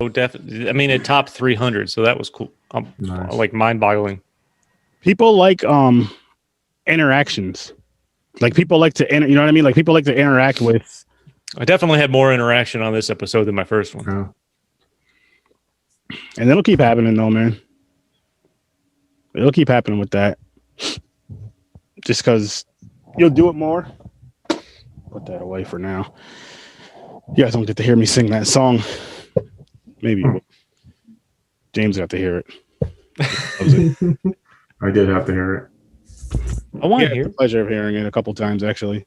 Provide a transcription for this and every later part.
definitely. I mean, it topped 300, so that was cool. Nice. Like mind-boggling. People like interactions. Like people like to, you know what I mean? Like people like to interact with. I definitely had more interaction on this episode than my first one. Yeah. And it'll keep happening though, man. It'll keep happening with that. Just because you'll do it more. Put that away for now. You guys don't get to hear me sing that song. Maybe you will. James got to hear it. I did have to hear it. I want to hear the pleasure of hearing it a couple times, actually.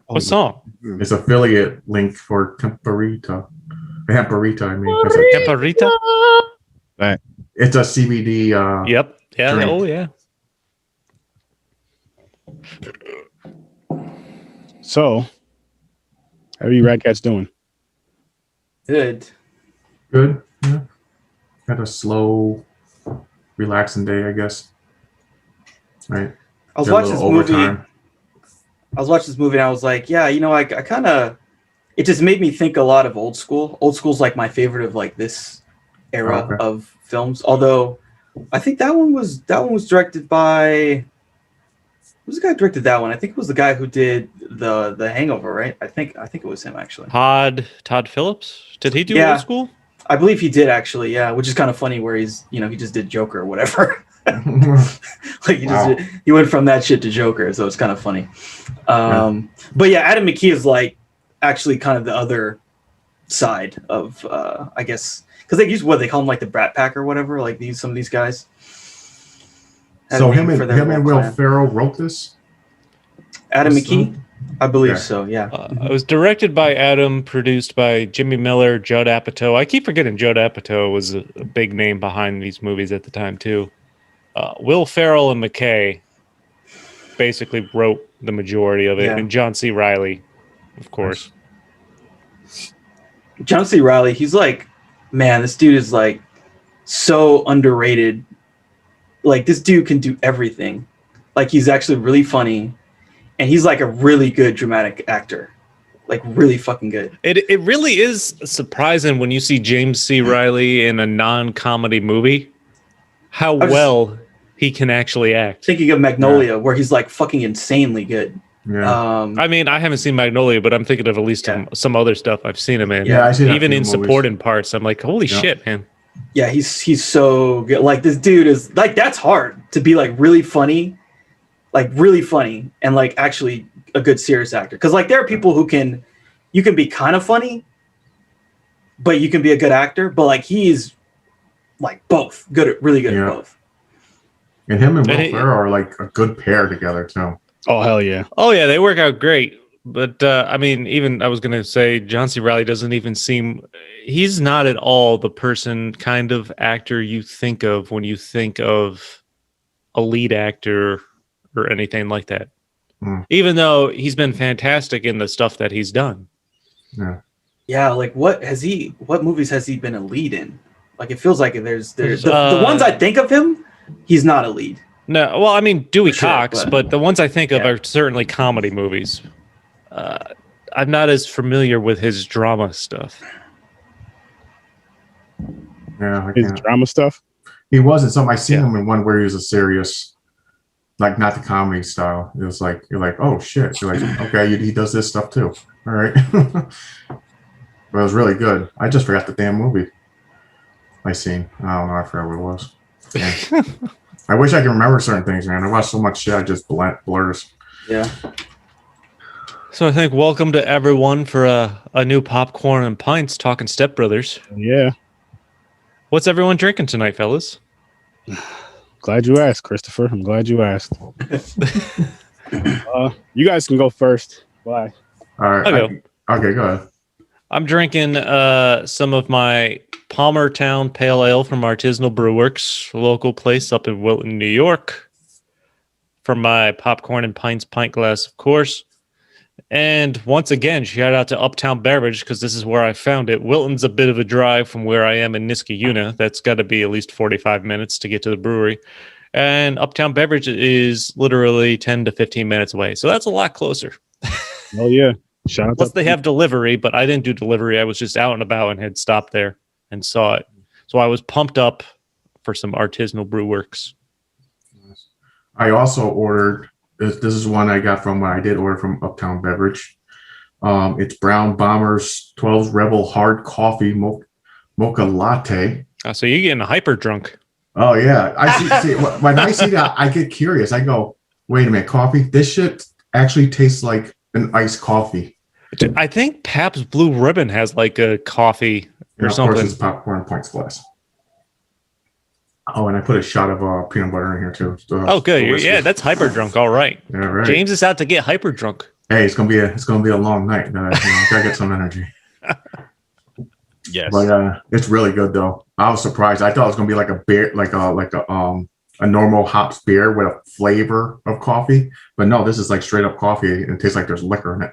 what song? It's affiliate link for Temperita. Temperita, I mean. Temperita? Right. It's a CBD. Yep. Yeah. drink. Oh, yeah. So, how are you rad cats doing? Good. Good. Yeah. Had a slow, relaxing day, I guess. Right. I was Did a watching this little movie. overtime. I was watching this movie and I was like, yeah, you know, I kind of, it just made me think a lot of old school. Old school's like my favorite of like this era Okay. of films. Although I think that one was directed by, who's the guy who directed that one? I think it was the guy who did the Hangover, right? I think it was him actually. Todd Phillips? Did he do Yeah. Old School? I believe he did actually, yeah, which is kind of funny where he's, you know, he just did Joker or whatever. Like he went from that shit to Joker, so it's kind of funny. But yeah, Adam McKee is like actually kind of the other side of I guess because they use what they call them like the Brat Pack or whatever, like some of these guys. So him and Will Ferrell wrote this? Adam This McKee? film? I believe Yeah. so, yeah. It was directed by Adam, produced by Jimmy Miller, Judd Apatow. I keep forgetting Judd Apatow was a big name behind these movies at the time, too. Will Ferrell and McKay basically wrote the majority of it, Yeah. and John C. Reilly, of course. John C. Reilly, he's like, man, this dude is like so underrated. Like this dude can do everything. Like he's actually really funny, and he's like a really good dramatic actor. Like really fucking good. It really is surprising when you see James C. Reilly in a non-comedy movie, how well he can actually act. Thinking of Magnolia, where he's like fucking insanely good. Yeah. I mean, I haven't seen Magnolia, but I'm thinking of at least some other stuff I've seen him in. Yeah, I see that even few in movies. supporting parts. I'm like, holy shit, man. Yeah, he's so good. Like this dude is like, that's hard to be like really funny and like actually a good serious actor. Because like there are people who you can be kind of funny, but you can be a good actor. But like he's like both really good at both. And him and Will Ferrell are like a good pair together too. Oh hell yeah! Oh yeah, they work out great. But I mean, even I was gonna say John C. Reilly doesn't even seem. He's not at all the person kind of actor you think of when you think of a lead actor or anything like that. Even though he's been fantastic in the stuff that he's done. Yeah, like what movies has he been a lead in? Like it feels like there's the ones I think of him, he's not a lead. No, well, I mean Dewey For sure, Cox, but the ones I think of are certainly comedy movies. I'm not as familiar with his drama stuff. Yeah, his drama stuff. He wasn't some. I seen him in one where he was a serious, like not the comedy style. It was like you're like, oh shit. You're like, okay, he does this stuff too. All right, but it was really good. I just forgot the damn movie I seen. I don't know. I forgot what it was. Yeah. I wish I could remember certain things, man. I watch so much shit, I just blurs. Yeah. So I think welcome to everyone for a new Popcorn and Pints talking Step Brothers. Yeah. What's everyone drinking tonight, fellas? Glad you asked, Christopher. I'm glad you asked. You guys can go first. Bye. All right. Okay, go ahead. I'm drinking some of my Palmertown Pale Ale from Artisanal Brewworks, a local place up in Wilton, New York. From my Popcorn and Pints pint glass, of course. And once again, shout out to Uptown Beverage, because this is where I found it. Wilton's a bit of a drive from where I am in Niskayuna. That's got to be at least 45 minutes to get to the brewery. And Uptown Beverage is literally 10 to 15 minutes away. So that's a lot closer. Oh, yeah. Shout out. Plus, they have delivery, but I didn't do delivery. I was just out and about and had stopped there. and saw it. So I was pumped up for some artisanal brew works. I also ordered, this is one I got from when I did order from Uptown Beverage. It's Brown Bomber's 12 Rebel Hard Coffee Mocha Latte. So you're getting hyper drunk. Oh, yeah. See, when I see that, I get curious. I go, wait a minute, coffee? This shit actually tastes like an iced coffee. I think Pabst Blue Ribbon has like a coffee or something. Of course, it's popcorn pints glass. Oh, and I put a shot of peanut butter in here too. Oh, good. Yeah, that's hyper drunk. All right. Yeah, right. James is out to get hyper drunk. Hey, it's gonna be a long night. Gotta get some energy. Yes. But it's really good though. I was surprised. I thought it was gonna be like a beer, like a normal hops beer with a flavor of coffee. But no, this is like straight up coffee. It tastes like there's liquor in it.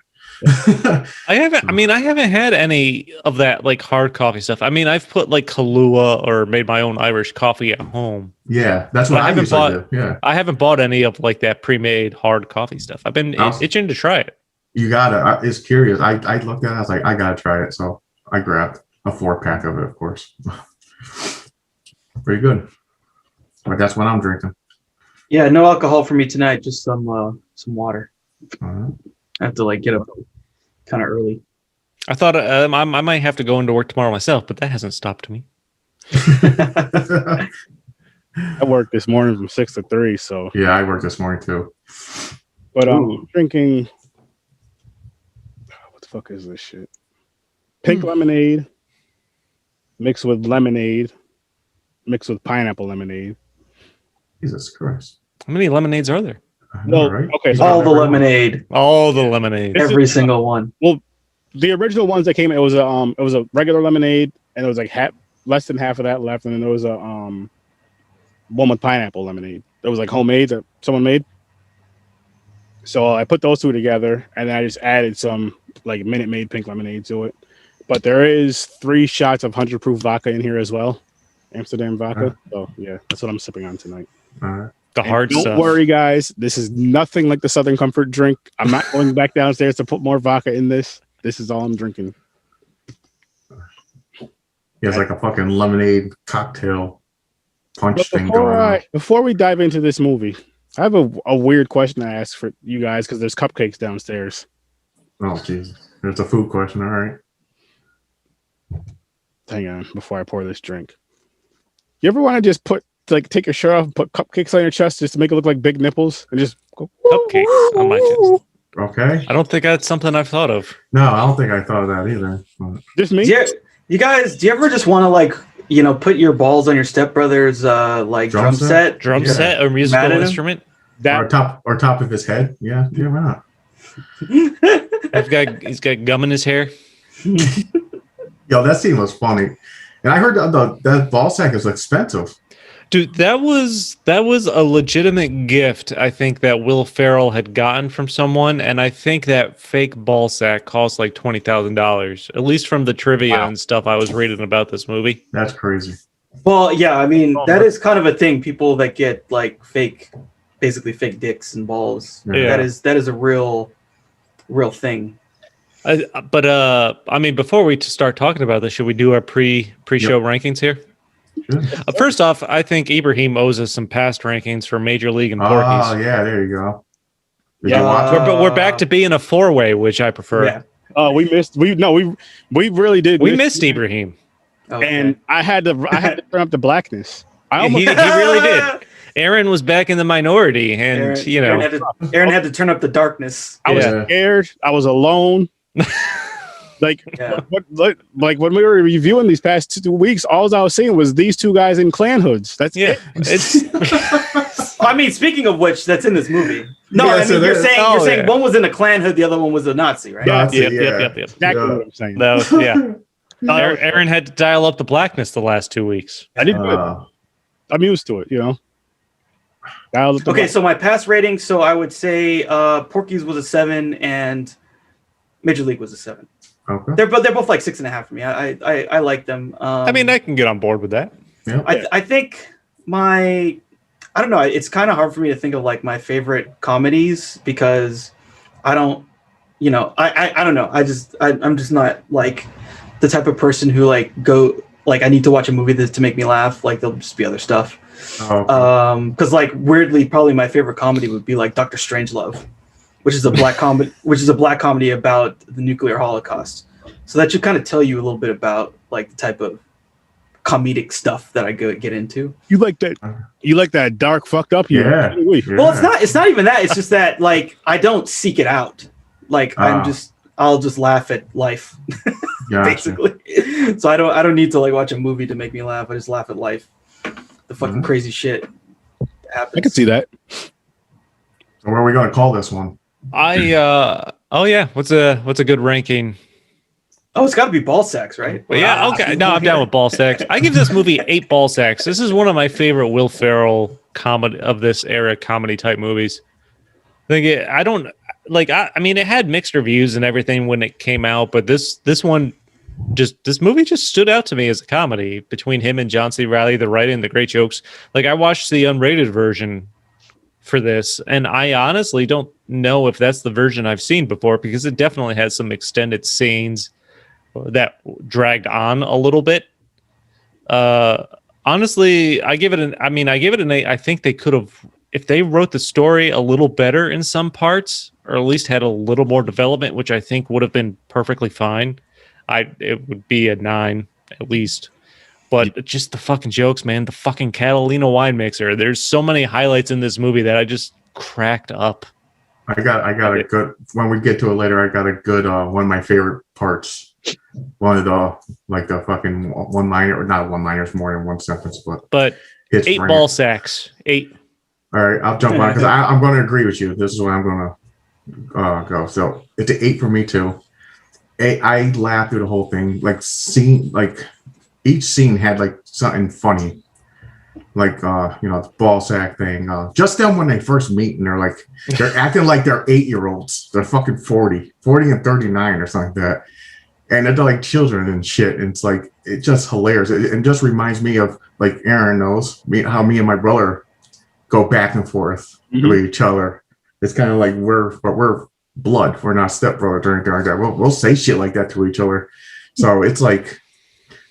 I haven't had any of that like hard coffee stuff. I mean, I've put like Kahlua or made my own Irish coffee at home. Yeah, that's what I usually do. Yeah, I haven't bought any of like that pre-made hard coffee stuff. I've been itching to try it. You gotta. It's curious. I looked at it. I was like, I gotta try it. So I grabbed a 4-pack of it, of course. Pretty good. But that's what I'm drinking. Yeah, no alcohol for me tonight. Just some water. I have to like get up kind of early. I thought I might have to go into work tomorrow myself, but that hasn't stopped me. I worked this morning from 6 to 3, so yeah, I worked this morning too. But I'm drinking. What the fuck is this shit? Pink lemonade mixed with lemonade mixed with pineapple lemonade. Jesus Christ! How many lemonades are there? Well, right? okay, so All the lemonade, All the lemonade. every single one. Well, the original ones that came, it was a regular lemonade, and it was like less than half of that left, and then there was a one with pineapple lemonade. That was like homemade that someone made. So I put those two together, and then I just added some like Minute Maid pink lemonade to it. But there is 3 shots of 100 proof vodka in here as well, Amsterdam vodka. So yeah, that's what I'm sipping on tonight. The hard Don't stuff. worry, guys. This is nothing like the Southern Comfort drink. I'm not going back downstairs to put more vodka in this. This is all I'm drinking. He has like a fucking lemonade cocktail punch thing going on. Before we dive into this movie, I have a weird question to ask for you guys because there's cupcakes downstairs. Oh, Jesus. There's a food question. All right. Hang on before I pour this drink. You ever want to just take your shirt off and put cupcakes on your chest just to make it look like big nipples and just go Cupcakes on my chest. Okay. I don't think that's something I've thought of. No, I don't think I thought of that either. Just me? You guys, do you ever just want to like, put your balls on your stepbrother's like drum set? Drum set or musical instrument? Or top of his head. Yeah, why not? He's got gum in his hair. Yo, that scene was funny. And I heard that ball sack is expensive. Dude, that was a legitimate gift, I think, that Will Ferrell had gotten from someone, and I think that fake ball sack cost like $20,000, at least from the trivia and stuff I was reading about this movie. That's crazy. Well, yeah, I mean, that is kind of a thing. People that get like basically fake dicks and balls. Yeah. That is a real thing. But I mean, before we start talking about this, should we do our pre-show rankings here? Sure. First off, I think Ibrahim owes us some past rankings for Major League and Porky's. Oh, yeah, there you go. Did Yeah. you watch it? We're back to being a 4-way, which I prefer. Yeah. We really did. We missed Ibrahim. Okay. And I had to turn up the blackness. He really did. Aaron was back in the minority, and Aaron had to turn up the darkness. I was scared. I was alone. Like when we were reviewing these past 2 weeks, all I was seeing was these 2 guys in clan hoods. That's it. It's I mean, speaking of which, that's in this movie. No, Yeah, I mean, so you're there- saying one was in a clan hood, the other one was a Nazi, right? Nazi, Yep. exactly what I'm saying. That was, Aaron had to dial up the blackness the last 2 weeks. I did good. I'm used to it, Okay, so my pass rating, so I would say Porky's was a 7 and Major League was a 7. Okay. They're both like 6.5 for me. I like them. I mean, I can get on board with that. Yeah. I think I don't know. It's kind of hard for me to think of like my favorite comedies because I don't know. I'm just not like the type of person who like like I need to watch a movie to make me laugh. Like there'll just be other stuff. Oh, okay. Because like weirdly, probably my favorite comedy would be like Dr. Strangelove, which is a black comedy about the nuclear holocaust. So that should kind of tell you a little bit about like the type of comedic stuff that I get into. You like that? You like that dark, fucked up? Yeah. Well, it's not even that. It's just that like I don't seek it out. Like I'll just laugh at life, basically. So I don't need to like watch a movie to make me laugh. I just laugh at life, the fucking crazy shit that happens. I can see that. So what are we going to call this one? Oh yeah, what's a good ranking? Oh, it's got to be ball sacks, right? Well, yeah, okay. No, I'm down with ball sacks. I give this movie 8 ball sacks. This is one of my favorite Will Ferrell comedy of this era comedy type movies. I mean, it had mixed reviews and everything when it came out, but this movie just stood out to me as a comedy between him and John C. Reilly, the writing, the great jokes. Like I watched the unrated version for this, and I honestly don't know if that's the version I've seen before because it definitely has some extended scenes that dragged on a little bit. Honestly, I give it an 8. I think they could have, if they wrote the story a little better in some parts, or at least had a little more development, which I think would have been perfectly fine. It would be a 9 at least. But just the fucking jokes, man. The fucking Catalina wine mixer. There's so many highlights in this movie that I just cracked up. I got a good, when we get to it later, I got a good one of my favorite parts. One of the fucking one-liner, or not one-liners, more than one sentence, but 8 ball sacks. 8. All right, I'll jump on because I'm going to agree with you. This is where I'm going to go. So it's an 8 for me too. I laughed through the whole thing. Each scene had like something funny, like the ball sack thing. Just them when they first meet and they're acting like they're 8-year-olds. They're fucking 40 and 39 or something like that. And they're like children and shit. And it's just hilarious. It just reminds me of, like Aaron knows, how me and my brother go back and forth with each other. It's kind of like we're blood. We're not stepbrothers or anything like that. We'll say shit like that to each other. So it's like,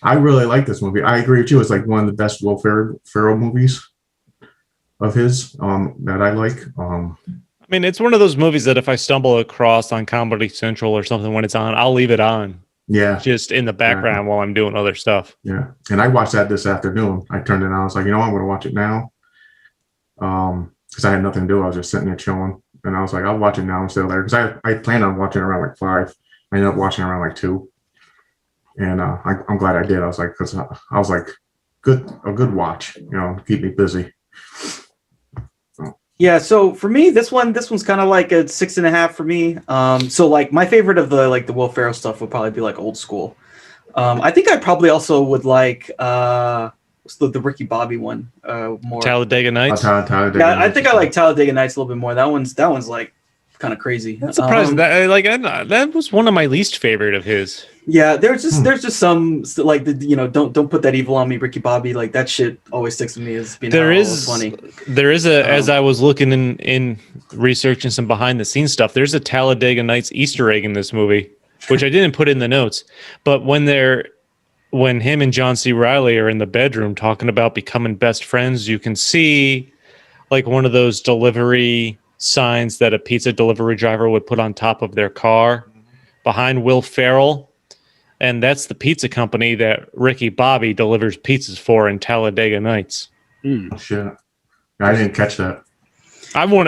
I really like this movie. I agree with you. It's like one of the best Will Ferrell movies of his that I like. I mean, it's one of those movies that if I stumble across on Comedy Central or something when it's on, I'll leave it on. Yeah. Just in the background while I'm doing other stuff. Yeah. And I watched that this afternoon. I turned it on. I was like, I'm going to watch it now. Because I had nothing to do. I was just sitting there chilling. And I was like, I'll watch it now instead of later. Because I planned on watching it around like 5. I ended up watching it around like 2. And I'm glad I did. I was like, because I was like, a good watch, keep me busy. Yeah, so for me, this one's kind of like a 6.5 for me. So like my favorite of the Will Ferrell stuff would probably be like Old School. I think I probably also would like what's the Ricky Bobby one more. Talladega Nights. Talladega Yeah, I Nights. think I like Talladega Nights a little bit more. That one's like kind of crazy. I'm surprised that was one of my least favorite of his. Yeah, there's just some like don't put that evil on me, Ricky Bobby. Like that shit always sticks with me as being funny. There is as I was looking in researching some behind the scenes stuff, there's a Talladega Nights Easter egg in this movie, which I didn't put in the notes. But when him and John C. Reilly are in the bedroom talking about becoming best friends, you can see like one of those delivery signs that a pizza delivery driver would put on top of their car behind Will Ferrell. And that's the pizza company that Ricky Bobby delivers pizzas for in Talladega Nights. Shit. I didn't catch that. I would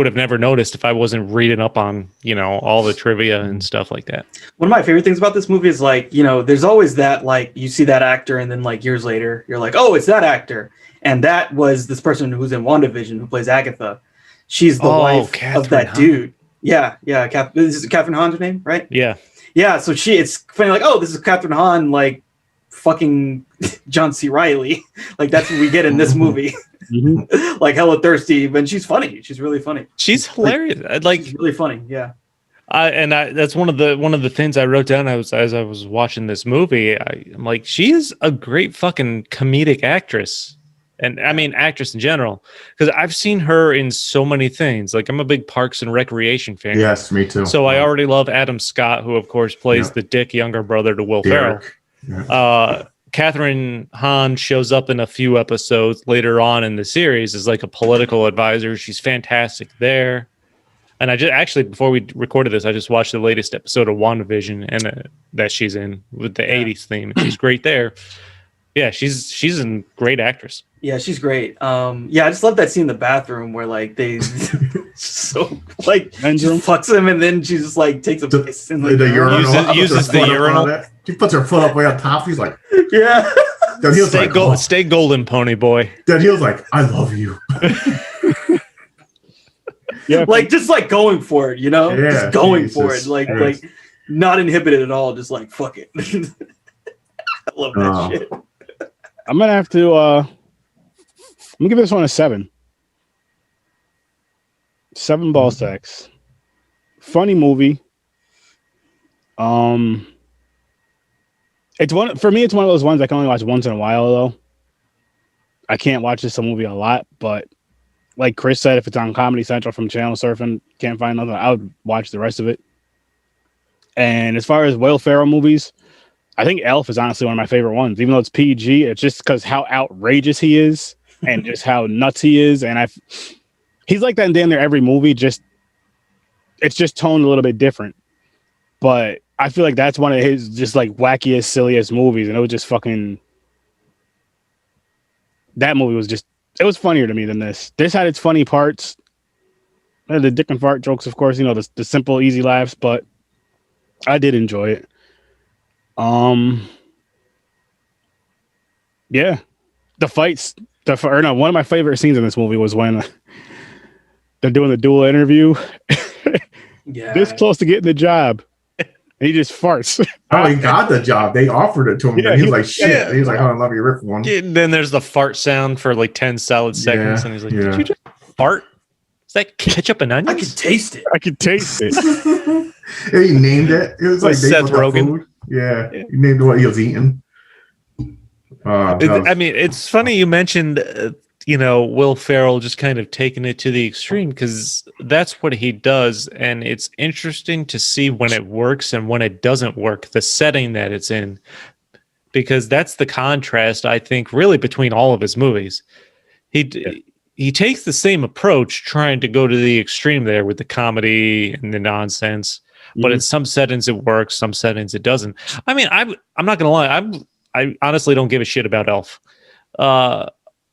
have never noticed if I wasn't reading up on, all the trivia and stuff like that. One of my favorite things about this movie is like, there's always that, like, you see that actor and then like years later, you're like, oh, it's that actor. And that was this person who's in WandaVision who plays Agatha. She's the wife of that Hahn. Dude. Yeah. This is Catherine Hahn's name, right? Yeah. Yeah, so it's funny, like, oh, this is Catherine Hahn, like, fucking John C. Reilly. Like, that's what we get in this movie. Like, hella thirsty, but she's funny. She's really funny. She's hilarious. She's really funny, yeah. That's one of the things I wrote down as I was watching this movie. I'm like, she is a great fucking comedic actress. And I mean, actress in general, because I've seen her in so many things. Like, I'm a big Parks and Recreation fan. Yes, me too. So I already love Adam Scott, who of course plays the dick younger brother to Will Ferrell. Yeah. Catherine Hahn shows up in a few episodes later on in the series as like a political advisor. She's fantastic there. And I just actually, before we recorded this, I just watched the latest episode of WandaVision and that she's in with the 80s theme. And she's great there. Yeah, she's a great actress. Yeah, she's great. Yeah, I just love that scene in the bathroom where like they so like she fucks him and then she just like takes a piss in like, the urinal. Uses the urinal. She puts her foot up way on top. He's like, yeah. Then he was like, stay golden, pony boy. Then he was like, I love you. Yeah, like just like going for it, you know, just going for it, like not inhibited at all, just like fuck it. I love that shit. I'm gonna have to. I'm gonna give this one a 7. 7 ball sacks. Funny movie. It's one for me. It's one of those ones I can only watch once in a while, though. I can't watch this movie a lot, but like Chris said, if it's on Comedy Central from channel surfing, can't find nothing, I would watch the rest of it. And as far as Will Ferrell movies, I think Elf is honestly one of my favorite ones. Even though it's PG, it's just because how outrageous he is and just how nuts he is. And he's like that in damn near every movie. It's just toned a little bit different. But I feel like that's one of his just like wackiest, silliest movies. And it was just fucking. That movie was just. It was funnier to me than this. This had its funny parts. The dick and fart jokes, of course, you know, the simple, easy laughs, but I did enjoy it. Yeah, the fights. One of my favorite scenes in this movie was when they're doing the dual interview. Yeah, this close to getting the job, and he just farts. Oh, he got the job. They offered it to him. Yeah, he was like, "Shit." Yeah. He was like, "Oh, I love you, rip one." Yeah, then there's the fart sound for like 10 solid seconds, and he's like, "Did you just fart? Is that ketchup and onions? I can taste it. I can taste it." He named it. It was like Seth Rogen. Food. Yeah, he named what he was eating. I mean, it's funny you mentioned, Will Ferrell just kind of taking it to the extreme because that's what he does. And it's interesting to see when it works and when it doesn't work, the setting that it's in, because that's the contrast, I think, really between all of his movies. He takes the same approach trying to go to the extreme there with the comedy and the nonsense. But in some settings it works, some settings it doesn't. I mean, I'm not gonna lie, I honestly don't give a shit about Elf. I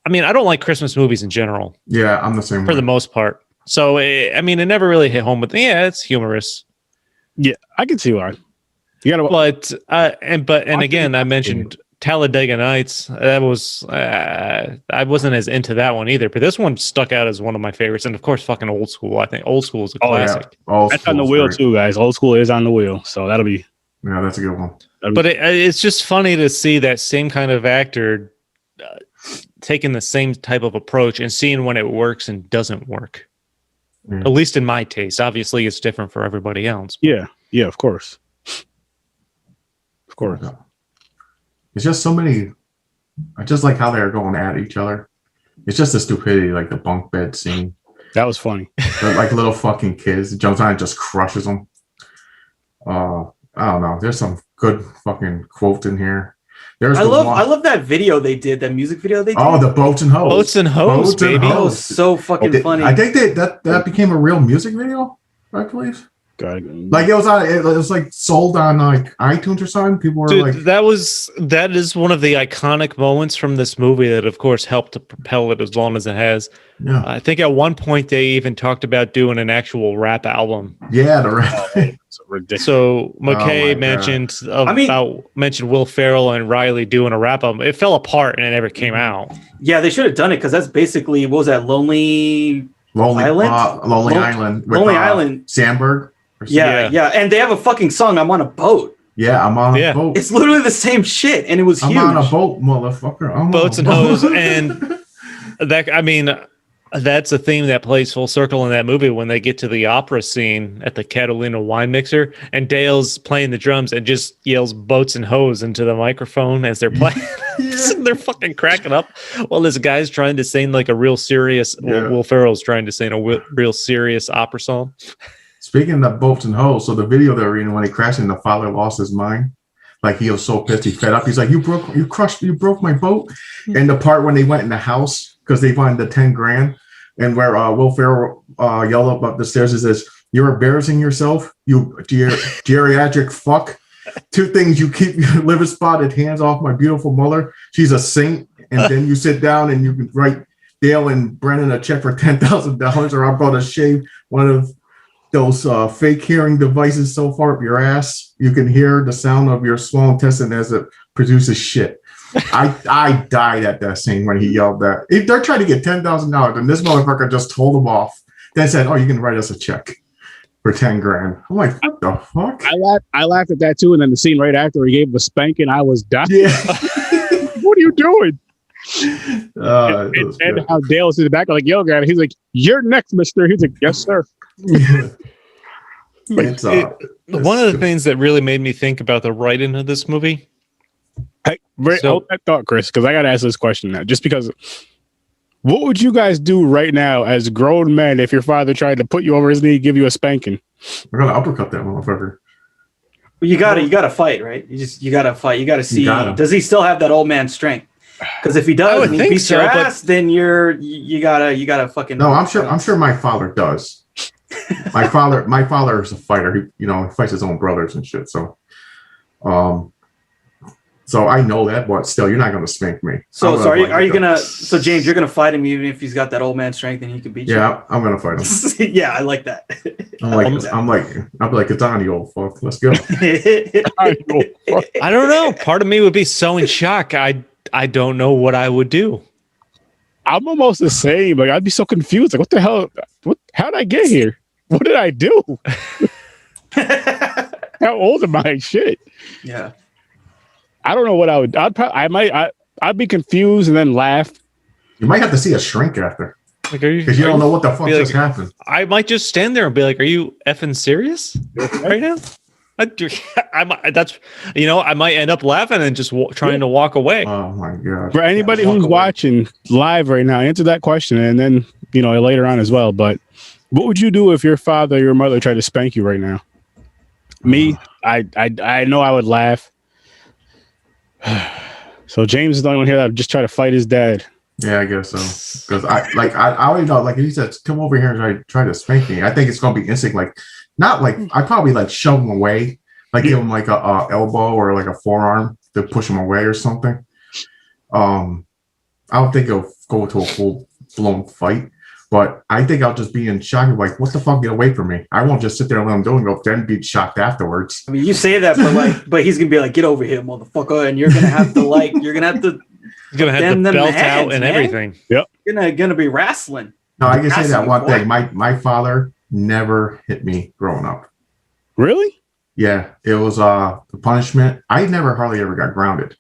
mean, I don't like Christmas movies in general. Yeah, I'm the same for the most part. So I mean, it never really hit home with me. Yeah, it's humorous. Yeah, I can see why. You gotta, but again, I mentioned Talladega Nights. That was I wasn't as into that one either, but this one stuck out as one of my favorites, and of course, fucking Old School. I think Old School is a classic. Yeah. That's on the wheel too, guys. Old School is on the wheel, so that'll be. Yeah, that's a good one. But it's just funny to see that same kind of actor taking the same type of approach and seeing when it works and doesn't work. Yeah. At least in my taste. Obviously, it's different for everybody else. Yeah, of course. Of course. It's just so many. I just like how they're going at each other. It's just the stupidity, like the bunk bed scene. That was funny. They're like little fucking kids. Jumps on and just crushes them. I don't know. There's some good fucking quote in here. I love that video they did, that music video they did. Oh, the boats and hoes. Boats and hoes, baby. That was so fucking funny. I think that became a real music video, I believe. Like it was like sold on like iTunes or something. People were like, that is one of the iconic moments from this movie that of course helped to propel it as long as it has. Yeah. I think at one point they even talked about doing an actual rap album. Yeah, the rap. So McKay mentioned Will Ferrell and Riley doing a rap album. It fell apart and it never came out. Yeah, they should have done it because that's basically, what was that, Lonely Island? Lonely Island. With, Lonely Island. Sandberg. Yeah, and they have a fucking song, I'm on a boat. Yeah, I'm on a boat. It's literally the same shit, and it was huge. I'm on a boat, motherfucker. Boats and hoes, and that's a theme that plays full circle in that movie when they get to the opera scene at the Catalina wine mixer, and Dale's playing the drums and just yells "boats and hoes" into the microphone as they're playing. They're fucking cracking up while this guy's trying to sing like a real serious. Will Ferrell's trying to sing a real serious opera song. Speaking of boats and hoes, so the video they were in when he crashed and the father lost his mind, Like he was so pissed, he fed up. He's like, you broke my boat. And the part when they went in the house because they wanted the 10 grand, and where Will Ferrell yelled up the stairs and says, "You're embarrassing yourself, you geriatric fuck. 2 things: you keep your liver spotted hands off my beautiful mother. She's a saint. And then you sit down and you can write Dale and Brennan a check for $10,000, or I'm going to shave one of those fake hearing devices so far up your ass you can hear the sound of your small intestine as it produces shit." I died at that scene when he yelled that. They're trying to get $10,000, and this motherfucker just told them off. Then said, "Oh, you can write us a check for 10 grand." I'm like, what the fuck? I laughed at that too, and then the scene right after he gave him a spanking, I was dying. Yeah. What are you doing? And how Dale was in the back, like, "Yo, guy," he's like, "You're next, mister." He's like, "Yes, sir." One of the things that really made me think about the writing of this movie. Hold that thought, Chris, because I got to ask this question now. Just because, what would you guys do right now as grown men if your father tried to put you over his knee, give you a spanking? We're gonna uppercut that motherfucker. You gotta fight, right? You gotta fight. You gotta see. Does he still have that old man strength? Because if he does, and he beats your ass, then you gotta fucking. No, I'm sure my father does. My father is a fighter. He fights his own brothers and shit. So, so I know that, but still, you're not gonna spank me. So are you gonna? So James, you're gonna fight him even if he's got that old man strength and he can beat you. Yeah, I'm gonna fight him. Yeah, I like that. I'm like, it's on, you old fuck. Let's go. I don't know. Part of me would be so in shock. I don't know what I would do. I'm almost the same. Like, I'd be so confused. Like, what the hell? How did I get here? What did I do? How old am I? Shit. Yeah. I don't know what I would. I'd be confused and then laugh. You might have to see a shrink after. Like, because you don't know what the fuck just happened. I might just stand there and be like, "Are you effing serious right now?" I might end up laughing and just trying to walk away. Oh my god! For anybody who's watching live right now, answer that question, and then later on as well. But what would you do if your father or your mother tried to spank you right now? Me, I know I would laugh. So James is the only one here that would just try to fight his dad. Yeah, I guess so. Because I already know, like, if he says, "Come over here and try to spank me," I think it's gonna be instinct. Like, not like I probably like shove him away, like give him like a elbow or like a forearm to push him away or something. I don't think it'll go to a full blown fight, but I think I'll just be in shock. Like, what the fuck? Get away from me! I won't just sit there and let him do it and go then be shocked afterwards. I mean, you say that, but he's gonna be like, "Get over here, motherfucker!" And you're gonna have to He's gonna have the belt out and everything. Yep. You're gonna be wrestling. No, I can say that one thing. My father never hit me growing up. Really? Yeah, it was the punishment. I never hardly ever got grounded.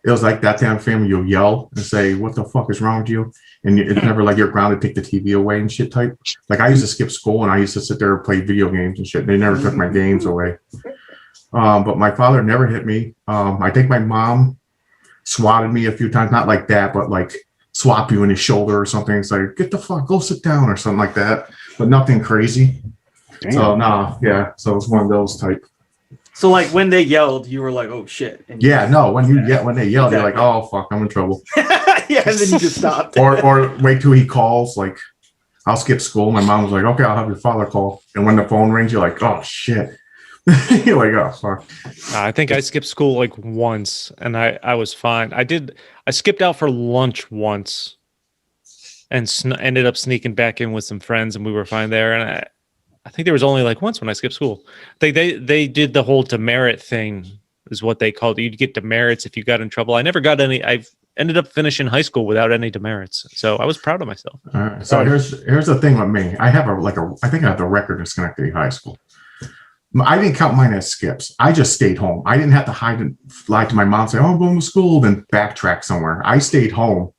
It was like that time family, you'll yell and say, "What the fuck is wrong with you?" And it's never like you're grounded, take the TV away and shit type. Like, I used to skip school and I used to sit there and play video games and shit. They never took my games away. But my father never hit me. I think my mom swatted me a few times, not like that, but like swap you in his shoulder or something. It's like, "Get the fuck, go sit down," or something like that, but nothing crazy. Damn. So yeah, so it's one of those type. So like when they yelled, you were like, "Oh shit!" And yeah, no, when they yelled, you're like, "Oh fuck, I'm in trouble." Yeah, and then you just stopped. or wait till he calls. Like, I'll skip school. My mom was like, "Okay, I'll have your father call." And when the phone rings, you're like, "Oh shit." You're like, "Oh fuck." I think I skipped school like once, and I was fine. I skipped out for lunch once, and ended up sneaking back in with some friends, and we were fine there. And I think there was only like once when I skipped school. They did the whole demerit thing, is what they called it. You'd get demerits if you got in trouble. I never got any. I've ended up finishing high school without any demerits, so I was proud of myself. All right. So here's the thing with me. I have I think I have the record in Schenectady High School. I didn't count mine as skips. I just stayed home. I didn't have to hide and lie to my mom, say, "Oh, I'm going to school," then backtrack somewhere. I stayed home.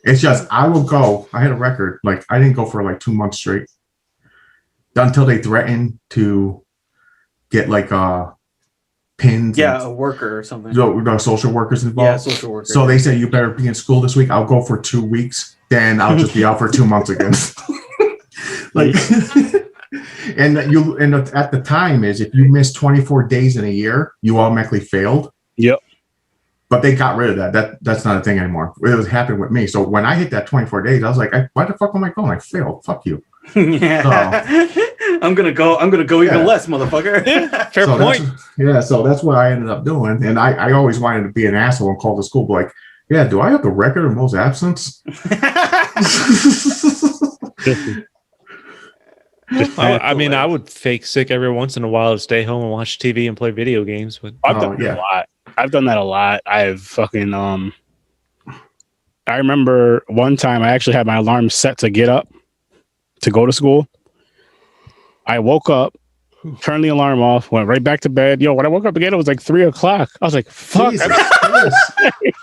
It's just, I will go. I had a record. Like, I didn't go for like 2 months straight until they threatened to get like pins. Yeah, a worker or something. No, social workers involved. Yeah, social workers. So they said, "You better be in school this week." I'll go for 2 weeks. Then I'll just be out for 2 months again. Like, And at the time is if you missed 24 days in a year, you automatically failed. Yep. But they got rid of that. That's not a thing anymore. It was happening with me. So when I hit that 24 days, I was like, why the fuck am I going? I failed. Fuck you. Yeah. I'm gonna go even less, motherfucker. Fair point. So that's what I ended up doing. And I always wanted to be an asshole and call the school, be like, yeah, do I have the record of most absence? I mean, I would fake sick every once in a while to stay home and watch TV and play video games. But I've done that a lot. I've done that a lot. I've fucking I remember one time I actually had my alarm set to get up to go to school. I woke up, turned the alarm off, went right back to bed. Yo, when I woke up again, it was like 3 o'clock. I was like, fuck.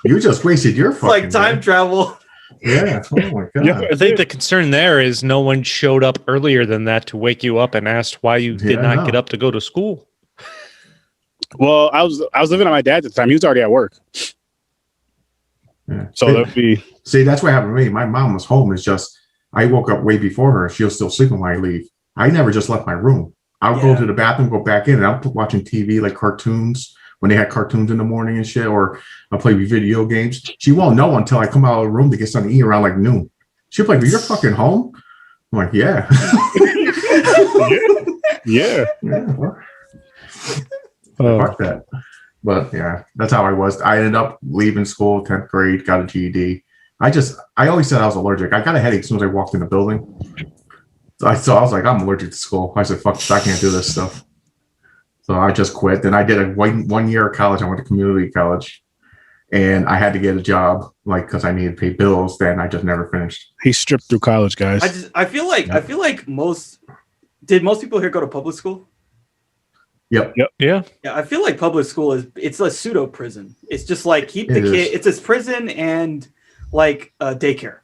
You just wasted your fucking like time travel. Yeah. Oh my god. Yeah, I think the concern there is no one showed up earlier than that to wake you up and asked why you did not get up to go to school. Well, I was living at my dad's at the time. He was already at work. Yeah. So that'd be that's what happened to me. My mom was home. It's just I woke up way before her. She was still sleeping when I leave. I never just left my room. I would go to the bathroom, go back in, and I'm watching TV like cartoons when they had cartoons in the morning and shit, or I'll play video games. She won't know until I come out of the room to get something to eat around like noon. She'll be like, "You're fucking home?" I'm like, "Yeah." yeah. Fuck that. But yeah, that's how I was. I ended up leaving school, 10th grade, got a GED. I always said I was allergic. I got a headache as soon as I walked in the building. So I was like, I'm allergic to school. I said, fuck this, I can't do this stuff. So I just quit. Then I did a 1 year of college. I went to community college and I had to get a job, like, because I needed to pay bills. Then I just never finished. He stripped through college, guys. I feel like most people here go to public school? Yep. Yeah. Yeah, I feel like public school it's a pseudo prison. It's just like keep the kid. It's a prison and like daycare.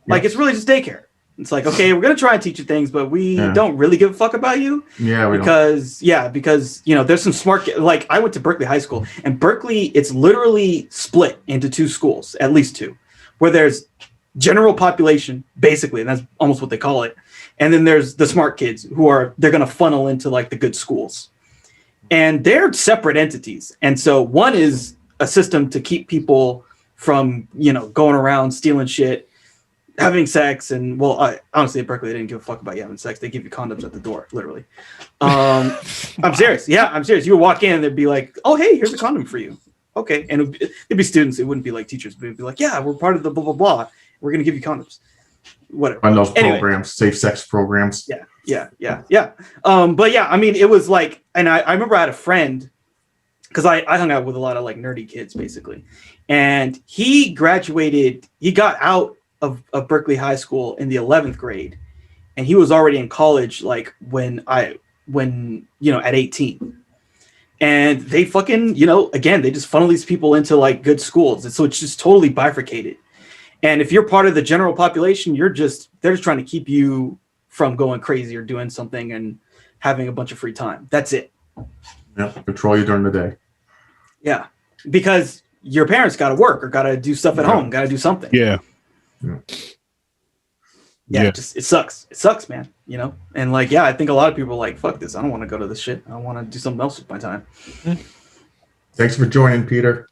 Like it's really just daycare. It's like, okay, we're gonna try and teach you things, but we don't really give a fuck about you. Yeah, because you know there's some smart. Like I went to Berkeley High School, and Berkeley it's literally split into 2 schools, at least 2, where there's general population basically, and that's almost what they call it, and then there's the smart kids they're gonna funnel into like the good schools. And they're separate entities. And so one is a system to keep people from, going around stealing shit, having sex. And honestly, at Berkeley, they didn't give a fuck about you having sex. They give you condoms at the door, literally. I'm serious. Yeah, I'm serious. You would walk in and they'd be like, oh, hey, here's a condom for you. Okay. And it'd be students. It wouldn't be like teachers, but it'd be like, yeah, we're part of the blah, blah, blah. We're going to give you condoms. Whatever. On those programs, safe sex programs. Yeah. But yeah, I mean, it was like, and I remember I had a friend, because I hung out with a lot of like nerdy kids basically, and he got out of Berkeley High School in the 11th grade, and he was already in college like when at 18, and they fucking again they just funnel these people into like good schools, and so it's just totally bifurcated. And if you're part of the general population, they're just trying to keep you from going crazy or doing something and having a bunch of free time. That's it. Yeah, control you during the day. Yeah, because your parents got to work or got to do stuff at home, got to do something. Yeah. It sucks. It sucks, man. And like, I think a lot of people are like, fuck this. I don't want to go to this shit. I want to do something else with my time. Thanks for joining, Peter.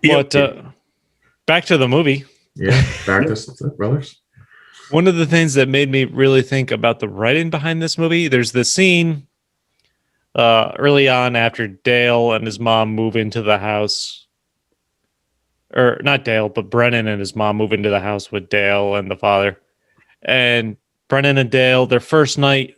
But back to the movie. Yeah, back to Brothers. One of the things that made me really think about the writing behind this movie, there's this scene early on after Dale and his mom move into the house. Or not Dale, but Brennan and his mom move into the house with Dale and the father. And Brennan and Dale, their first night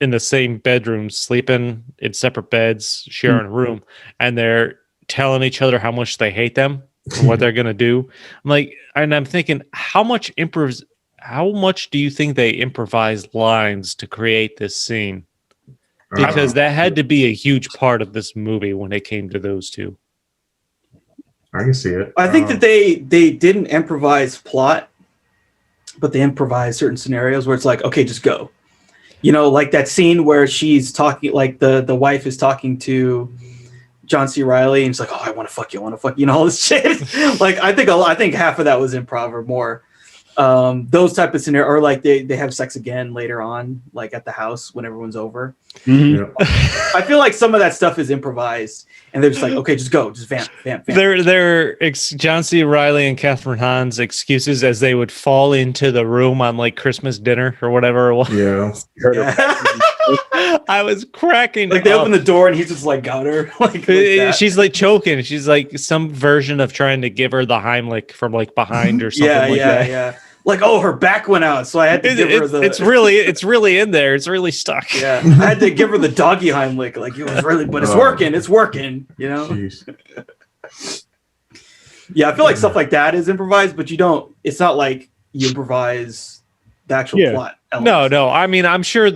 in the same bedroom, sleeping in separate beds, sharing a room, and they're telling each other how much they hate them and what they're gonna do. I'm thinking, how much do you think they improvised lines to create this scene? Because that had to be a huge part of this movie when it came to those two. I can see it. I think that they didn't improvise plot, but they improvised certain scenarios where it's like, okay, just go. Like that scene where she's talking, like the wife is talking to John C. Reilly, and it's like, oh, I want to fuck you, all this shit. Like I think half of that was improv or more. Those type of scenario, or like they have sex again later on, like at the house when everyone's over. Mhm. I feel like some of that stuff is improvised, and they're just like, okay, just go, just vamp. They're John C. Reilly and Catherine Hahn's excuses as they would fall into the room on like Christmas dinner or whatever it was. Yeah. I was cracking. Like they open the door and he's just like got her. Like she's like choking. She's like some version of trying to give her the Heimlich from like behind or something like that. Yeah. Like, oh, her back went out, so I had to give her the. It's really in there. It's really stuck. Yeah, I had to give her the doggy Heimlich. Like it was really, but it's working. It's working. You know. Jeez. Yeah, I feel like stuff like that is improvised, but you don't. It's not like you improvise the actual plot. No. I mean, I'm sure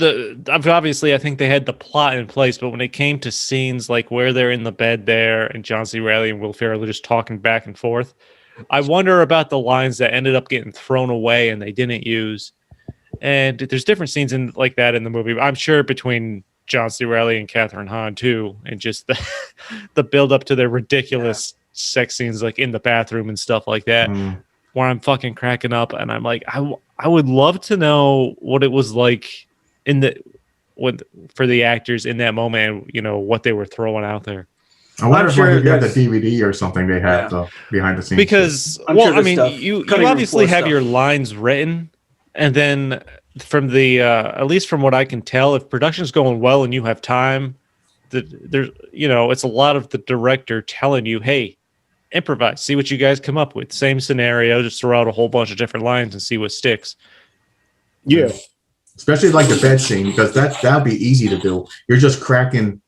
obviously I think they had the plot in place, but when it came to scenes like where they're in the bed there and John C. Reilly and Will Ferrell are just talking back and forth, I wonder about the lines that ended up getting thrown away and they didn't use. And there's different scenes like that in the movie. I'm sure between John C. Reilly and Catherine Hahn too, and just the build up to their ridiculous sex scenes like in the bathroom and stuff like that, where I'm fucking cracking up and I'm like, I would love to know what it was like for the actors in that moment, and what they were throwing out there. I wonder if you had the DVD or something they had the behind the scenes. Because you obviously have your lines written, and then from the at least from what I can tell, if production's going well and you have time, there's it's a lot of the director telling you, hey, improvise, see what you guys come up with. Same scenario, just throw out a whole bunch of different lines and see what sticks. Yeah. Especially like the bed scene, because that'd be easy to do. You're just cracking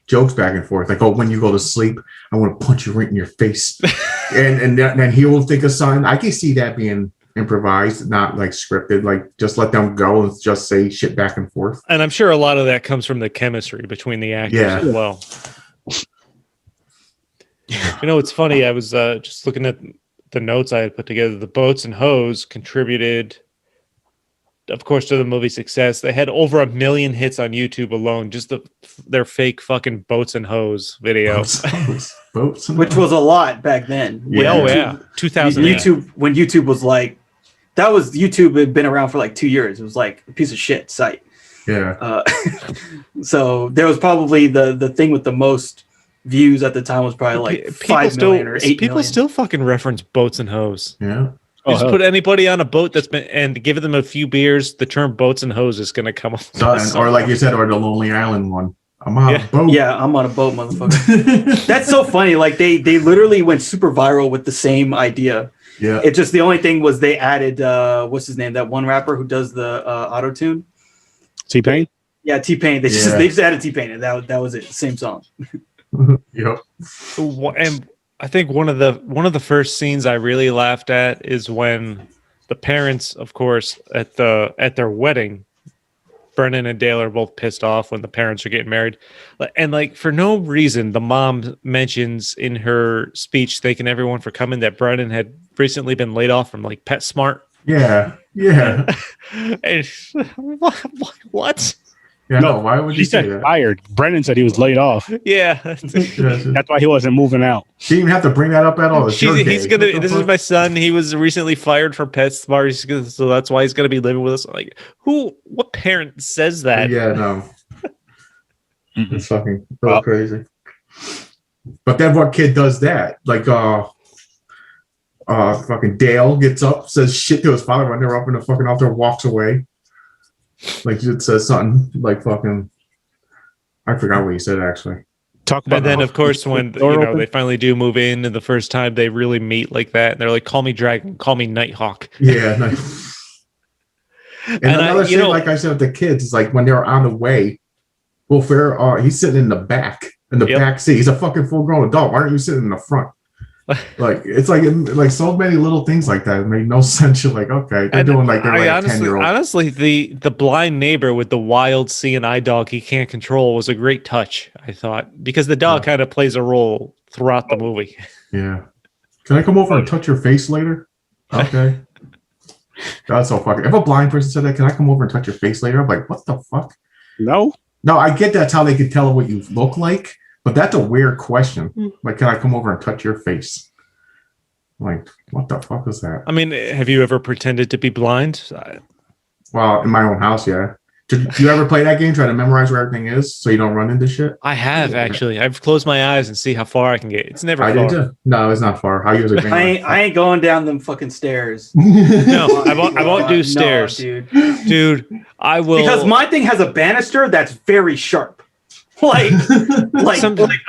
jokes back and forth, like, oh, when you go to sleep, I want to punch you right in your face, and then he will think of something. I can see that being improvised, not like scripted. Like just let them go and just say shit back and forth. And I'm sure a lot of that comes from the chemistry between the actors as well. It's funny. I was just looking at the notes I had put together. The Boats and Hoes contributed, of course, to the movie's success. They had over 1 million hits on YouTube alone, just their fake fucking Boats and Hoes video. Boats and which was a lot back then. Yeah. 2000. When YouTube was like, YouTube had been around for like 2 years. It was like a piece of shit site. Yeah. So there was probably the thing with the most views at the time was probably like 5 million or 8 million. People still fucking reference Boats and Hoes. Yeah. You just put anybody on a boat and give them a few beers, the term Boats and Hoes is going to come up. Or like you said, or the Lonely Island one. I'm on a boat. Yeah, I'm on a boat, motherfucker. That's so funny. Like they literally went super viral with the same idea. Yeah. It just, the only thing was they added, what's his name? That one rapper who does the auto-tune. T-Pain? Yeah, T-Pain. They just added T-Pain, and that was it. Same song. Yep. And I think one of the first scenes I really laughed at is when the parents, of course, at their wedding, Brennan and Dale are both pissed off when the parents are getting married, and like for no reason, the mom mentions in her speech thanking everyone for coming that Brennan had recently been laid off from like PetSmart. Yeah. And what? Yeah, no, why would you say that? Fired. Brennan said he was laid off. Yeah. That's why he wasn't moving out. She didn't even have to bring that up at all. This is my son. He was recently fired from PetSmart, so that's why he's gonna be living with us. Like, what parent says that? Yeah, no. It's fucking so crazy. But then what kid does that? Like fucking Dale gets up, says shit to his father when they're up in the fucking altar, walks away. Like it says something like fucking, I forgot what he said actually. Talk about. And then of course when they finally do move in, and the first time they really meet like that, and they're like, "Call me Dragon, call me Nighthawk." Yeah. Nice. And another thing, like I said with the kids, is like when they were on the way, Will Ferrell, he's sitting in the back back seat. He's a fucking full grown adult. Why aren't you sitting in the front? Like it's like so many little things like that. It made no sense. You're like, okay, they're doing like they're like 10-year-old. Honestly, the blind neighbor with the wild seeing-eye dog he can't control was a great touch, I thought, because the dog kind of plays a role throughout the movie. Yeah. Can I come over and touch your face later? Okay. That's so fucking. If a blind person said that, can I come over and touch your face later? I'm like, what the fuck? No, I get that's how they can tell what you look like. But that's a weird question. Like, can I come over and touch your face? Like, what the fuck is that? I mean, have you ever pretended to be blind? Well, in my own house, yeah. Do you ever play that game? Try to memorize where everything is so you don't run into shit? I have actually. I've closed my eyes and see how far I can get. It's never I far. did too. No, it's not far. I usually I ain't going down them fucking stairs. No, I won't do stairs, dude. Dude, I will Because my thing has a banister that's very sharp. Like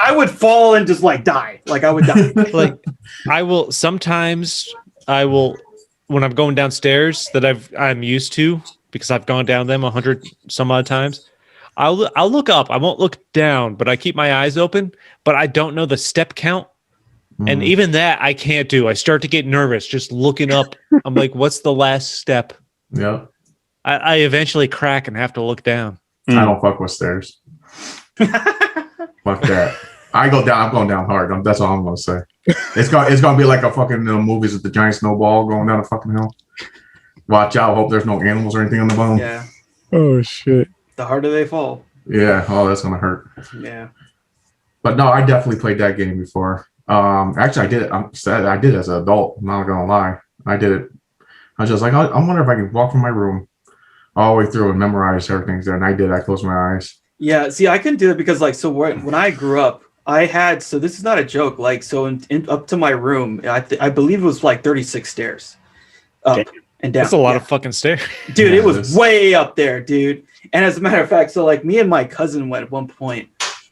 I would fall and just like die. Like I would die. like I will sometimes when I'm going downstairs that I'm used to because I've gone down them 100 some odd times. I'll look up. I won't look down, but I keep my eyes open. But I don't know the step count, and even that I can't do. I start to get nervous just looking up. I'm like, what's the last step? Yeah. I eventually crack and have to look down. I don't fuck with stairs. Fuck that. I go down. I'm going down hard. That's all I'm gonna say. It's gonna be like a fucking movies with the giant snowball going down a fucking hill. Watch out! Hope there's no animals or anything on the bottom. Yeah. Oh shit. The harder they fall. Yeah. Oh, that's gonna hurt. Yeah. But no, I definitely played that game before. Actually, I did it. I did it as an adult. I'm not gonna lie. I did it. I was just like, I wonder if I can walk from my room all the way through and memorize everything there. And I did. I closed my eyes. Yeah. See, I couldn't do it because like when I grew up, I had this is not a joke. Like up to my room, I believe it was like 36 stairs up and down. That's a lot of fucking stairs, dude. Yeah, it was way up there, dude. And as a matter of fact, so like me and my cousin went at one point.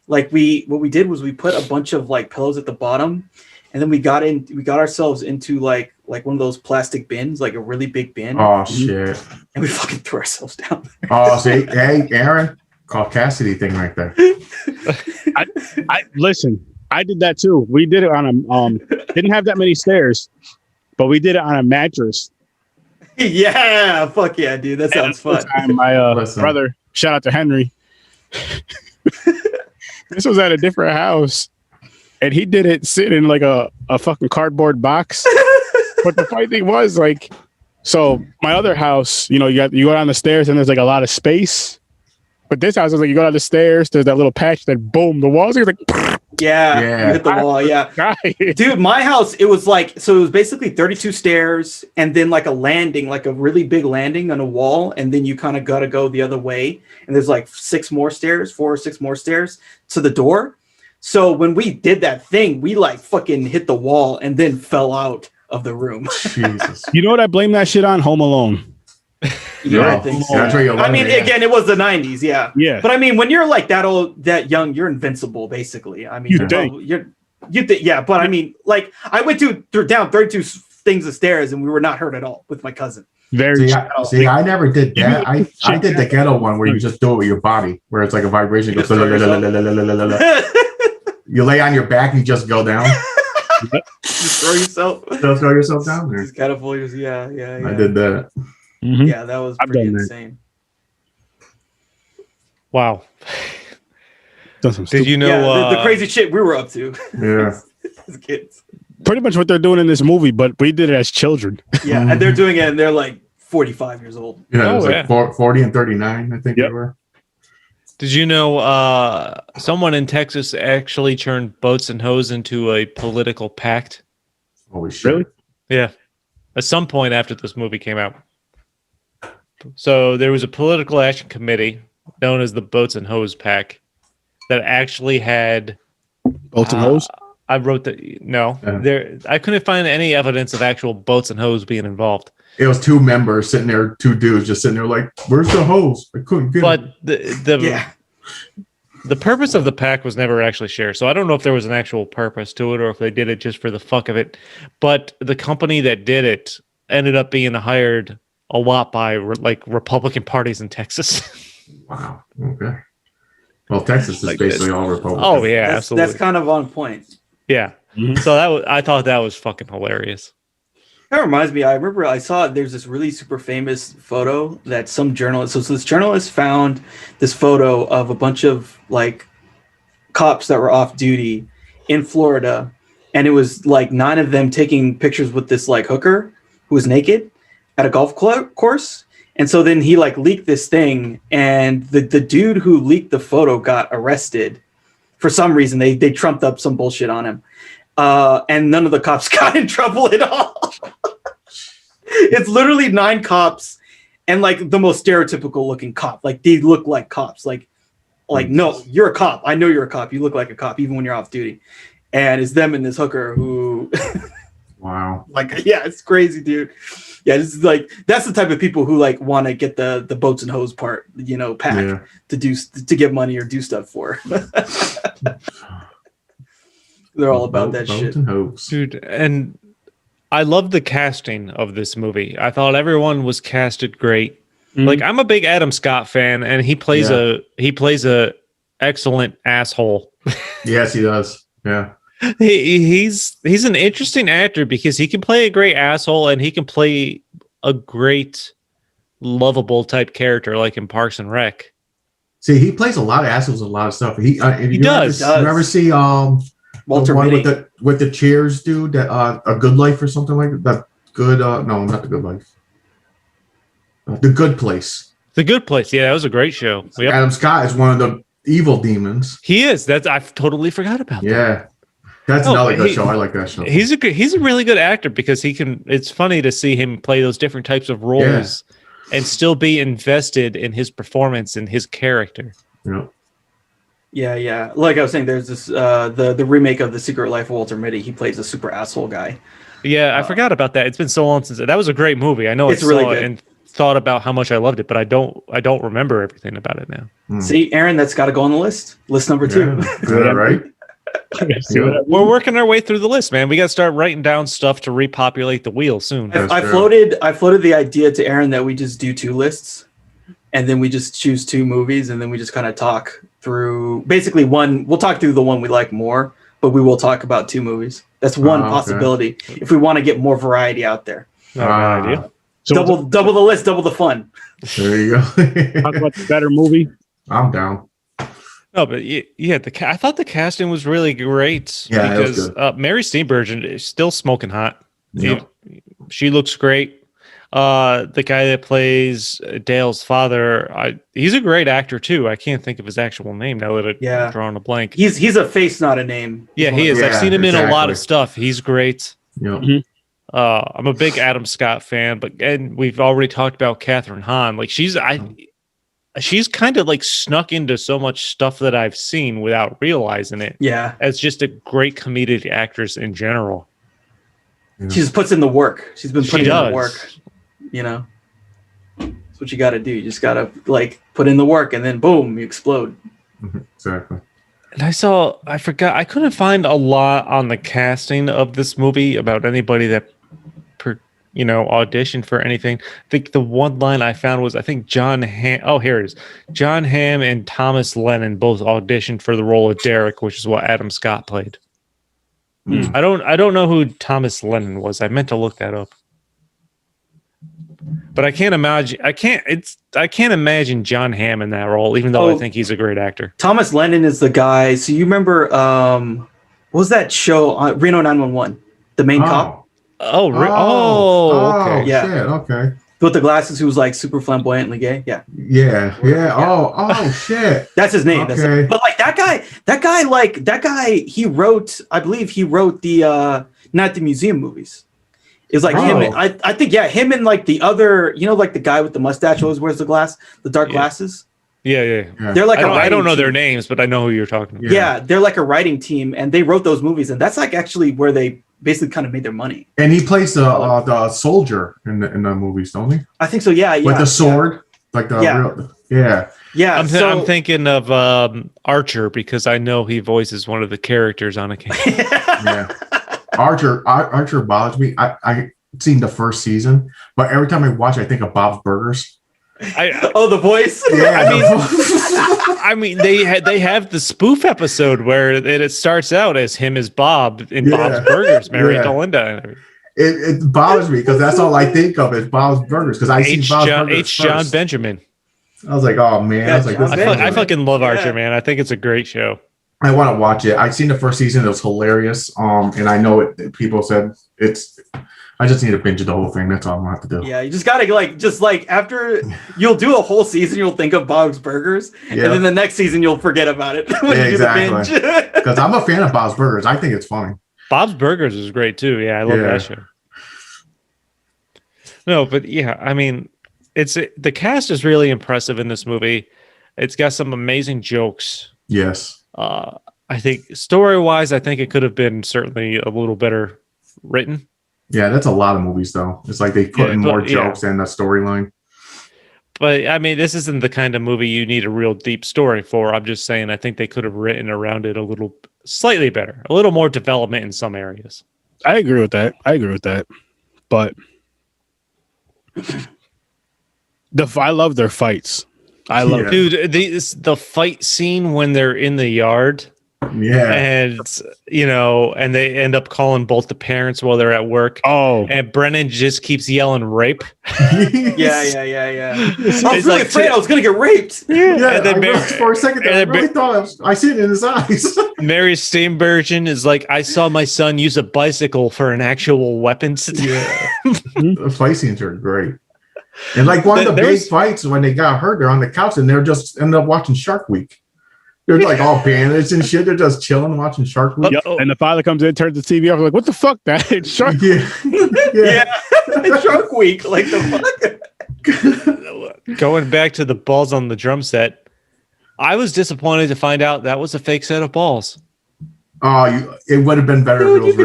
Like what we did was we put a bunch of like pillows at the bottom, and then we got ourselves into like one of those plastic bins, like a really big bin. Oh shit! And we fucking threw ourselves down there. Oh, see, hey, Aaron, call Cassidy thing right there. I listen. I did that too. We did it on a didn't have that many stairs, but we did it on a mattress. Yeah, fuck yeah, dude. That sounds fun. My brother, shout out to Henry. This was at a different house, and he did it sitting in like a fucking cardboard box. But the funny thing was, like, so my other house, you go down the stairs and there's like a lot of space. But this house is like you go down the stairs, there's that little patch, then boom, the walls are like. Yeah, you hit the wall. Yeah, dude, my house, it was basically 32 stairs and then like a landing, like a really big landing on a wall, and then you kind of got to go the other way, and there's like 4 or 6 more stairs to the door. So when we did that thing, we like fucking hit the wall and then fell out of the room. Jesus. You know what I blame that shit on? Home Alone. Yeah, I think so. I mean, again, it was the 90s, yeah. Yeah. But I mean, when you're like that old, that young, you're invincible, basically. I mean, you think, yeah. But I mean, like, I went down 32 things of stairs, and we were not hurt at all with my cousin. See, I never did that. I did the ghetto one where you just do it with your body, where it's like a vibration. Goes, you lay on your back and you just go down. Just throw yourself. Just throw yourself down there. Just catapult. Yeah. I did that. Mm-hmm. Yeah, that was pretty insane. Wow. Did you know the crazy shit we were up to? Yeah. As kids. Pretty much what they're doing in this movie, but we did it as children. Yeah, and they're doing it, and they're like 45 years old. Yeah, it was like 40 and 39, I think they were. Did you know someone in Texas actually turned boats and hoes into a political pact? Holy shit. Really? Yeah. At some point after this movie came out. So there was a political action committee known as the Boats and Hose Pack that actually had boats and hose. I wrote that. No, I couldn't find any evidence of actual boats and hose being involved. It was 2 members sitting there, 2 dudes just sitting there like, "Where's the hose? I couldn't get it." But the purpose of the pack was never actually shared. So I don't know if there was an actual purpose to it or if they did it just for the fuck of it. But the company that did it ended up being hired a lot by like Republican parties in Texas. Wow. Okay. Well, Texas is basically all Republican. Oh yeah, absolutely. That's kind of on point. Yeah. Mm-hmm. So I thought that was fucking hilarious. That reminds me, I remember I saw there's this really super famous photo that some journalist, so this journalist found this photo of a bunch of like cops that were off duty in Florida, and it was like 9 of them taking pictures with this like hooker who was naked at a golf course. And so then he like leaked this thing, and the dude who leaked the photo got arrested for some reason. They trumped up some bullshit on him. and none of the cops got in trouble at all. It's literally 9 cops and like the most stereotypical looking cop. Like they look like cops. Like no, you're a cop. I know you're a cop. You look like a cop even when you're off duty. And it's them and this hooker who Wow. like, yeah, it's crazy, dude. Yeah, this is like that's the type of people who like want to get the boats and hose part, you know, pack to get money or do stuff for. They're all about that shit, and hose. Dude. And I love the casting of this movie. I thought everyone was casted great. Like I'm a big Adam Scott fan, and he plays a excellent asshole. Yes, he does. Yeah. He's an interesting actor because he can play a great asshole and he can play a great lovable type character like in Parks and Rec. See, he plays a lot of assholes, a lot of stuff. He does. You ever see Walter the one Mitty. with the chairs, dude? That A Good Life or something like that. That good. No, not The Good Life. The Good Place. The Good Place. Yeah, that was a great show. Yep. Adam Scott is one of the evil demons. He is. I totally forgot about that. Yeah. That's another good show. I like that show. He's a really good actor because he can. It's funny to see him play those different types of roles and still be invested in his performance and his character. Yeah. Like I was saying, there's this the remake of The Secret Life of Walter Mitty. He plays a super asshole guy. Yeah, I forgot about that. It's been so long since that was a great movie. I know it's really good. And thought about how much I loved it, but I don't remember everything about it now. See, Aaron, that's got to go on the list. List number 2. Yeah, right? We're working our way through the list, man. We got to start writing down stuff to repopulate the wheel soon. I floated the idea to Aaron that we just do 2 lists, and then we just choose 2 movies, and then we just kind of talk through. Basically, we'll talk through the one we like more, but we will talk about 2 movies. That's one possibility if we want to get more variety out there. Not a bad idea. So double the list, double the fun. There you go. talk about the better movie. I'm down. No, but yeah, I thought the casting was really great because Mary Steenburgen is still smoking hot. Yep. She looks great. The guy that plays Dale's father, he's a great actor too. I can't think of his actual name now that I'm drawing a blank. He's a face, not a name. Yeah, he is. I've seen him in a lot of stuff. He's great. Yep. I'm a big Adam Scott fan, and we've already talked about Catherine Hahn. Like she's kind of like snuck into so much stuff that I've seen without realizing it. Yeah, as just a great comedic actress in general. Yeah. She just puts in the work. She's been putting in the work. You know, that's what you got to do. You just got to like put in the work, and then boom, you explode. Exactly. And I forgot. I couldn't find a lot on the casting of this movie about anybody that audition for anything. I think the one line I found was John Hamm. Oh, here it is. John Hamm and Thomas Lennon both auditioned for the role of Derek, which is what Adam Scott played. I don't know who Thomas Lennon was. I meant to look that up, but I can't imagine. I can't imagine John Hamm in that role, even though I think he's a great actor. Thomas Lennon is the guy. So you remember what was that show on Reno 911? The main cop. Okay. Yeah. Shit, okay. With the glasses, who was like super flamboyantly gay. Yeah. Oh, shit. That's his name. Okay. But like that guy, he wrote, I believe he wrote the Not the Museum movies. It's like him. I think him and like the other, like the guy with the mustache always wears the dark glasses. Yeah. They're like I don't know their names, but I know who you're talking about. Yeah, they're like a writing team, and they wrote those movies, and that's like actually where they basically kind of made their money. And he plays the soldier in the movies, don't he? I think so. Yeah. With the sword, like the real. Yeah. I'm thinking of Archer because I know he voices one of the characters on occasion. Yeah. Archer bothers me. I seen the first season, but every time I watch it, I think of Bob's Burgers. The voice. Yeah, I mean, they have the spoof episode where it starts out as him as Bob in Bob's Burgers, married to Linda. It bothers me because that's all I think of is Bob's Burgers because I see Bob's Burgers John first. Benjamin. I was like, oh man, I fucking love Archer, man. I think it's a great show. I want to watch it. I've seen the first season; it was hilarious. And I know it. People said it's. I just need to binge the whole thing. That's all I'm gonna have to do. Yeah, you just gotta after you'll do a whole season, you'll think of Bob's Burgers, and then the next season you'll forget about it when you do the binge. Because I'm a fan of Bob's Burgers. I think it's funny. Bob's Burgers is great too. Yeah, I love that show. No, but yeah, I mean, the cast is really impressive in this movie. It's got some amazing jokes. Yes. I think story-wise, I think it could have been certainly a little better written. Yeah, that's a lot of movies though. It's like they put in more jokes than the storyline. But I mean, this isn't the kind of movie you need a real deep story for. I'm just saying, I think they could have written around it a little slightly better, a little more development in some areas. I agree with that. But I love their fights. I love dude, the fight scene when they're in the yard. Yeah. And and they end up calling both the parents while they're at work. Oh. And Brennan just keeps yelling rape. Yeah. I was really afraid I was gonna get raped. Yeah. And then for a second I really thought I see it in his eyes. Mary Steenburgen is like, I saw my son use a bicycle for an actual weapon. The fight scenes are great. And like one of the big fights when they got hurt, they're on the couch and they're just ended up watching Shark Week. They're like all bandaged and shit. They're just chilling, watching Shark Week. And the father comes in, turns the TV off, like, "What the fuck, Dad? It's Shark Week." Yeah. Shark Week, like the fuck. Going back to the balls on the drum set, I was disappointed to find out that was a fake set of balls. Oh, it would have been better if it was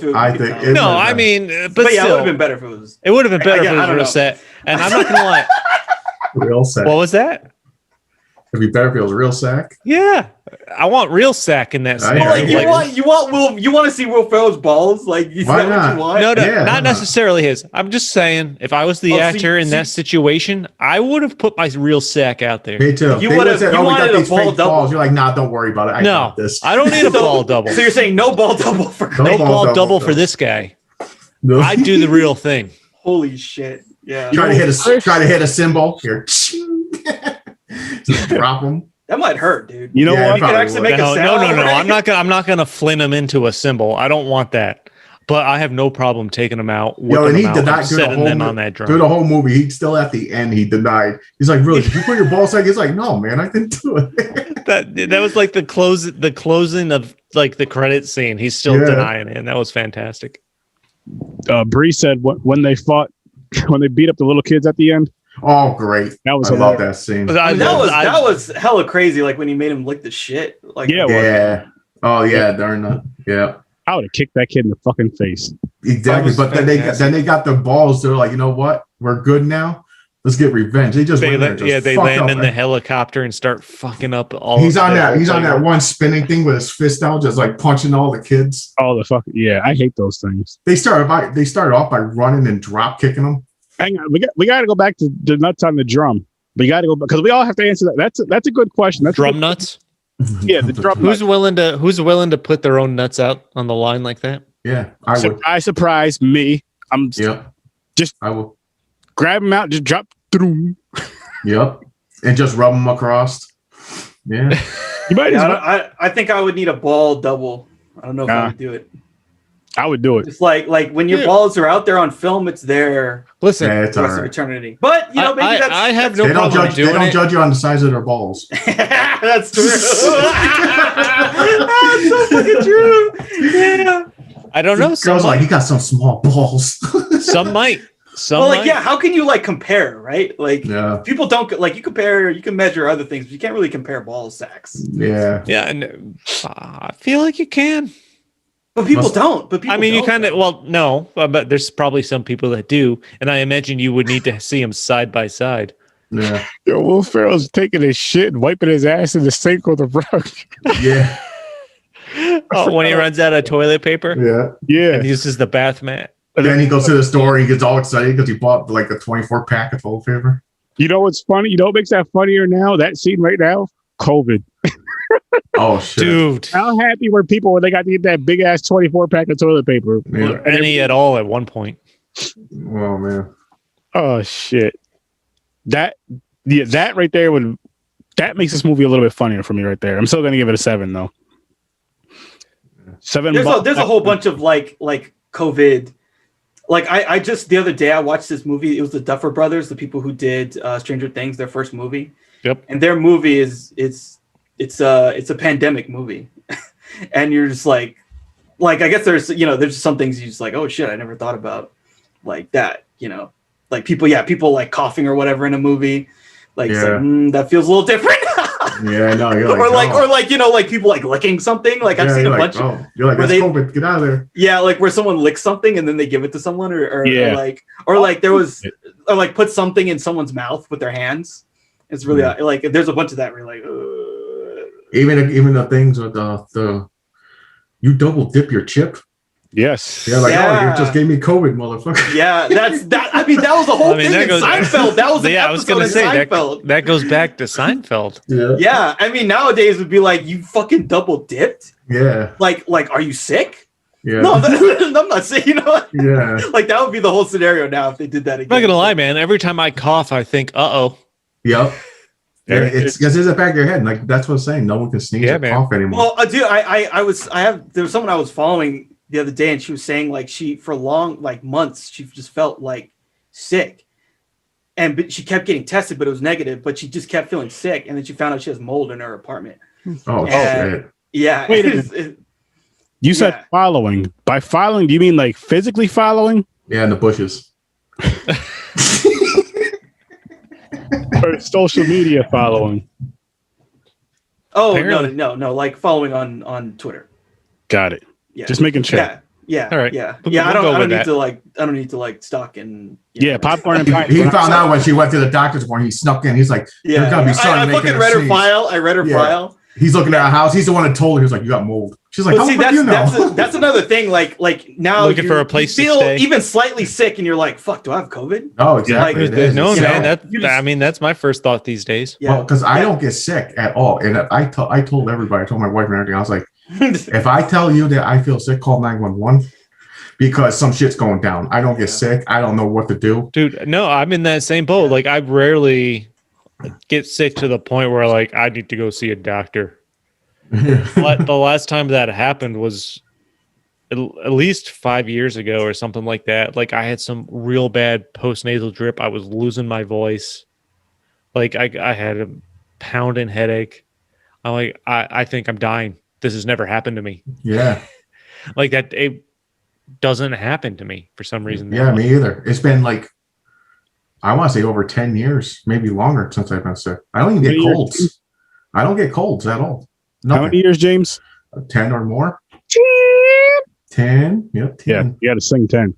real. I think. No, I mean, but yeah, still, it would have been better if it was. It would have been better if it was real set. And I'm not gonna lie. Real set. What was that? It'd be better if it was real sack. Yeah, I want real sack in that scenario. Like, you want to see Will Ferrell's balls? Like, is that what you want? No, not necessarily his. I'm just saying, if I was the actor in that situation, I would have put my real sack out there. Me too. You wanted a ball double. You're like, nah, don't worry about it. I got this. I don't need a ball double. So you're saying no ball double for no ball double for this guy. No. I do the real thing. Holy shit! Yeah. Try to hit a symbol here. Just drop them. That might hurt, dude. You know what? You could actually make a sound. No. I'm not gonna flint him into a symbol. I don't want that. But I have no problem taking them out, whipping them out, and setting them on that drum. Through the whole movie, he still at the end he denied. He's like, "Really? Did you put your balls like?" He's like, "No, man, I didn't do it." that was like the closing of like the credit scene. He's still denying it, and that was fantastic. Bree said when they beat up the little kids at the end. Oh, great! That was I love that scene. That was hella crazy. Like when he made him lick the shit. Like Oh yeah, darn that. Yeah. I would have kicked that kid in the fucking face. Exactly, but then they got the balls. They're like, you know what? We're good now. Let's get revenge. They land in the helicopter and start fucking up all. He's on that one spinning thing with his fist out, just like punching all the kids. Oh, the fuck yeah! I hate those things. They started off by running and drop kicking them. Hang on, we got to go back to the nuts on the drum. We got to go because we all have to answer that. That's a good question. That's drum nuts. Yeah, the drum. Who's willing to put their own nuts out on the line like that? Yeah, I would. Surprise me. I will grab them out, just drop through. Yep, and just rub them across. Yeah, you might. I think I would need a ball double. I don't know if I would do it. I would do it. Just like when your balls are out there on film, it's there. Listen, it's the rest of eternity. But maybe that's. I have no problem doing it. They don't judge you on the size of their balls. That's true. That's so fucking true. Yeah. I don't know. Girls like, you got some small balls. Some might. How can you compare, right? People don't you compare. You can measure other things, but you can't really compare ball sacks. Yeah. Yeah, and I feel like you can. But people don't. But people you kind of no, but there's probably some people that do, and I imagine you would need to see them side by side. Yeah. Yo, Will Ferrell's taking his shit and wiping his ass in the sink with a rug. Yeah. When he runs out of toilet paper. Yeah. And uses the bath mat. And then he goes to the store. And he gets all excited because he bought a 24 pack of toilet paper. You know what's funny? You know what makes that funnier now? That scene right now, COVID. Oh shit, dude! How happy were people when they got to get that big ass 24 pack of toilet paper? Yeah. Any at all at one point. Oh man. Oh shit. That right there makes this movie a little bit funnier for me right there. I'm still gonna give it a 7 though. 7. There's a whole bunch of like COVID. I just the other day I watched this movie. It was the Duffer Brothers, the people who did Stranger Things, their first movie. Yep. And their movie it's a pandemic movie, and you're just like, like I guess there's there's some things you just like, oh shit, I never thought about like that, like people like coughing or whatever in a movie, like, it's like that feels a little different. Yeah, no, you're like, or like people like licking something. Like I've seen a bunch. Oh, you're like, that's COVID. Get out of there. Yeah, like where someone licks something and then they give it to someone, or there was, or like put something in someone's mouth with their hands. It's really like there's a bunch of that where you're like, even the things with the you double dip your chip. Yes. Yeah, like, oh, you just gave me COVID, motherfucker. Yeah, that's that. I mean, that was the whole thing in Seinfeld. That was I was going to say that goes back to Seinfeld. Yeah, I mean, nowadays would be like, you fucking double dipped. Yeah. Like, are you sick? Yeah. No, I'm not saying. Yeah. Like that would be the whole scenario now if they did that again. I'm not gonna lie, man. Every time I cough, I think, "Uh-oh." Yep. Yeah, it's because it's the back of your head. Like that's what I'm saying. No one can sneeze or cough anymore. Well, dude, there was someone I was following the other day, and she was saying like for long, like months, she just felt like sick, but she kept getting tested, but it was negative. But she just kept feeling sick, and then she found out she has mold in her apartment. Oh shit! Yeah. Wait a minute. You said following. By following, do you mean like physically following? Yeah, in the bushes. Or social media following? Oh, no, like following on Twitter. Got it. Yeah. Just making sure. Yeah. All right. Yeah. We'll I don't need to like stalk and popcorn and he found out when she went to the doctor's when he snuck in. He's like, "You're gonna be starting." I fucking read her file. I read her file. He's looking at her house. He's the one that told her. He was like, "You got mold." She's like, "How do you know?" That's another thing. Like now looking for a place to feel stay. Even slightly sick, and you're like, "Fuck, do I have COVID?" Oh, exactly. Like, no, man. I mean, that's my first thought these days. Yeah. Well, because I don't get sick at all, and I told everybody. I told my wife and everything. I was like, if I tell you that I feel sick, call 911 because some shit's going down. I don't get sick. I don't know what to do, dude. No, I'm in that same boat. Like I rarely get sick to the point where like I need to go see a doctor. But the last time that happened was at least 5 years ago or something like that. Like I had some real bad postnasal drip. I was losing my voice. Like I had a pounding headache. I'm like, I think I'm dying. This has never happened to me. Yeah. Like that. It doesn't happen to me for some reason. Yeah, me either. It's been like, I want to say over 10 years, maybe longer since I've been sick. I don't even get colds. I don't get colds at all. Nothing. How many years, James? 10 or more. 10. Yep. 10. Yeah, you got to sing 10.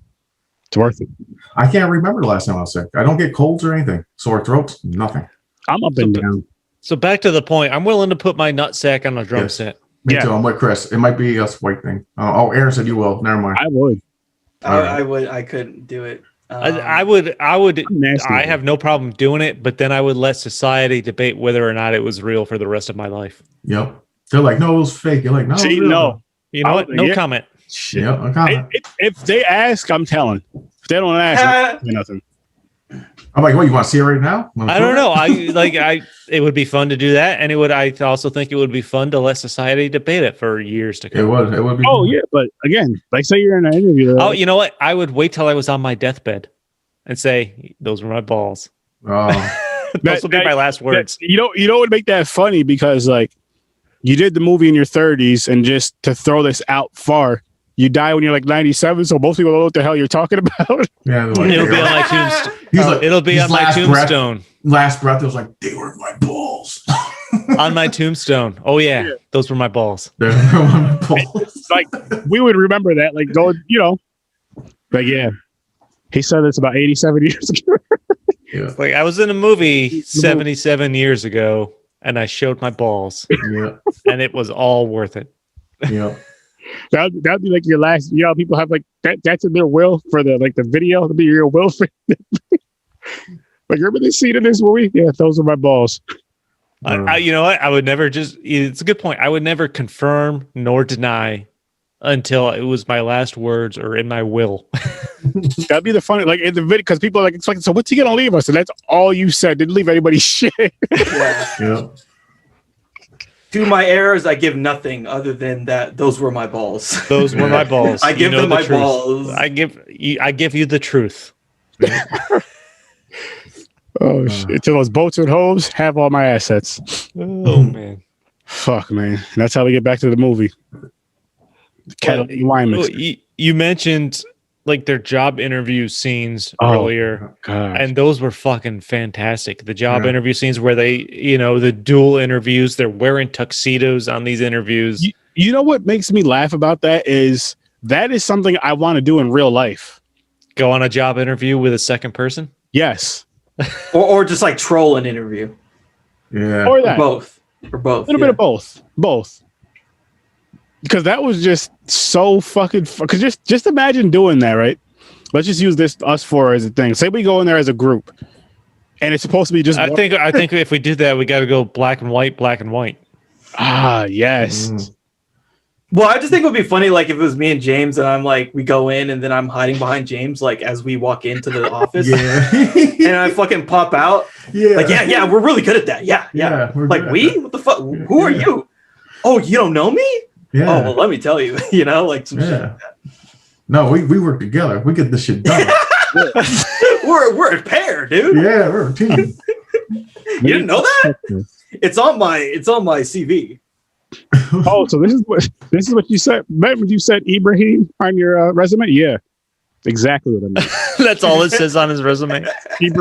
It's worth it. I can't remember the last time I was sick. I don't get colds or anything. Sore throats, nothing. I'm up and down. So back to the point. I'm willing to put my nutsack on a drum set. Me too. I'm with Chris. It might be a white thing. Aaron said you will. Never mind. I would. I would. I couldn't do it. I would. I have no problem doing it, but then I would let society debate whether or not it was real for the rest of my life. Yep. They're like, no, it was fake. You're like, no, see, no. You know what? No comment. Shit. Yep, no comment. If they ask, I'm telling. If they don't ask, nothing. I'm like, what? You want to see it right now? I don't know. It would be fun to do that, and I also think it would be fun to let society debate it for years to come. It would be. Oh yeah, but again, like say you're in an interview. Oh, you know what? I would wait till I was on my deathbed and say, "Those were my balls." Oh, those will be my last words. You know what would make that funny because like you did the movie in your 30s, and just to throw this out far. You die when you're like 97, so most people don't know what the hell you're talking about. Yeah, like, it'll be on my tombstone. It'll be on my tombstone. Last breath, it was like, they were my balls. On my tombstone. Oh yeah, those were my balls. They were my balls. It's like we would remember that, like go, But yeah, he said this about 87 years ago. Yeah. Like I was in a movie 77 years ago, and I showed my balls. Yeah, and it was all worth it. Yeah. That'd be like your last. People have like that. That's in their will for the video. That'd be your will for. Like remember this scene in this movie? Yeah, those are my balls. You know what? I would never just. It's a good point. I would never confirm nor deny until it was my last words or in my will. That'd be the funny, like in the video, because people are like, it's like, so what's he gonna leave us? And that's all you said. Didn't leave anybody shit. Yeah. To my heirs, I give nothing other than that. Those were my balls. Those were my balls. I give them my balls. I give you the truth. Oh shit! To those boats and homes, have all my assets. Oh man, fuck man. That's how we get back to the movie. You mentioned like their job interview scenes earlier, and those were fucking fantastic. The job interview scenes where they, the dual interviews, they're wearing tuxedos on these interviews. You know what makes me laugh about that is something I want to do in real life. Go on a job interview with a second person? Yes. or just like troll an interview. Yeah. Or that. Or both. A little bit of both. Both. Because that was just so fucking. Because just imagine doing that, right? Let's just use us four as a thing. Say we go in there as a group, and it's supposed to be just. I think if we did that, we got to go black and white, black and white. Ah, yes. Well, I just think it would be funny, like if it was me and James, and I'm like, we go in, and then I'm hiding behind James, like as we walk into the office, and I fucking pop out, like we're really good at that, like what the fuck? Who are you? Oh, you don't know me? Yeah. Oh, well, let me tell you, like some shit like that. No, we work together. We get this shit done. we're a pair, dude. Yeah, we're a team. You didn't know that? It's on my CV. Oh, so this is what you said. Remember you said Ibrahim on your resume? Yeah, exactly what I meant. That's all it says on his resume.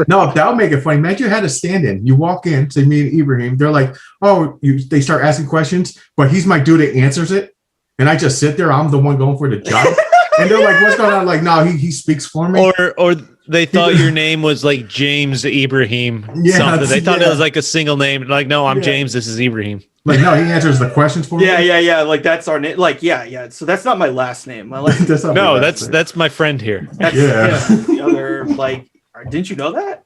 No, that'll make it funny. Imagine you had a stand-in. You walk in, say me and Ibrahim. They're like, they start asking questions, but he's my dude that answers it, and I just sit there. I'm the one going for the job, and they're like, "What's going on?" Like, no, he speaks for me. Or they thought your name was like James Ibrahim. Something. They thought it was like a single name. Like, no, I'm James. This is Ibrahim. Like, no, he answers the questions for me. Yeah. Like that's our name. Like, yeah. So that's not my last name. My last that's my friend here. The other, like, didn't you know that?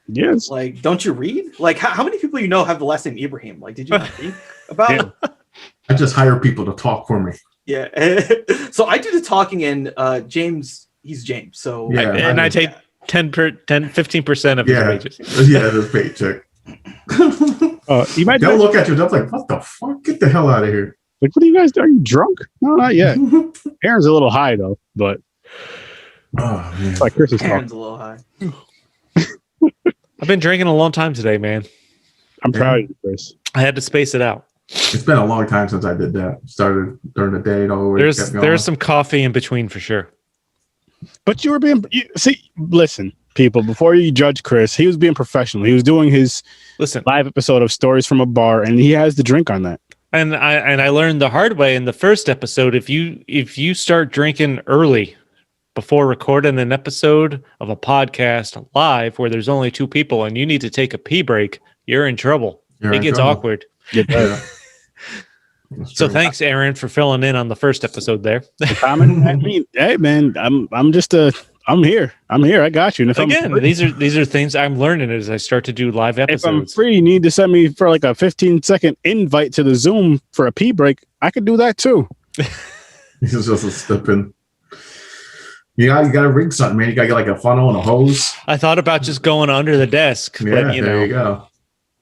Yes. Like, don't you read? Like, how many people you know have the last name Ibrahim? Like, did you not think about it? I just hire people to talk for me. Yeah. So I do the talking, and James, he's James. So I take 15% of his wages. Yeah, his paycheck. They'll look at you. They'll be like, "What the fuck? Get the hell out of here!" Like, what are you guys doing? Are you drunk? No, not yet. Aaron's a little high though, but it's like Chris is Aaron's a little high. I've been drinking a long time today, man. I'm proud of you, Chris. I had to space it out. It's been a long time since I did that. Started during the day. There's some coffee in between for sure. But you were listen, people, before you judge Chris, he was being professional. He was doing his live episode of Stories from a Bar, and he has the drink on that. And I learned the hard way in the first episode. If you start drinking early before recording an episode of a podcast live where there's only two people and you need to take a pee break, you're in trouble. It gets awkward. So thanks, Aaron, for filling in on the first episode there. I mean, hey man, I'm here. I got you. And if these are things I'm learning as I start to do live episodes. If I'm free, you need to send me for like a 15-second invite to the Zoom for a pee break. I could do that too. This is just a step in. You got to rig something, man. You got to get like a funnel and a hose. I thought about just going under the desk. Yeah, but, there you go.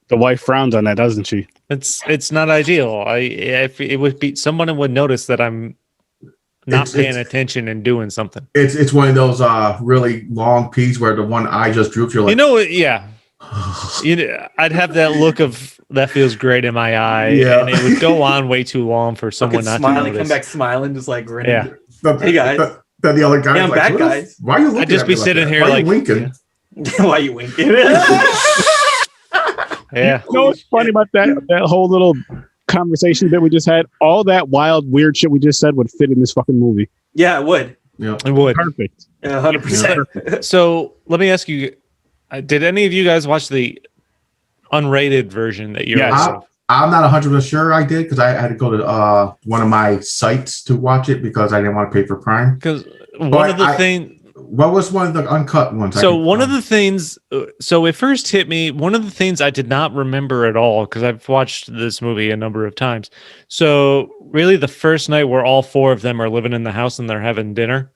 The wife frowns on that, doesn't she? It's not ideal. If it would be, someone would notice that I'm not paying attention and doing something. It's one of those really long peas where the one eye just droops. You're like, yeah. I'd have that look of that feels great in my eye, and it would go on way too long for someone not to notice. Come back smiling, just like grinning. Yeah. Hey guys. Then the other guy, I'm back, guys. Why are you looking? I'd just be sitting here like winking. Why are you winking? Yeah. You know what's funny about that whole little conversation that we just had? All that wild, weird shit we just said would fit in this fucking movie. Yeah, it would. Yeah, it would. Perfect. 100%. So let me ask you: did any of you guys watch the unrated version that you're? Yeah, I'm not 100% sure I did because I had to go to one of my sites to watch it because I didn't want to pay for Prime. Because one of the things. What was one of the uncut ones? So one of the things, so it first hit me, one of the things I did not remember at all, because I've watched this movie a number of times. So really the first night where all four of them are living in the house and they're having dinner,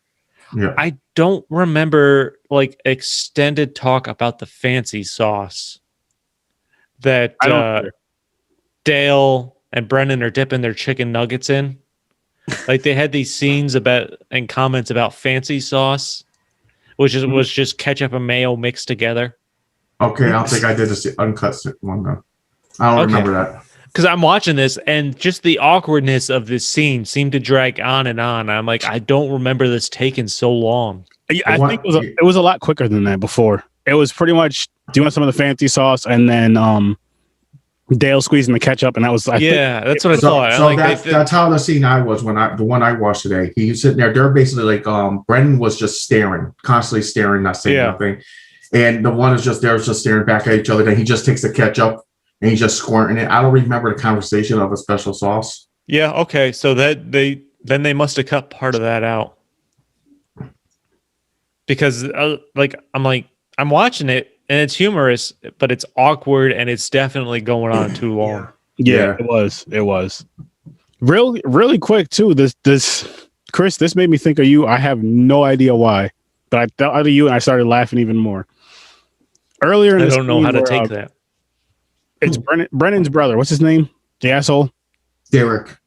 I don't remember like extended talk about the fancy sauce that Dale and Brennan are dipping their chicken nuggets in. Like they had these scenes about and comments about fancy sauce, which was just ketchup and mayo mixed together. Okay, I don't think I did the uncut one though. I don't remember that. because I'm watching this and just the awkwardness of this scene seemed to drag on and on. I'm like, I don't remember this taking so long. I think it was a lot quicker than that before. It was pretty much doing some of the fancy sauce and then Dale squeezing the ketchup, and that was that's what I thought. So that's how the scene was the one I watched today. He's sitting there. They're basically like Brendan was just staring, constantly staring, not saying nothing, and the one is just there, just staring back at each other. Then he just takes the ketchup and he's just squirting it. I don't remember the conversation of a special sauce. Yeah. Okay. So that they must have cut part of that out because I'm watching it. And it's humorous, but it's awkward, and it's definitely going on too long. Yeah, it was. Really quick too. This Chris, this made me think of you. I have no idea why, but I thought of you, and I started laughing even more. Earlier in I don't know how to take that. It's Brennan's brother. What's his name? The asshole. Derek,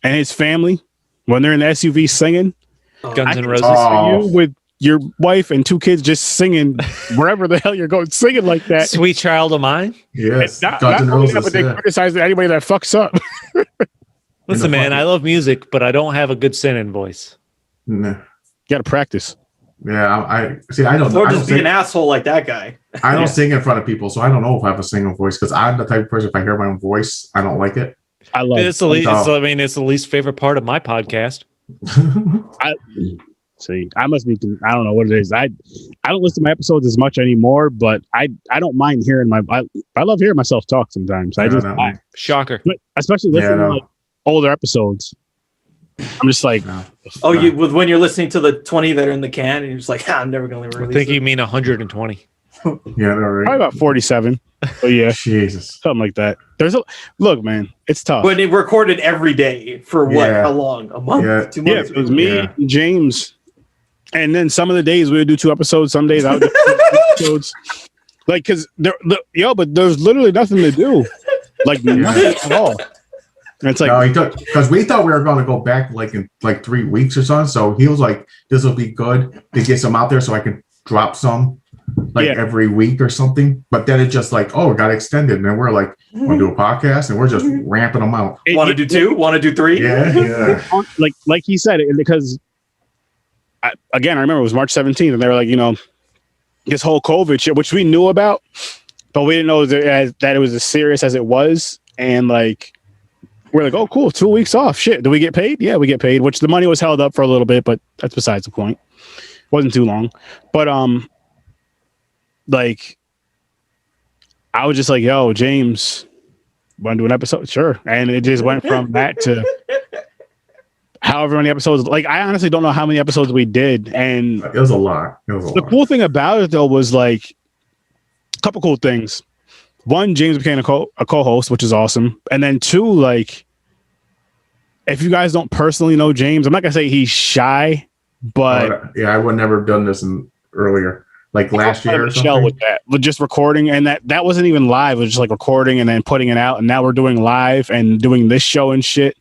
and his family when they're in the SUV singing Guns N' Roses. You with your wife and 2 kids just singing wherever the hell you're going, singing like that. Sweet Child of Mine. Yes, not only that, but they criticize anybody that fucks up. Listen, man, I love music, but I don't have a good singing voice. Nah. You got to practice. Yeah, I see. I don't. Or just be an asshole like that guy. I don't sing in front of people, so I don't know if I have a singing voice because I'm the type of person. If I hear my own voice, I don't like it. I love it's it's the least favorite part of my podcast. See, I must be. I don't know what it is. I don't listen to my episodes as much anymore, but I don't mind hearing I love hearing myself talk sometimes. Shocker, especially listening to like older episodes. I'm just like, when you're listening to the 20 that are in the can, and you're just like, I'm never going to release. I think you mean 120. Yeah, right. Probably about 47. But yeah, Jesus, something like that. Look, man, it's tough. But it recorded every day for what? How long? A month? 2 months? Yeah, it was me, and James. And then some of the days we would do 2 episodes. Some days I would do 2 episodes. Like, because but there's literally nothing to do. Like, nothing at all. And it's like, because we thought we were going to go back like in like 3 weeks or something. So he was like, this will be good to get some out there so I can drop some every week or something. But then it just like, it got extended. And then we're like, we'll do a podcast and we're just ramping them out. Want to do 2? Want to do 3? Yeah. Like he said, because I remember it was March 17th, and they were like, this whole COVID shit, which we knew about, but we didn't know that it was as serious as it was. And like, we're like, oh, cool, 2 weeks off. Shit, do we get paid? Yeah, we get paid. Which the money was held up for a little bit, but that's besides the point. Wasn't too long, but like, I was just like, yo, James, want to do an episode? Sure, and it just went from that to however many episodes. Like, I honestly don't know how many episodes we did, and it was a lot. The cool thing about it though was like a couple cool things. One, James became a co-host, which is awesome, and then 2, like, if you guys don't personally know James, I'm not gonna say he's shy, but I would never have done this earlier, like last year or something. With that, with just recording, and that wasn't even live. It was just like recording and then putting it out, and now we're doing live and doing this show and shit.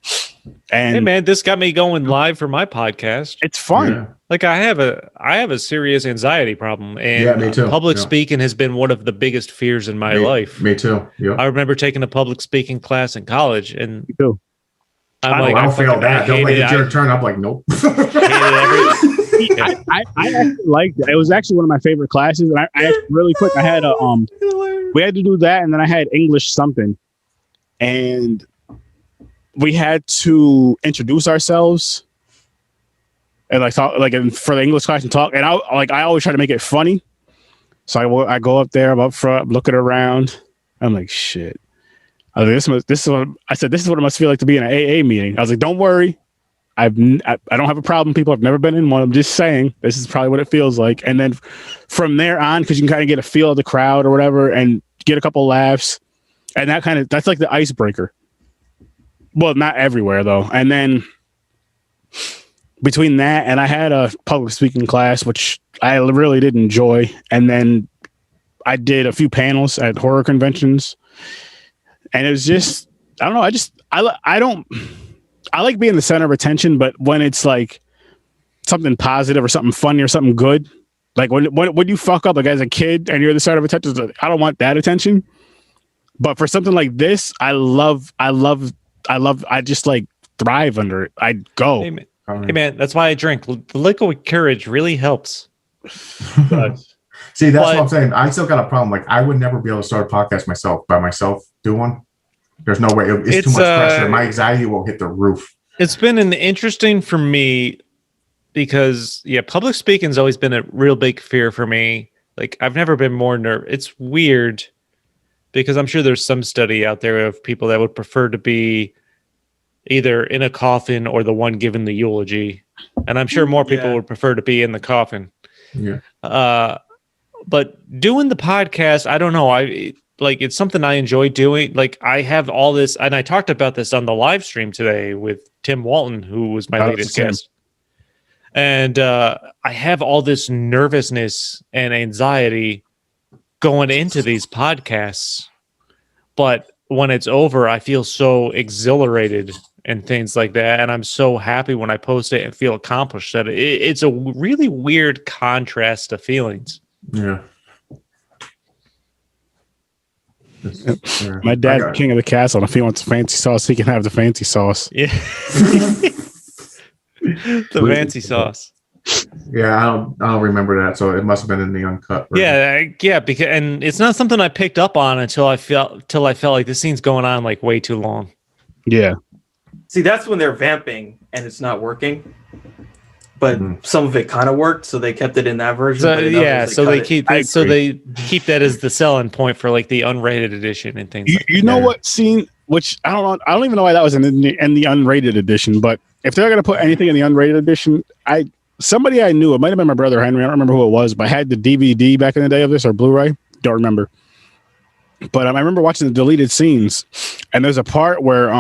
And hey man, this got me going live for my podcast. It's fun. Yeah. Like I have a serious anxiety problem, and me too. Public speaking has been one of the biggest fears in my life. Me too. Yeah. I remember taking a public speaking class in college, and me too. I failed that. Don't wait it's your turn. I'm like, nope. I actually liked it. It was actually one of my favorite classes, and I really quick. I had we had to do that, and then I had English something, and we had to introduce ourselves and like talk for the English class and talk. And I always try to make it funny, so I go up there, I'm up front, looking around. I'm like, shit. I was like, this is what it must feel like to be in an AA meeting. I was like, don't worry. I don't have a problem. People, I've never been in one. I'm just saying this is probably what it feels like. And then from there on, because you can kind of get a feel of the crowd or whatever and get a couple laughs. And that's like the icebreaker. Well, not everywhere though. And then between that and I had a public speaking class, which I really did enjoy. And then I did a few panels at horror conventions. And it was just, I don't know. I like being the center of attention, but when it's like something positive or something funny or something good, like when you fuck up like as a kid and you're the center of attention, I don't want that attention. But for something like this, I just like thrive under it. I'd go. Hey man, that's why I drink. The liquid courage really helps. See, that's what I'm saying. I still got a problem. Like, I would never be able to start a podcast by myself, do one. There's no way. It's too much pressure. My anxiety will hit the roof. It's been an interesting for me because, public speaking's always been a real big fear for me. Like, I've never been more nervous. It's weird because I'm sure there's some study out there of people that would prefer to be either in a coffin or the one giving the eulogy. And I'm sure more people would prefer to be in the coffin. Yeah. But doing the podcast, I don't know. It's something I enjoy doing. Like, I have all this, and I talked about this on the live stream today with Tim Walton, who was my latest guest. And I have all this nervousness and anxiety going into these podcasts. But when it's over, I feel so exhilarated and things like that. And I'm so happy when I post it and feel accomplished that it's a really weird contrast of feelings. Yeah. My dad's king of the castle, and if he wants fancy sauce, he can have the fancy sauce. Yeah. The fancy sauce. Yeah, I don't remember that, so it must have been in the uncut version. Yeah, because and it's not something I picked up on until I felt like this scene's going on like way too long. Yeah. See, that's when they're vamping and it's not working. But some of it kind of worked, so they kept it in that version. So they keep that as the selling point for like the unrated edition and things. You know what scene? Which I don't even know why that was in the unrated edition. But if they're gonna put anything in the unrated edition, somebody I knew, it might have been my brother Henry. I don't remember who it was, but I had the DVD back in the day of this, or Blu-ray. Don't remember. But I remember watching the deleted scenes, and there's a part where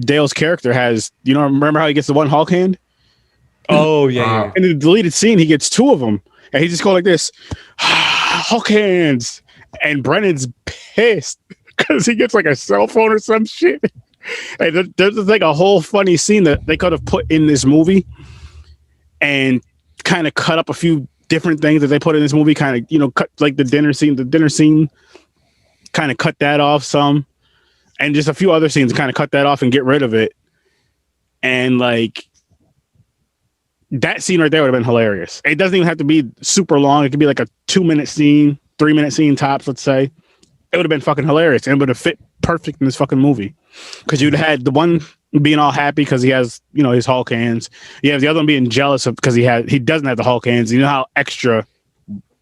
Dale's character has, remember how he gets the one Hulk hand? Oh yeah. In the deleted scene, he gets two of them, and he just go like this, Hulk hands, and Brennan's pissed because he gets like a cell phone or some shit. And there's like a whole funny scene that they could have put in this movie, and kind of cut up a few different things that they put in this movie. Kind of cut like the dinner scene, kind of cut that off some, and just a few other scenes, kind of cut that off and get rid of it, and like. That scene right there would have been hilarious. It doesn't even have to be super long. It could be like a 2-minute scene, 3-minute scene tops, let's say. It would have been fucking hilarious. And it would have fit perfect in this fucking movie. Because you'd have had the one being all happy because he has, his Hulk hands. You have the other one being jealous of because he doesn't have the Hulk hands. You know how extra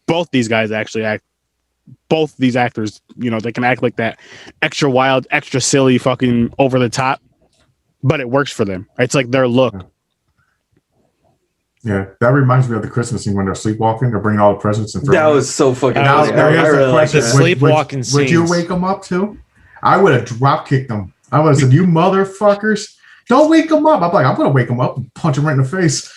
both these guys actually act. Both these actors, they can act like that. Extra wild, extra silly, fucking over the top. But it works for them. It's like their look. Yeah, that reminds me of the Christmas scene when they're sleepwalking. They're bringing all the presents and that was so fucking. The sleepwalking scene. Would you wake them up too? I would have drop kicked them. I would have said, "You motherfuckers, don't wake them up." I'm like, I'm gonna wake them up and punch them right in the face.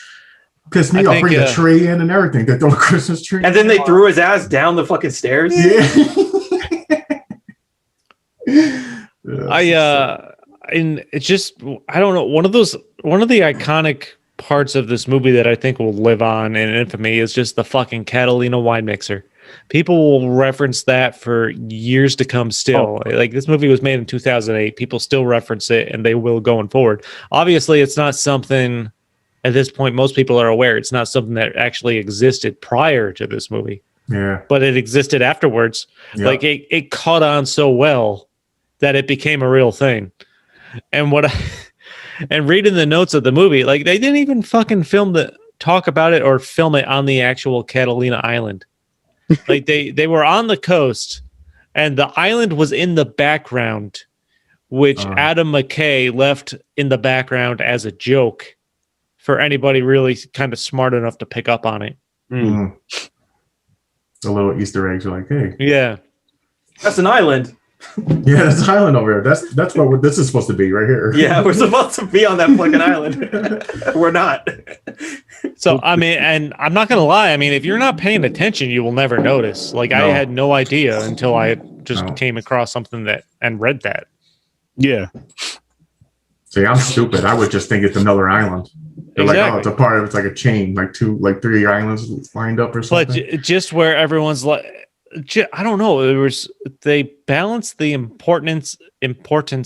Piss me off. Bring the tree in and everything. They throw a Christmas tree. And then they threw his ass down the fucking stairs. Yeah. And it's just I don't know. One of the iconic parts of this movie that I think will live on in infamy is just the fucking Catalina wine mixer. People will reference that for years to come still. Like, this movie was made in 2008. People still reference it, and they will going forward. Obviously, it's not something at this point most people are aware. It's not something that actually existed prior to this movie. Yeah. But it existed afterwards. Yep. Like, it caught on so well that it became a real thing. And and reading the notes of the movie, like, they didn't even fucking talk about it or film it on the actual Catalina Island. Like, they were on the coast, and the island was in the background, which Adam McKay left in the background as a joke for anybody really kind of smart enough to pick up on it. Mm-hmm. The little Easter eggs are like, hey. Yeah. That's an island. Yeah, that's an island over here. That's what this is supposed to be right here. Yeah, we're supposed to be on that fucking island. We're not. So, I mean, and I'm not going to lie. I mean, if you're not paying attention, you will never notice. Like, I had no idea until I just came across something and read that. Yeah. See, I'm stupid. I would just think it's another island. They're like, oh, it's a part of it's like a chain, like 3 islands lined up or something. But just where everyone's I don't know. They balanced the importance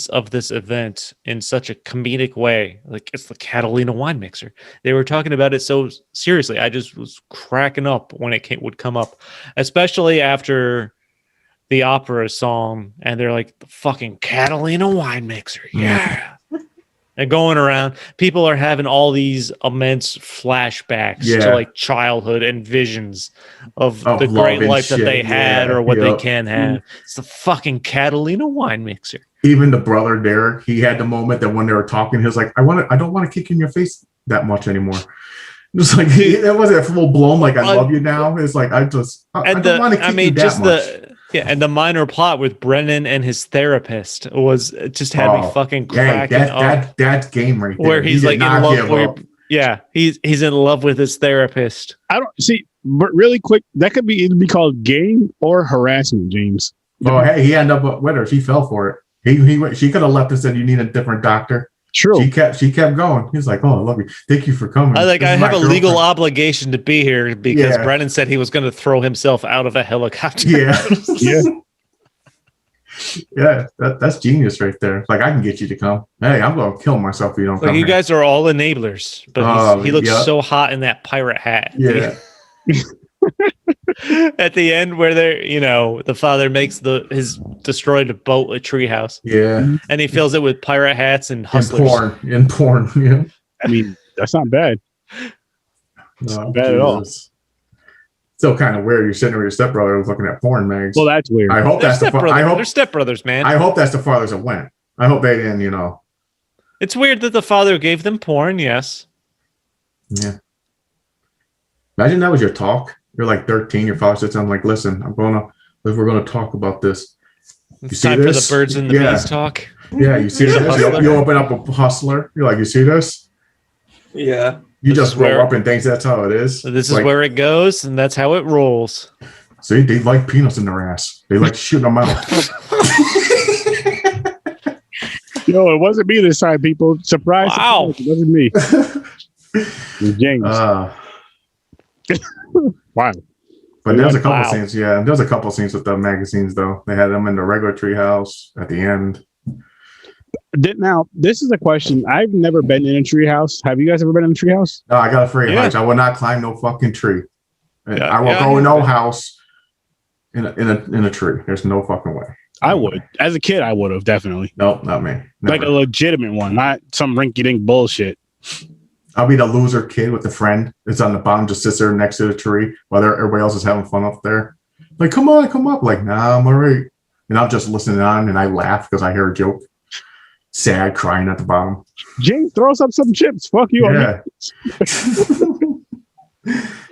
of this event in such a comedic way. Like it's the Catalina wine mixer. They were talking about it so seriously. I just was cracking up when it would come up, especially after the opera song, and they're like the fucking Catalina wine mixer, yeah. And going around, people are having all these immense flashbacks to like childhood and visions of the great life that they had or what they can have. It's the fucking Catalina wine mixer. Even the brother Derek, he had the moment that when they were talking, he was like, I don't want to kick in your face that much anymore. Just like it wasn't full blown like I love you now. It's like I don't want to kick you that much. And the minor plot with Brennan and his therapist was just had me fucking cracking up. That's game right there. Where he's like in love he's in love with his therapist. I don't see, but really quick, that could be called game or harassment, James. Oh, hey, he ended up with her. She fell for it. She could have left and said, "You need a different doctor." True. She kept going. He's like, "Oh, I love you. Thank you for coming." I have a legal obligation to be here because Brennan said he was going to throw himself out of a helicopter. Yeah, that's genius right there. Like, I can get you to come. Hey, I'm going to kill myself if you don't come. You guys are all enablers, but he looks so hot in that pirate hat. Yeah. At the end, where the father makes his destroyed boat a treehouse. Yeah, and he fills it with pirate hats and hustlers. And porn. Yeah, I mean that's not bad. Not bad at all. Still kind of weird. You're sitting with your stepbrother looking at porn mags. Well, that's weird. I hope they're stepbrothers, man. I hope that's the fathers that went. I hope they didn't. It's weird that the father gave them porn. Yes. Yeah. Imagine that was your talk. You're like 13. Your father sits down like, "Listen, we're gonna talk about this. It's time for the birds and the bees talk." Yeah, you see this? You open up a Hustler. You're like, "You see this?" Yeah. You just grow up and think that's how it is. This is where it goes, and that's how it rolls. See, they like peanuts in their ass. They like shooting them out. Yo, it wasn't me this time, people. Surprise! Wow. It wasn't me. It was James. Wow. But there's a couple scenes, there's a couple scenes with the magazines though. They had them in the regular treehouse at the end. Now, this is a question. I've never been in a treehouse. Have you guys ever been in a treehouse? No, I got a free hunch. I will not climb no fucking tree. I will go in no house in a tree. There's no fucking way. I would. As a kid, I would have definitely. Nope, not me. Never. Like a legitimate one, not some rinky-dink bullshit. I'll be the loser kid with the friend that's on the bottom, just sits there next to the tree while everybody else is having fun up there. Like, come on, come up. Like, nah, I'm all right. And I'm just listening on and I laugh because I hear a joke. Sad, crying at the bottom. James, throw up some chips. Fuck you. Yeah.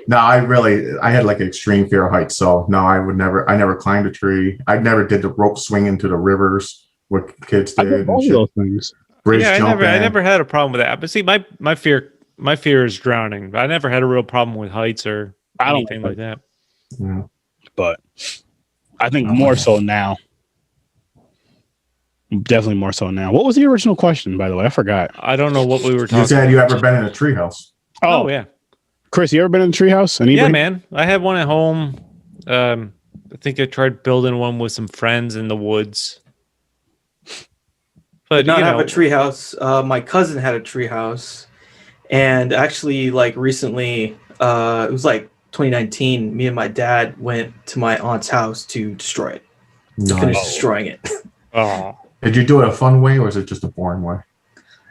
No, I had like an extreme fear of heights. So no, I never climbed a tree. I never did the rope swing into the rivers what kids did. I did all those things. Bridge jumping. I never had a problem with that. But see, my fear is drowning. I never had a real problem with heights or anything like that. Yeah. But I think more so now. Definitely more so now. What was the original question, by the way? I forgot. I don't know what we were talking about. You said you ever been in a treehouse. Oh, yeah. Chris, you ever been in a treehouse? Yeah, man. I had one at home. I think I tried building one with some friends in the woods. But not have a treehouse. My cousin had a treehouse, and actually, like recently, it was like 2019. Me and my dad went to my aunt's house to destroy it. To finish destroying it. Oh. Did you do it a fun way, or is it just a boring way?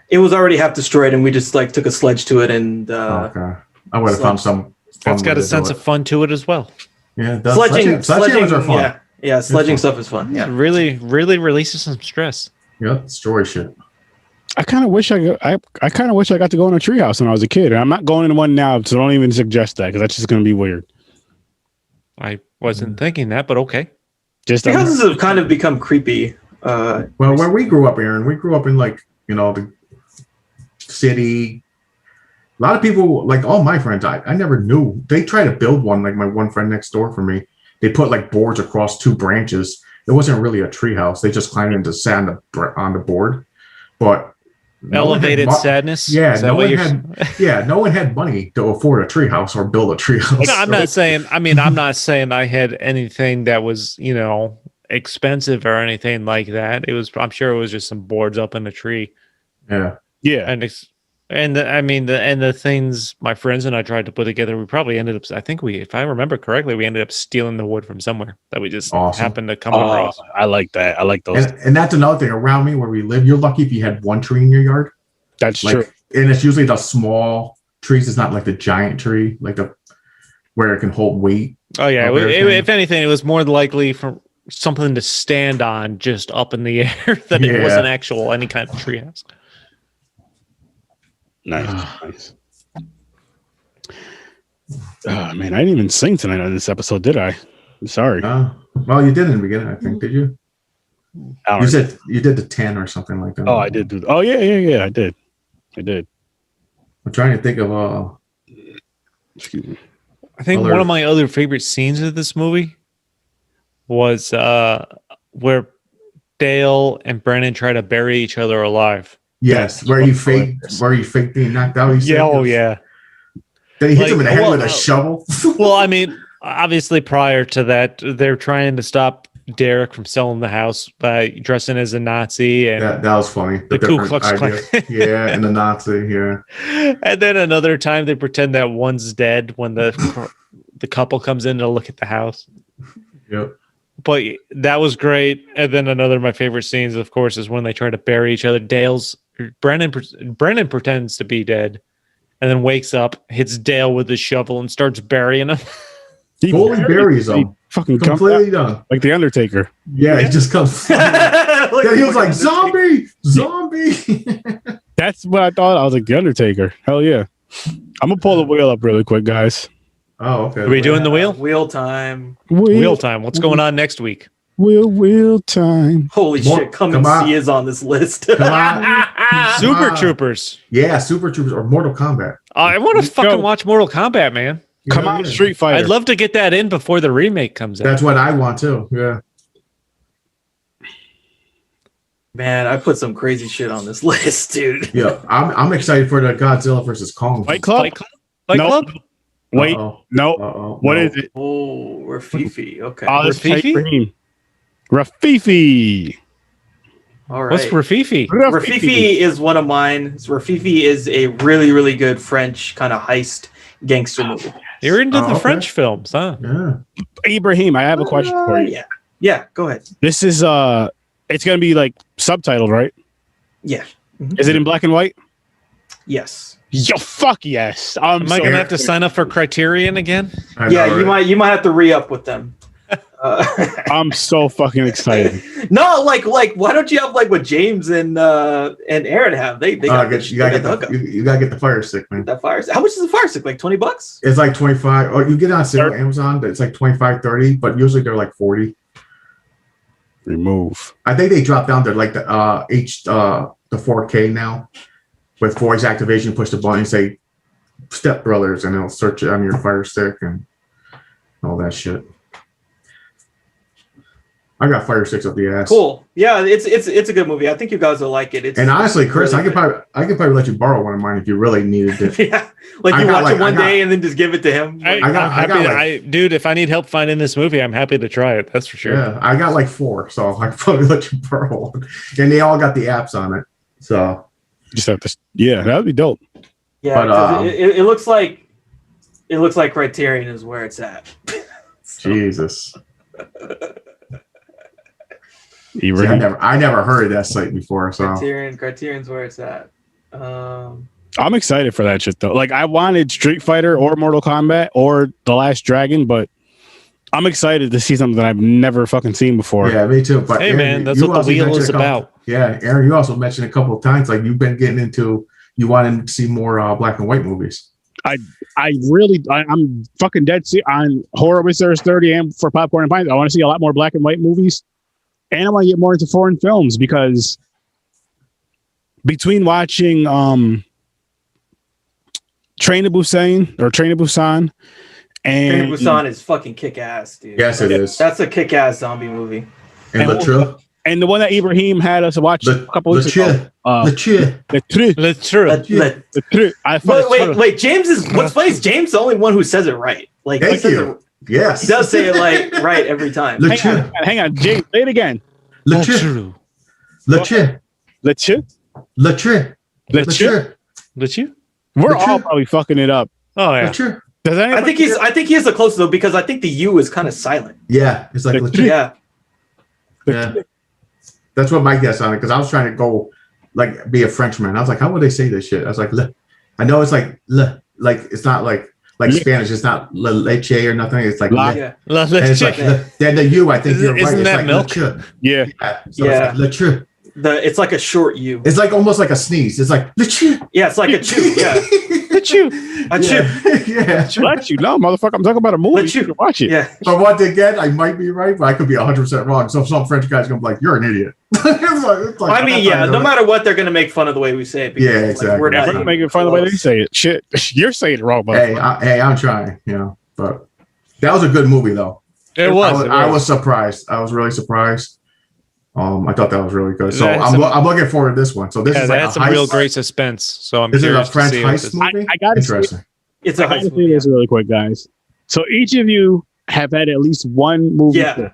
It was already half destroyed, and we just like took a sledge to it and. Okay. I would have found some. That's got a sense of fun to it as well. Yeah, sledging are fun. Yeah, sledging stuff is fun. Yeah, really releases some stress. Yeah, story shit. I kind of wish I got to go in a treehouse when I was a kid. I'm not going in one now, so don't even suggest that because that's just going to be weird. I wasn't thinking that, but okay. Treehouses have kind of become creepy. Well, where we grew up, Aaron, we grew up in like the city. A lot of people, like all my friends, I never knew. They tried to build one, like my one friend next door for me. They put like boards across 2 branches. It wasn't really a tree house. They just climbed into sand on the board. But Elevated sadness. Yeah, Is that no what one you're had. Yeah, no one had money to afford a treehouse or build a treehouse. No, I'm not saying. I mean, I'm not saying I had anything that was, expensive or anything like that. It was. I'm sure it was just some boards up in a tree. Yeah. Yeah. And the things my friends and I tried to put together, we probably ended up. I think if I remember correctly, we ended up stealing the wood from somewhere that we just happened to come across. I like that. I like those. And that's another thing around me where we live. You're lucky if you had one tree in your yard. That's true. And it's usually the small trees. It's not like the giant tree, where it can hold weight. Oh yeah. If anything, it was more likely for something to stand on just up in the air than it was an actual any kind of treehouse. Nice. Oh, man, I didn't even sing tonight on this episode, did I? I'm sorry. Well, you did in the beginning, I think. Did you? You said you did the 10 or something like that. Oh, I did. Oh, yeah. I did. I'm trying to think of. Excuse me. I think one of my other favorite scenes of this movie was where Dale and Brennan try to bury each other alive. Yes, where he faked being knocked out. Yeah. Then he hits him in the head with a shovel. Well, I mean, obviously prior to that, they're trying to stop Derek from selling the house by dressing as a Nazi, and that was funny. The Ku Klux Klan. Yeah, and the Nazi. Yeah. And then another time they pretend that one's dead when the couple comes in to look at the house. Yep. But that was great. And then another of my favorite scenes, of course, is when they try to bury each other. Brennan pretends to be dead, and then wakes up, hits Dale with the shovel, and starts burying him. He fully buries him. Fucking completely done. Like the Undertaker. Yeah, he just comes. He was like, zombie. That's what I thought. I was like, the Undertaker. Hell yeah. I'm going to pull the wheel up really quick, guys. Oh, okay. Are we doing the wheel? Wheel time. Wheel time. What's going on next week? Wheel time. Holy shit. Come and see is on this list. Come on. Super Troopers. Yeah, Super Troopers or Mortal Kombat. I want to fucking watch Mortal Kombat, man. Come on, Street Fighter. I'd love to get that in before the remake comes out. That's what I want too. Yeah. Man, I put some crazy shit on this list, dude. Yeah, I'm excited for the Godzilla versus Kong. Fight Club? Fight Club? Wait, Uh-oh. no. Uh-oh. What No. is it? Oh, Rafifi. Okay. Rafifi? Rafifi. All right. What's Rafifi? Rafifi is one of mine. Rafifi is a really, really good French kind of heist gangster movie. You're into the okay. French films, huh? Yeah. Ibrahim, I have a question for you. Yeah, go ahead. This is it's gonna be like subtitled, right? Yeah. Is it in black and white? Yes. Yo, fuck yes. Am I gonna have to sign up for Criterion again? You might have to re-up with them. I'm so fucking excited. No, like why don't you have like what James and Aaron have? They got you gotta get the Fire Stick, man. That Fire Stick. How much is the Fire Stick? Like $20? It's like 25, or you get it on sale on Amazon, but it's like 25, 30, but usually they're like 40. Remove. I think they dropped down to like the the 4K now with voice activation. Push the button and say Step Brothers, and it'll search it on your Fire Stick and all that shit. I got Fire Sticks up the ass. Cool. Yeah, it's a good movie. I think you guys will like it. And honestly, Chris, really I could probably let you borrow one of mine if you really needed it. Yeah, like you watch it one day and then just give it to him. Dude, if I need help finding this movie, I'm happy to try it. That's for sure. Yeah, I got like 4, so I could probably let you borrow one. And they all got the apps on it. So just have to. Yeah, that would be dope. Yeah, but, it looks like Criterion is where it's at. Jesus. See, I never heard of that site before. So Criterion's where it's at. I'm excited for that shit though. Like I wanted Street Fighter or Mortal Kombat or The Last Dragon, but I'm excited to see something that I've never fucking seen before. Yeah, me too. But hey, Aaron, man, that's what the wheel is about. Yeah, Aaron, you also mentioned a couple of times like you've been getting into you wanted to see more black and white movies. I'm fucking dead on Horror with Sarah's 30 and for Popcorn and Pints. I want to see a lot more black and white movies. And I want to get more into foreign films because between watching Train to Busan and Train to Busan is fucking kick ass, dude. Yes, it is. That's a kick ass zombie movie. And And the one that Ibrahim had us watch a couple weeks ago. LINKTREE. Wait. James is what's funny is James the only one who says it right. Like Thank you. Yes. He does say it like right every time. Hang on, James, say it again. LINKTREE. We're all probably fucking it up. Oh yeah. Does I think he is the closest though, because I think the U is kind of silent. Yeah, it's like Yeah. That's what my guess on it, because I was trying to go like be a Frenchman. I was like, how would they say this shit? I was like, le. I know it's like le, like it's not like Spanish. It's not leche or nothing. It's like La. Yeah. and it's like then the U. I think you're right. Isn't It's that like milk? le. Yeah. So it's like le. It's like a short U. It's like almost like a sneeze. It's like le. Yeah, it's like a chew. Yeah. Achoo. A chew. Yeah. Let you know, motherfucker. I'm talking about a movie. You can watch it. Yeah. But once again, I might be right, but I could be 100% wrong. So some French guy's gonna be like, "You're an idiot." It's like, I mean, yeah. No matter what, they're gonna make fun of the way we say it. Yeah, exactly. We're Yeah, not we're making fun of the way they say it. Shit, you're saying it wrong, motherfucker. Hey, I'm trying, but that was a good movie though. It was. I was surprised. I was really surprised. I thought that was really good. So Yeah, I'm looking forward to this one. So this is they like had some real great suspense. So I'm This is a curious to French see what heist this- movie. I gotta say, Interesting. It's a I high gotta school. say this really quick, guys. So each of you have had at least one movie. Yeah.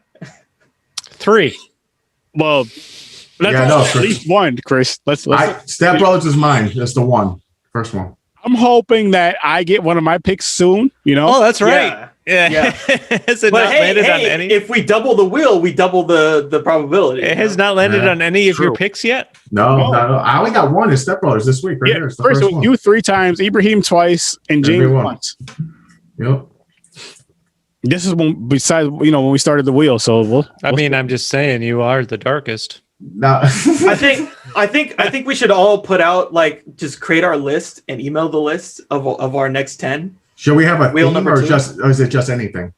3. Well, Yeah, no, at Chris. least one, Chris. Let's. Step Brothers is mine. That's the one. First one. I'm hoping that I get one of my picks soon. You know. Oh, that's right. Yeah. Yeah. Has it But not hey, landed on any? if we double the wheel, we double the probability. It has not landed Yeah, on any of your true. picks yet. No, I only got one in Step Brothers this week. Right Yeah, here. It's the Chris, first one. you 3 times, Ibrahim twice, and James Everyone. once. Yep. This is when, besides, when we started the wheel. So I mean, I'm just saying you are the darkest. Now, I think we should all put out just create our list and email the list of our next 10. should we have a Wheel theme number or 2? or is it just anything?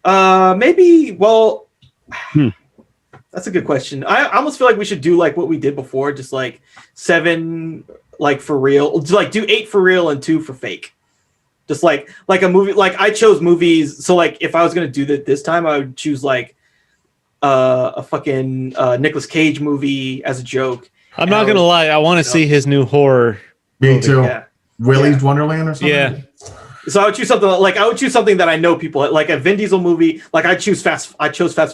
Maybe. Well, that's a good question. I almost feel like we should do like what we did before, just like 7 like for real, like do 8 for real and 2 for fake. Just like a movie. Like I chose movies. So like if I was gonna do that this time, I would choose like a fucking Nicolas Cage movie as a joke. I'm not gonna lie. I want to see his new horror. Me too. Yeah. Willy's Wonderland or something? Yeah. So I would choose something that I know people like a Vin Diesel movie. Like I chose Fast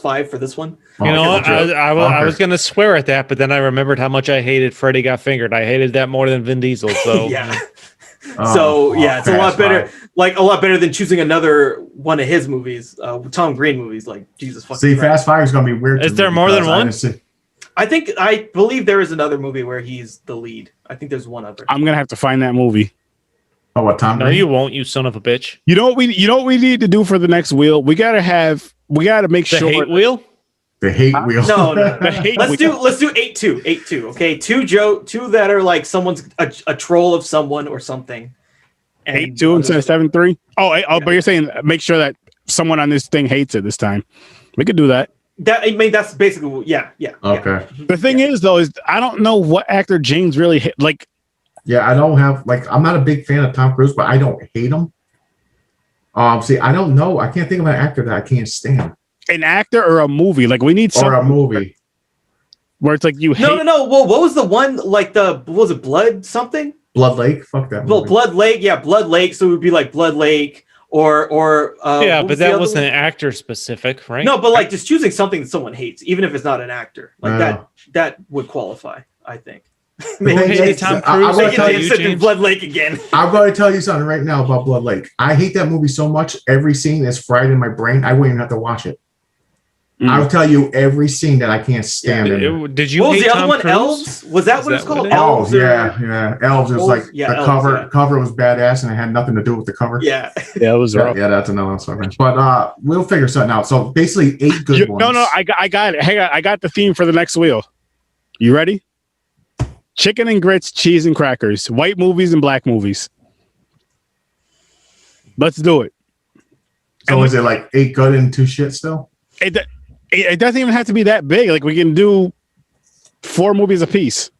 5 for this one. Oh, You know, okay. I was gonna swear at that, but then I remembered how much I hated Freddy Got Fingered. I hated that more than Vin Diesel. So Yeah. Oh, So yeah, it's a lot Fast better. Five. Like a lot better than choosing another one of his movies, Tom Green movies. Like Jesus fucking. See, Christ. Fast Five is gonna be weird. Is to there me more than because I one? didn't see- I believe there is another movie where he's the lead. I think there's one other. I'm gonna have to find that movie. Oh, what Tom? no, Green? you won't, you son of a bitch. You know what we need to do for the next wheel? We gotta make The sure hate wheel. The hate wheel. No. The hate Let's wheel. do 8-2. Okay, 2 that are like someone's a troll of someone or something. And 8-2 instead of 7-3. But you're saying make sure that someone on this thing hates it this time. We could do that. That's basically yeah. Okay. The thing is though, is I don't know what actor James really hit. Like, Yeah, I don't have I'm not a big fan of Tom Cruise, but I don't hate him. See, I don't know. I can't think of an actor that I can't stand an actor or a movie. Like we need or a something movie. where it's like you hate. No. Well, what was the one like what was it Blood something? Blood Lake. Fuck that. Well, Movie. Blood Lake. Yeah, Blood Lake. So it would be like Blood Lake or Yeah, what but was the that other wasn't one? actor specific, right? No, but like just choosing something that someone hates, even if it's not an actor, like Oh. that would qualify. I think. The thing Maybe is, Tom I'm Cruise gonna hates tell you, you- Sit in James. Blood Lake again. I'm going to tell you something right now about Blood Lake. I hate that movie so much. Every scene is fried in my brain. I wouldn't even have to watch it. Mm. I'll tell you every scene that I can't stand. in Did you What was hate the other Tom one? Cruise? Elves? Was that Is what it's that what called? it is? Elves, or- yeah. Elves is Elves? like Yeah, the Elves, cover was badass and it had nothing to do with the cover. Yeah. Yeah, it was rough. Yeah, that's another one. But we'll figure something out. So basically 8 good ones. No, I got it. Hang on, I got the theme for the next wheel. You ready? Chicken and grits, cheese and crackers, white movies and black movies. Let's do it. So is it like 8 good and 2 shit still? It doesn't even have to be that big. Like we can do 4 movies a piece.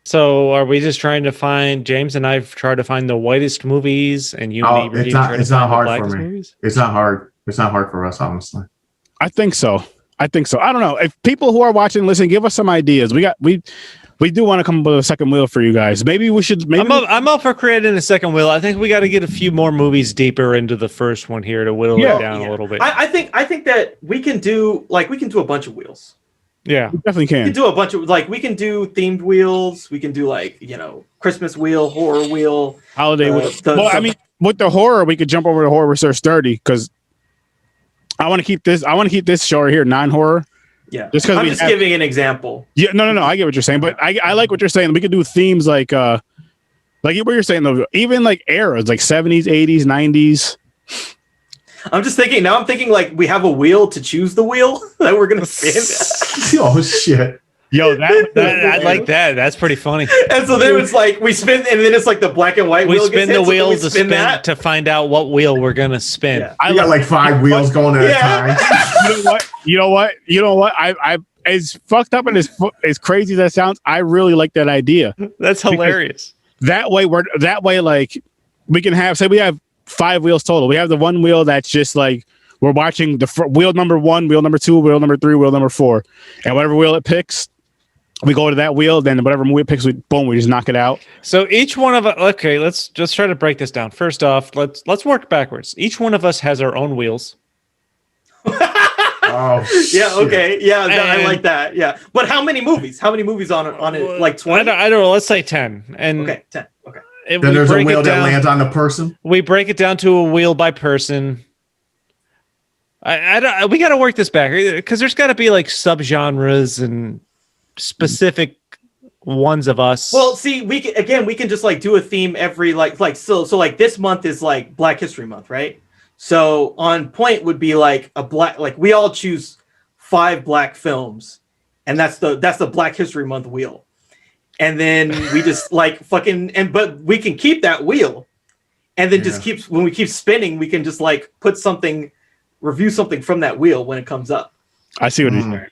So are we just trying to find James and I've tried to find the whitest movies and you and Ibrahim try to it's find not the hard blackest for me. movies? It's not hard. It's not hard for us, honestly. I think so. I think so. I don't know if people who are watching, listen, give us some ideas. We do want to come up with a second wheel for you guys. Maybe we should. Maybe I'm up for creating a second wheel. I think we got to get a few more movies deeper into the first one here to whittle it down a little bit. I think that we can do a bunch of wheels. Yeah, we definitely can. We can do a bunch of we can do themed wheels. We can do Christmas wheel, horror wheel, holiday wheel. I mean, with the horror, we could jump over to horror research 30 because I want to keep this show right here non-horror. Yeah, just because I'm just giving an example. Yeah, no. I get what you're saying, but I like what you're saying. We could do themes like what you're saying though, even like eras like 70s, 80s, 90s. I'm thinking like we have a wheel to choose the wheel that we're gonna spin. Oh shit! Yo, I like that. That's pretty funny. And so then it's like we spin, and then it's like the black and white wheel. We spin the wheel to spin that to find out what wheel we're gonna spin. Yeah. I got like 5 wheels going at a time. You know what? I as fucked up and as crazy as that sounds, I really like that idea. That's hilarious. That way like we can have, say we have 5 wheels total. We have the one wheel that's just like we're watching the wheel number 1, wheel number 2, wheel number 3, wheel number 4, and whatever wheel it picks, we go to that wheel. Then whatever movie it picks, we just knock it out. So each one of us. Okay, let's just try to break this down. First off, let's work backwards. Each one of us has our own wheels. Oh, yeah. Okay. Yeah. I like that. Yeah. But how many movies? How many movies on it? Like 20? I don't know. Let's say 10. And okay, 10. Okay. Then there's a wheel that lands on the person. We break it down to a wheel by person. We got to work this back because there's got to be like subgenres and specific ones of us. Well, see, we can just like do a theme every so like this month is like Black History Month, right? So on point would be like we all choose 5 black films, and that's the Black History Month wheel. And then we just but we can keep that wheel, and then when we keep spinning, we can just like review something from that wheel when it comes up. I see what he's saying.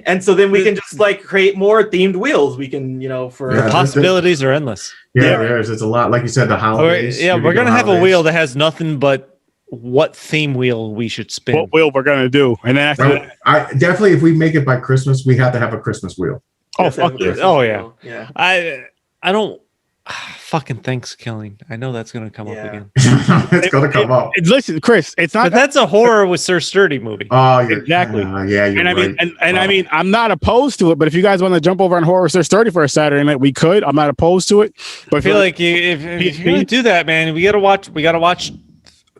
And so then we can just like create more themed wheels. We can, the possibilities are endless. Yeah, it's a lot. Like you said, the holidays. We're gonna have a wheel that has nothing but what theme wheel we should spin. What wheel we're gonna do, and then after I definitely, if we make it by Christmas, we have to have a Christmas wheel. Oh fuck yeah! Oh yeah. I don't. Fucking Thanksgiving. I know that's going to come up again. It's going to come up. Listen, Chris, it's not. But that's a horror with Sir Sturdy movie. Oh, exactly. Yeah, you're right. I mean, I'm not opposed to it. But if you guys want to jump over on horror with Sir Sturdy for a Saturday night, we could. I'm not opposed to it. But I feel like if you're going to do that, man, we got to watch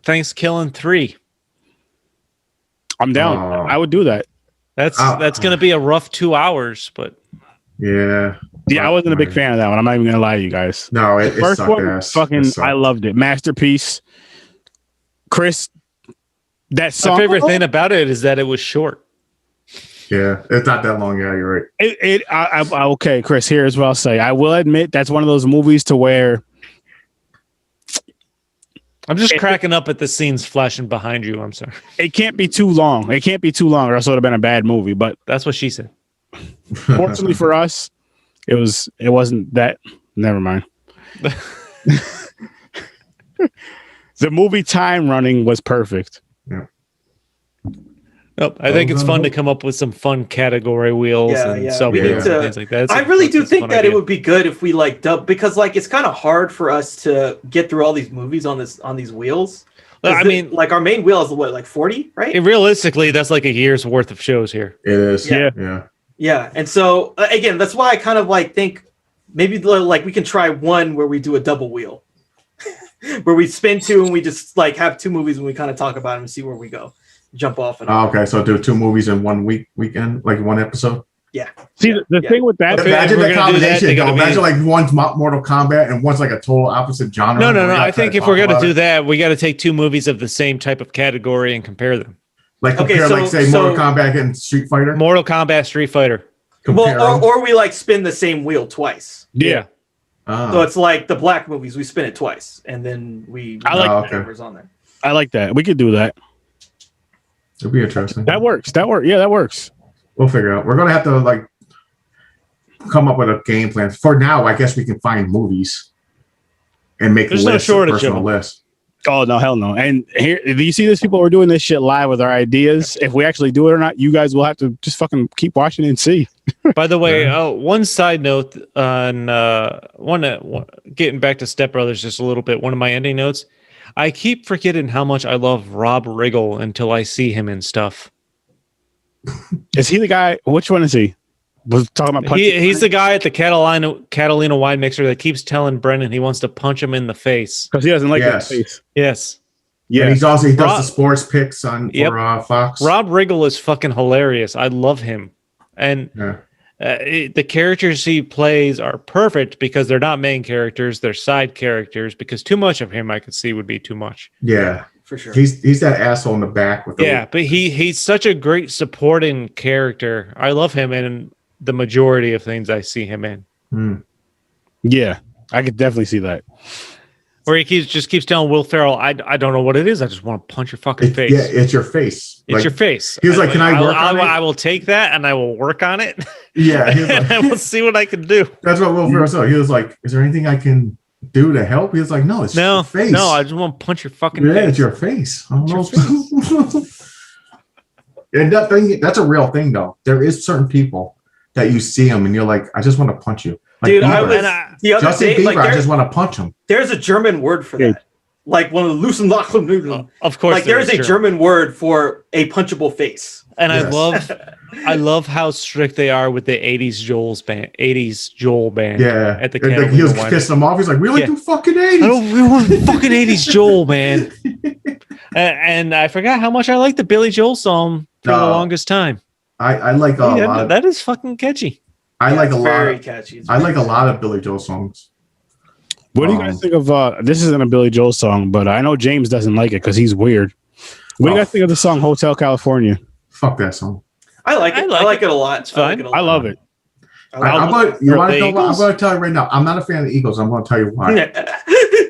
Thanksgiving 3. I'm down. I would do that. That's going to be a rough 2 hours, but yeah. Yeah, I wasn't a big fan of that one. I'm not even gonna lie to you guys. No, it first sucked one, ass. I loved it. Masterpiece. Chris, that song. My favorite thing about it is that it was short. Yeah, it's not that long. Yeah, you're right. Okay, Chris. Here's what I'll say. I will admit that's one of those movies to where I'm just cracking up at the scenes flashing behind you. I'm sorry. It can't be too long. Or else it would have been a bad movie. But that's what she said. Fortunately for us. It wasn't that. Never mind. The movie time running was perfect. Yeah. Nope. I think it's fun to come up with some fun category wheels and sub wheels and things like that. I really do think that it would be good if we like dub, because like it's kind of hard for us to get through all these movies on these wheels. I mean, like our main wheel is what, like 40, right? Realistically, that's like a year's worth of shows here. It is. Yeah. Yeah, and so again, that's why I kind of like think maybe like we can try one where we do a double wheel, where we spin 2 and we just like have 2 movies and we kind of talk about them and see where we go, jump off. And okay, so do 2 movies in 1 weekend, like 1 episode. Yeah. See, the thing with that, imagine the combination. Imagine like one's Mortal Kombat and one's like a total opposite genre. No. I think if we're gonna do that, we got to take 2 movies of the same type of category and compare them. Like compare, Mortal Kombat and Street Fighter. Mortal Kombat, Street Fighter. Or we like spin the same wheel twice. Yeah. So it's like the black movies, we spin it twice, and then we like numbers on there. I like that. We could do that. It'd be interesting. That works. Yeah, that works. We'll figure out. We're gonna have to like come up with a game plan. For now, I guess we can find movies and make There's no shortage of them. List. Oh no, hell no! And here, do you see these people? We're doing this shit live with our ideas. If we actually do it or not, you guys will have to just fucking keep watching and see. By the way, one side note on getting back to Step Brothers just a little bit. One of my ending notes. I keep forgetting how much I love Rob Riggle until I see him in stuff. Is he the guy? Which one is he? Was talking about he's the guy at the Catalina wine mixer that keeps telling Brennan he wants to punch him in the face because he doesn't like that face. Yes. Yeah. And he does the sports picks on for Fox. Rob Riggle is fucking hilarious. I love him. And the characters he plays are perfect because they're not main characters, they're side characters, because too much of him I could see would be too much. Yeah. For sure. He's that asshole in the back with but he's such a great supporting character. I love him in the majority of things I see him in. Yeah, I could definitely see that. Where he just keeps telling Will Ferrell, I don't know what it is. I just want to punch your fucking face. Yeah, it's your face. It's your face. He was like, "Can I work on it?" I will take that and I will work on it. Yeah, and I will see what I can do. That's what Will Ferrell said. He was like, "Is there anything I can do to help?" He was like, "No, it's your face. No, I just want to punch your fucking face. Yeah, it's your face. I don't know." And that's a real thing, though. There is certain people that you see them and you're like, I just want to punch you. Like dude, Bieber. Justin Bieber, I just want to punch him. There's a German word for that. Like one of the Lusenlachen. Of course. Like there's a German word for a punchable face. And I love how strict they are with the 80s Joel band. Yeah. At the he was kissing them off. He's like, we like do fucking 80s. I don't really want fucking 80s Joel, man. And I forgot how much I liked the Billy Joel song for the longest time. I like a lot. That is fucking catchy. I like a lot. Very catchy. I like a lot of Billy Joel songs. What do you guys think of? This isn't a Billy Joel song, but I know James doesn't like it because he's weird. What do you guys think of the song "Hotel California"? Fuck that song. I like it. I like it a lot. It's fine. I love it. I'm going to tell you right now. I'm not a fan of the Eagles. I'm going to tell you why.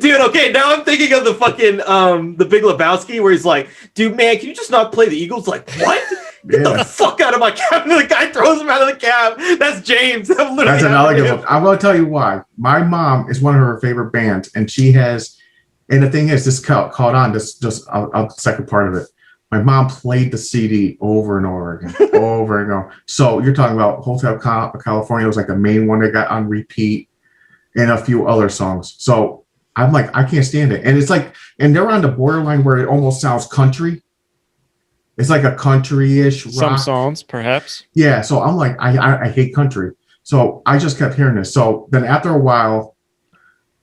Dude, okay, now I'm thinking of the fucking the Big Lebowski where he's like, dude, man, can you just not play the Eagles? Like, what? Get the fuck out of my cab. And the guy throws him out of the cab. That's James. That's another good one. I'm going to tell you why. My mom is one of her favorite bands, and she has, and the thing is, this caught on, I'll second part of it. My mom played the CD over and over again, over and over. So you're talking about Hotel California was like the main one that got on repeat, and a few other songs. So I'm like, I can't stand it. And it's like, and they're on the borderline where it almost sounds country. It's like a country-ish rock. Some songs, perhaps. Yeah, so I'm like, I hate country. So I just kept hearing this. So then after a while,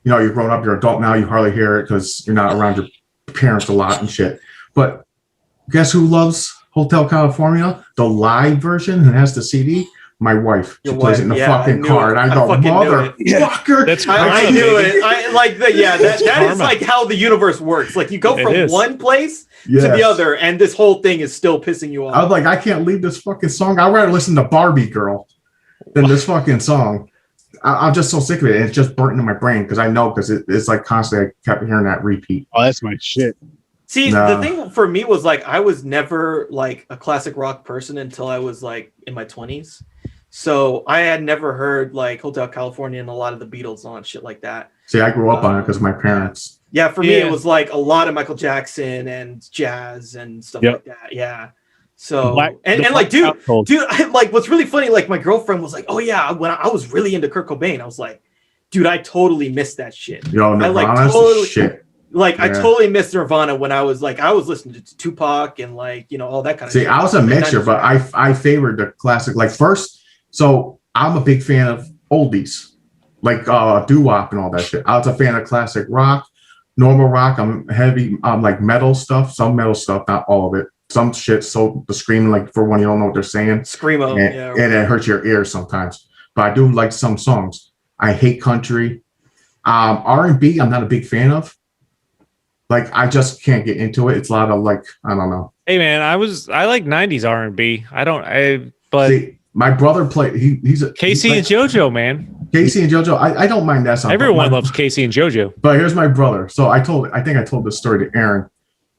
you know, you're grown up, you're an adult now, you hardly hear it because you're not around your parents a lot and shit. But guess who loves Hotel California? The live version and has the CD? My wife. She plays it in the fucking car. And I go, motherfucker. That's I knew it. I like that. Yeah, that is like how the universe works. Like you go from one place to the other, and this whole thing is still pissing you off. I was like, I can't leave this fucking song. I'd rather listen to Barbie Girl than this fucking song. I'm just so sick of it. And it's just burnt into my brain because I know because it's like constantly I kept hearing that repeat. Oh, that's my shit. See, the thing for me was like I was never like a classic rock person until I was like in my 20s. So I had never heard like Hotel California and a lot of the Beatles on shit like that. See, I grew up on it because of my parents. Yeah, for me it was like a lot of Michael Jackson and jazz and stuff like that. Yeah. So and like dude, like what's really funny, like my girlfriend was like, oh yeah, when I was really into Kurt Cobain, I was like, dude, I totally missed that shit. Yo, Nirvana's the shit. Like I totally missed Nirvana when I was listening to Tupac and like, you know, all that kind of shit. See, I was a mixture, but I favored the classic. Like first, so I'm a big fan of oldies, like doo-wop and all that shit. I was a fan of classic rock, normal rock. I'm heavy, like metal stuff, some metal stuff, not all of it. Some shit, so the screaming, like for one, you don't know what they're saying. Screamo, and it hurts your ears sometimes. But I do like some songs. I hate country. R&B, I'm not a big fan of. Like I just can't get into it. It's a lot of like, I don't know. Hey man, I like 90s R&B. See, my brother played. He's a Casey and JoJo, man. Casey and JoJo. I don't mind that song. Everyone loves Casey and JoJo. But here's my brother. So I think I told this story to Aaron.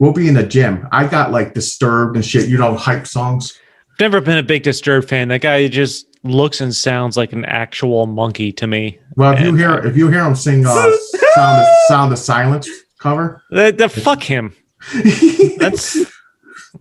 We'll be in the gym. I got like Disturbed and shit. You know, hype songs. Never been a big Disturbed fan. That guy just looks and sounds like an actual monkey to me. Well, if you hear him sing "Sound of Silence," cover. Fuck him.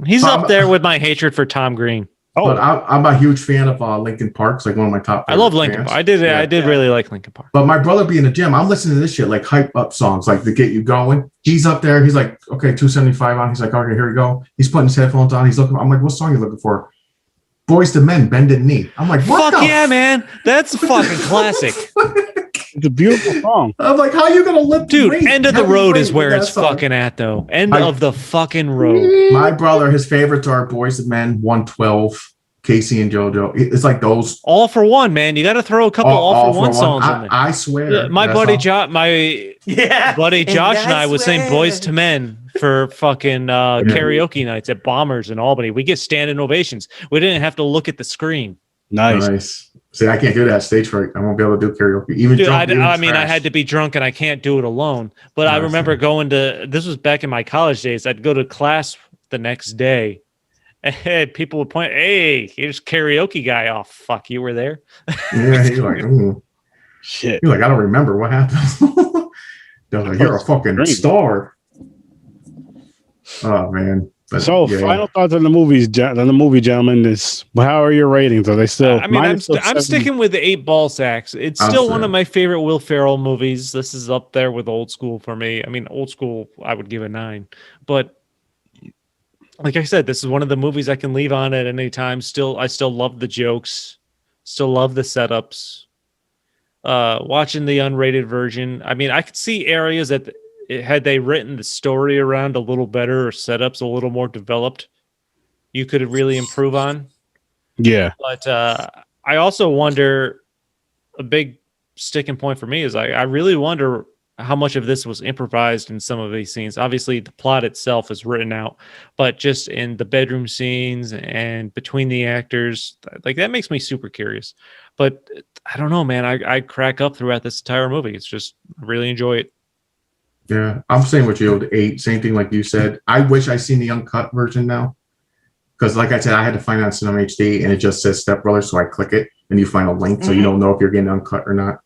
He's up there with my hatred for Tom Green. Oh, But I'm a huge fan of Linkin Park. It's like one of my top. I love Linkin Park. I did really like Linkin Park. But my brother be in the gym. I'm listening to this shit, like hype up songs, like to get you going. He's up there. He's like, okay, 275 on. He's like, okay, here we go. He's putting his headphones on. He's looking. I'm like, what song are you looking for? Boys to Men, Bended Knee. I'm like, what? Fuck yeah, man. That's a fucking classic. it's a beautiful song. I'm like, how are you gonna lift? Dude, weight? End of the Road is where it's fucking at, though. End of the fucking road. My brother, his favorites are Boys to Men, 112. Casey and JoJo. It's like those. All for one, man. You got to throw a couple all for one songs in there. I swear. My buddy Josh, Josh and I would sing Boys to Men for fucking karaoke nights at Bombers in Albany. We get standing ovations. We didn't have to look at the screen. Nice. See, I can't do that stage fright. I won't be able to do karaoke. Even Dude, drunk, I mean, I had to be drunk and I can't do it alone. But I remember going to, this was back in my college days. I'd go to class the next day. And people would point, hey, here's karaoke guy. Oh, fuck, you were there? Yeah, he's like, ooh. Shit. He's like, I don't remember what happened. They're like, you're a fucking star. Oh, man. But, final thoughts on the movies, gentlemen. How are your ratings? Are they still? I mean, I'm sticking with the 8 ball sacks. It's still one of my favorite Will Ferrell movies. This is up there with Old School for me. I mean, Old School, I would give a 9. But like I said, this is one of the movies I can leave on at any time. I still love the jokes, still love the setups. Watching the unrated version, I mean, I could see areas that had they written the story around a little better or setups a little more developed, you could really improve on. Yeah. But I also wonder, a big sticking point for me is I really wonder how much of this was improvised in some of these scenes. Obviously, the plot itself is written out, but just in the bedroom scenes and between the actors, like that makes me super curious. But I don't know, man. I crack up throughout this entire movie. It's just, I really enjoy it. Yeah, I'm saying with you, the 8, same thing like you said. I wish I seen the uncut version now. Because like I said, I had to find out Cinema HD and it just says Step Brothers, so I click it and you find a link, so you don't know if you're getting uncut or not.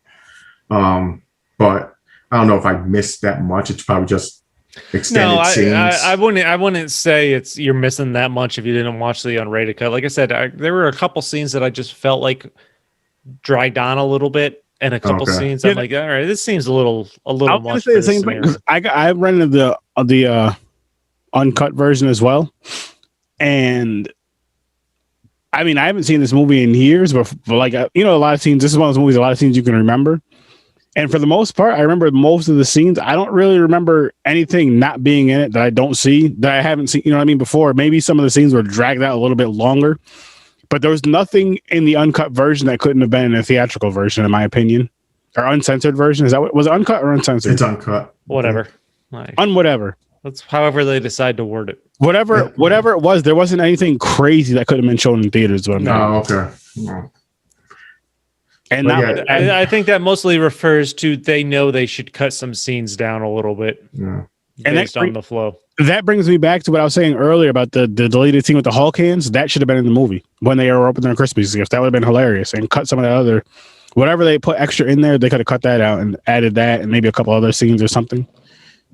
But I don't know if I missed that much. It's probably just extended scenes. I wouldn't say you're missing that much if you didn't watch the unrated cut. Like I said, there were a couple scenes that I just felt like dragged on a little bit, and a couple scenes I'm like, all right, this seems a little much. Say the same thing. I rented the uncut version as well, and I mean, I haven't seen this movie in years, but like a lot of scenes. This is one of those movies. A lot of scenes you can remember. And for the most part, I remember most of the scenes. I don't really remember anything not being in it that I don't see, that I haven't seen, before. Maybe some of the scenes were dragged out a little bit longer, but there was nothing in the uncut version that couldn't have been in a theatrical version, in my opinion, or uncensored version. Is that was it uncut or uncensored? It's uncut. Whatever. Whatever. That's however they decide to word it. Whatever it was, there wasn't anything crazy that could have been shown in theaters. Okay. No. And I think that mostly refers to they know they should cut some scenes down a little bit based on the flow. That brings me back to what I was saying earlier about the deleted scene with the Hulk hands. That should have been in the movie when they were opening their Christmas gifts. That would have been hilarious. And cut some of that other, whatever they put extra in there, they could have cut that out and added that and maybe a couple other scenes or something.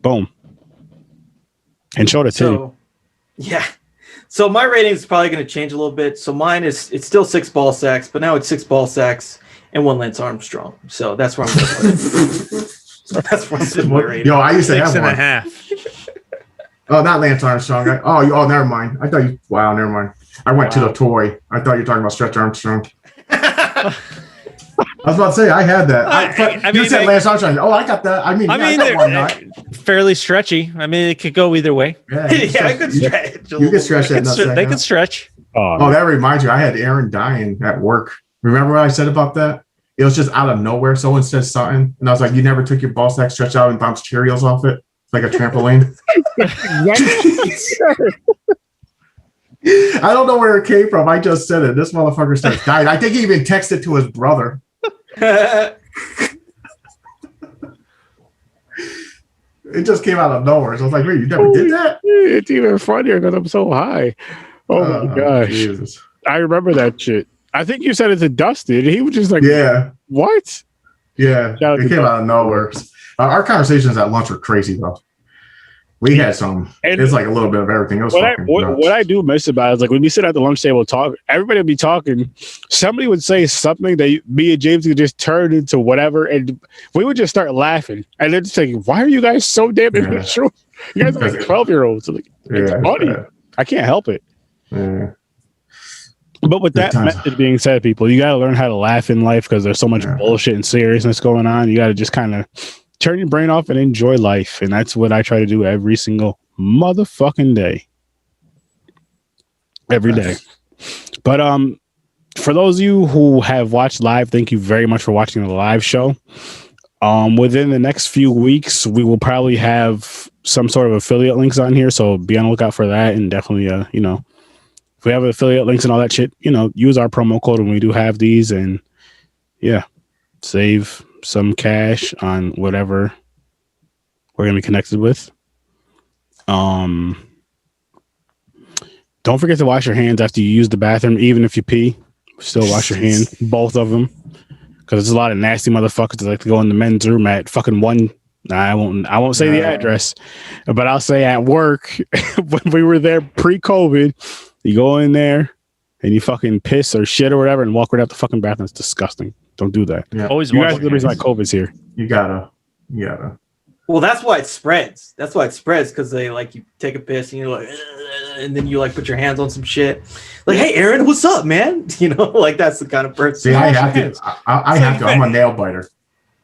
Boom. And showed it too. Yeah. So my rating is probably going to change a little bit. So mine it's still 6 ball sacks, but now it's 6 ball sacks and 1 Lance Armstrong. So that's where I'm going to put it. So that's where I'm putting my rating. Yo, I used to have 6.5. Oh, not Lance Armstrong. Oh, never mind. I thought you. Wow, never mind. I went to the toy. I thought you were talking about Stretch Armstrong. I was about to say I had that. You said Lance Armstrong. Oh, I got that. I mean, they're fairly stretchy. I mean, it could go either way. Yeah, I could stretch. You could stretch that. They could stretch. Oh, that reminds you. I had Aaron dying at work. Remember what I said about that? It was just out of nowhere. Someone said something, and I was like, "You never took your ball sack stretch out and bounced Cheerios off it like a trampoline." I don't know where it came from. I just said it. This motherfucker starts dying. I think he even texted to his brother. It just came out of nowhere. So I was like, "Wait, you never did that?" It's even funnier because I'm so high. Oh my gosh. Jesus. I remember that shit. I think you said it to Dustin. He was just like, "Yeah, what?" Yeah, it came out of nowhere. Our conversations at lunch were crazy though. We had some. And it's like a little bit of everything else. What I do miss about it is like when we sit at the lunch table talk, everybody would be talking. Somebody would say something that me and James could just turn into whatever, and we would just start laughing. And they're just thinking, "Why are you guys so damn immature? You guys are like 12-year-olds." Like, it's funny. I can't help it. Yeah. But with that message being said, people, you got to learn how to laugh in life because there's so much bullshit and seriousness going on. You got to just kind of turn your brain off and enjoy life. And that's what I try to do every single motherfucking day. Every day. But for those of you who have watched live, thank you very much for watching the live show. Within the next few weeks, we will probably have some sort of affiliate links on here. So be on the lookout for that. And definitely, if we have affiliate links and all that shit, use our promo code when we do have these, and save some cash on whatever we're gonna be connected with. Don't forget to wash your hands after you use the bathroom, even if you pee. Still wash your hands, both of them, because there's a lot of nasty motherfuckers that like to go in the men's room at fucking one. I won't say the address, but I'll say at work when we were there pre-COVID. You go in there and you fucking piss or shit or whatever and walk right out the fucking bathroom. It's disgusting. Don't do that. Yeah. Always You guys are the reason why COVID's here. You gotta. Well, that's why it spreads. That's why it spreads, because they like you take a piss and you're like, and then you like put your hands on some shit. Like, hey, Aaron, what's up, man? Like that's the kind of person. See, I have to. I have to. I'm a nail biter.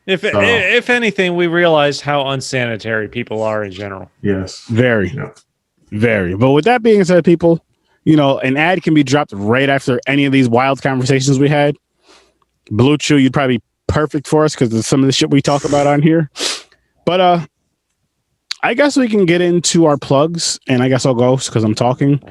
If anything, we realize how unsanitary people are in general. Yes. Very. But with that being said, people, an ad can be dropped right after any of these wild conversations we had. Blue Chew, you'd probably be perfect for us because of some of the shit we talk about on here. But I guess we can get into our plugs, and I guess I'll go because I'm talking.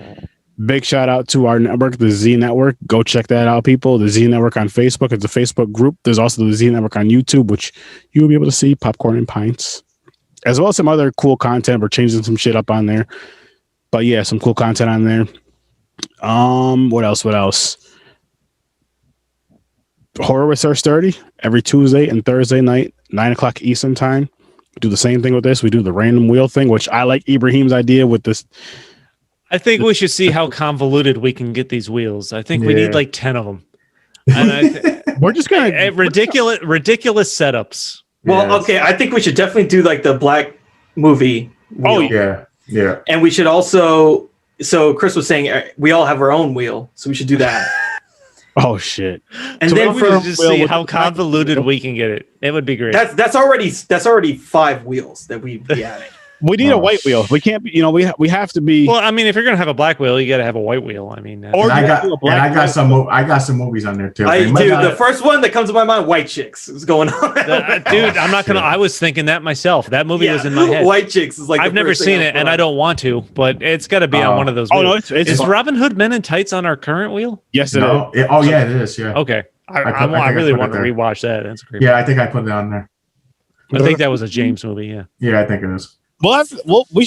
Big shout out to our network, the Z Network. Go check that out, people. The Z Network on Facebook. It's a Facebook group. There's also the Z Network on YouTube, which you will be able to see Popcorn and Pints, as well as some other cool content. We're changing some shit up on there. But yeah, some cool content on there. What else? Horror with Sir Sturdy every Tuesday and Thursday night, 9:00 Eastern time. We do the same thing with this. We do the random wheel thing, which I like Ibrahim's idea with this. I think we should see how convoluted we can get these wheels. I think we need like 10 of them. And we're just gonna ridiculous setups. Well, okay, I think we should definitely do like the black movie wheel. Oh yeah. And we should also. So Chris was saying we all have our own wheel, so we should do that. Oh shit! And so then we just see how convoluted we can get it. It would be great. That's already 5 wheels that we'd be adding. We need a white wheel. We can't be, we have to be. Well, I mean, if you're gonna have a black wheel, you got to have a white wheel. I mean, I got some movies on there too. The first one that comes to my mind, White Chicks, is going on. Dude, I'm not gonna. I was thinking that myself. That movie was in my head. White Chicks is like I've never seen it, and I don't want to, but it's got to be on one of those. Oh wheels. no, it's is Robin Hood Men in Tights on our current wheel? Yes, it is. It is. Yeah. Okay, I really want to rewatch that. That's great. Yeah, I think I put it on there. I think that was a James movie. Yeah. Yeah, I think it is. Well, we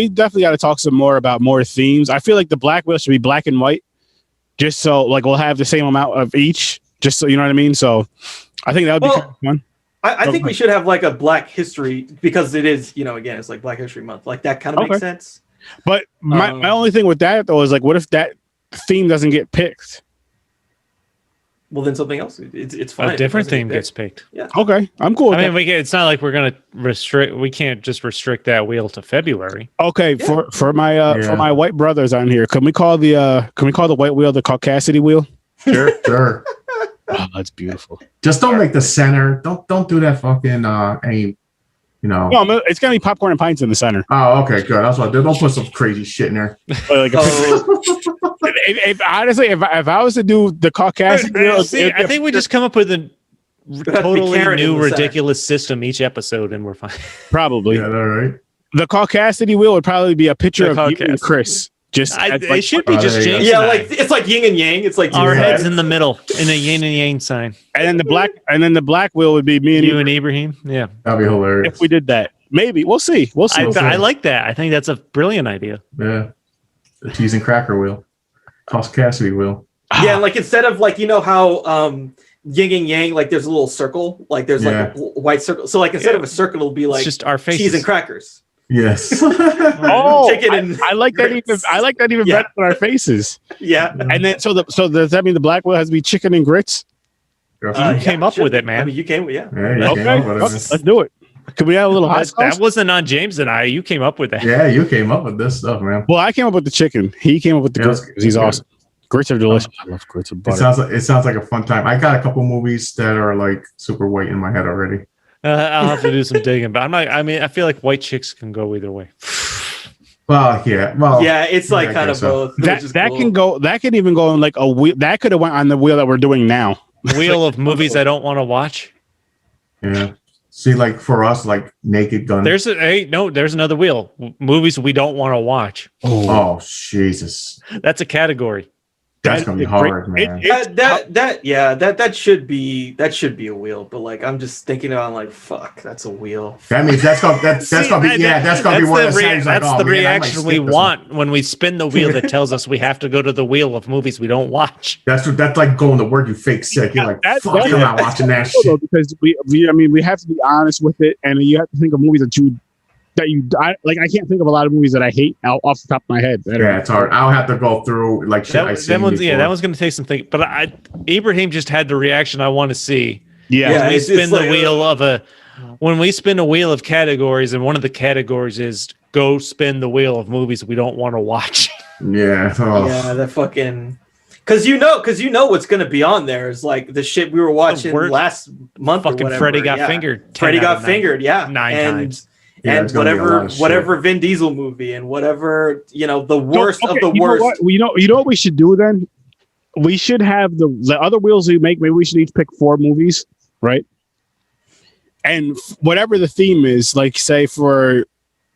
definitely got to talk some more about more themes. I feel like the black wheel should be black and white, just so like we'll have the same amount of each. Just so you know what I mean. So I think that would be kind of fun. I think we should have like a Black History, because it is, again, it's like Black History Month. Like that kind of makes sense. But my only thing with that though is like, what if that theme doesn't get picked? Well, then something else. It's fine. A different theme gets picked. Yeah. Okay, I'm cool. I mean, it's not like we're gonna restrict. We can't just restrict that wheel to February. Okay, for my white brothers on here, can we call the white wheel the Caucasity wheel? Sure. Oh, that's beautiful. Just don't make the center. Don't do that fucking any. No, it's gonna be Popcorn and Pints in the center. Oh, okay, good. That's what I did. Don't put some crazy shit in there. If I was to do the Caucasian wheel, I think we just come up with a totally new ridiculous system each episode, and we're fine. Probably. Yeah, all right. The Caucasity wheel would probably be a picture of you and Chris. It should be just James. Yeah, like it's like yin and yang. It's like our heads in the middle in a yin and yang sign. And then the black wheel would be me and you and Ibrahim. Yeah, that'd be hilarious if we did that. Maybe we'll see. I like that. I think that's a brilliant idea. Yeah, the cheese and cracker wheel, Caucasity wheel. Yeah, like instead of like how yin and yang, like there's a little circle, like there's like a white circle. So like instead of a circle, it'll be like it's just our faces. Cheese and crackers. Yes. Oh, Chicken and I like that even. grits. I like that even Yeah. better than our faces. Yeah. And then so does that mean the black whale has to be chicken and grits? You came up sure. with it, man. I mean, you came with Yeah, you Okay, came up with it, let's do it. Could we have a little hot sauce? That wasn't on James and I. You came up with that. Yeah, you came up with this stuff, man. Well, I came up with the chicken. He came up with the Yeah, grits. that's 'Cause he's good. awesome. Grits are delicious. I love grits with butter. It sounds like a fun time. I got a couple movies that are like super white in my head already. I'll have to do some digging, but I'm not. I mean, I feel like white chicks can go either way. Well, yeah. Well, Yeah, it's like I kind of guess so. both. that which is that cool. can go. That could even go on like a wheel. That could have went on the wheel that we're doing now. Wheel of movies I don't want to watch. Yeah. See, like for us, like Naked Gun. There's another wheel. Movies we don't want to watch. Oh, Jesus. That's a category. That's gonna be hard, man. That should be a wheel, but like I'm just thinking about like fuck, that's a wheel. That means that's gonna be one of the signs. Like, That's oh, the man, I might reaction skip we this one. want when we spin the wheel that tells us we have to go to the wheel of movies we don't watch. That's like going to work. You fake sick. You're like, fuck, I'm not watching that Though, shit. because we have to be honest with it, and you have to think of movies I can't think of a lot of movies that I hate off the top of my head. Yeah, it's hard. I'll have to go through like shit I've seen before. That one's going to take some thinking. But Ibrahim just had the reaction I want to see. Yeah, When we it's spin the like, wheel when we spin a wheel of categories, and one of the categories is go spin the wheel of movies we don't want to watch. Yeah. Oh. Yeah, that fucking because you know what's gonna be on there is like the shit we were watching last month. Fucking or whatever. Freddy got fingered. Freddy got fingered. Yeah, 9 and, times. Yeah, and it's gonna be a lot of whatever Vin Diesel movie and whatever the worst of the you worst. Know what? You know what we should do then? We should have the other wheels we make. Maybe we should each pick 4 movies, right? And whatever the theme is, like say for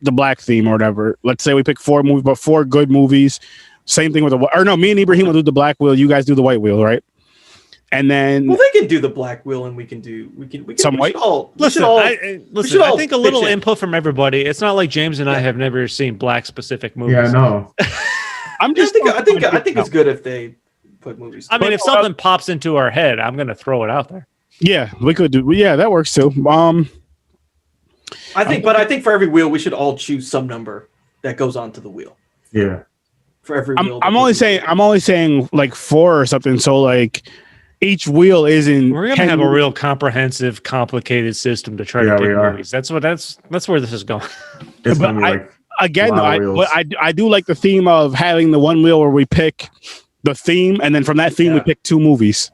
the black theme or whatever. Let's say we pick 4 movies, but 4 good movies. Same thing with me and Ibrahim will do the black wheel. You guys do the white wheel, right? And then they can do the black wheel, and we can some white. Listen, I think a little pitch in. input from everybody. It's not like James and I have never seen black specific movies. Yeah, no. I think it's good if they put movies. I mean, if something pops into our head, I'm going to throw it out there. Yeah, we could do. Yeah, that works too. I think for every wheel, we should all choose some number that goes onto the wheel. Yeah. For every wheel, I'm only saying like 4 or something. So like each wheel isn't. We're gonna have a real comprehensive, complicated system to try to pick movies. That's where this is going. It's But gonna be like Again, wheels. I do like the theme of having the one wheel where we pick the theme, and then from that theme we pick 2 movies.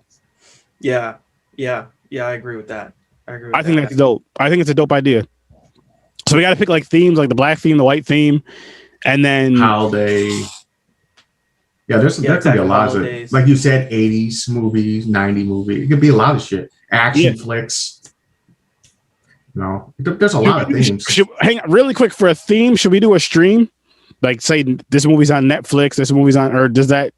Yeah, I agree with that. I think that's dope. I think it's a dope idea. So we got to pick like themes, like the black theme, the white theme, and then holiday. Yeah, there could be a lot of, like you said, 80s movies, 90 movies. It could be a lot of shit. Action flicks. No, there's a lot of themes. Hang on, really quick for a theme. Should we do a stream? Like say this movie's on Netflix, this movie's on, or does that?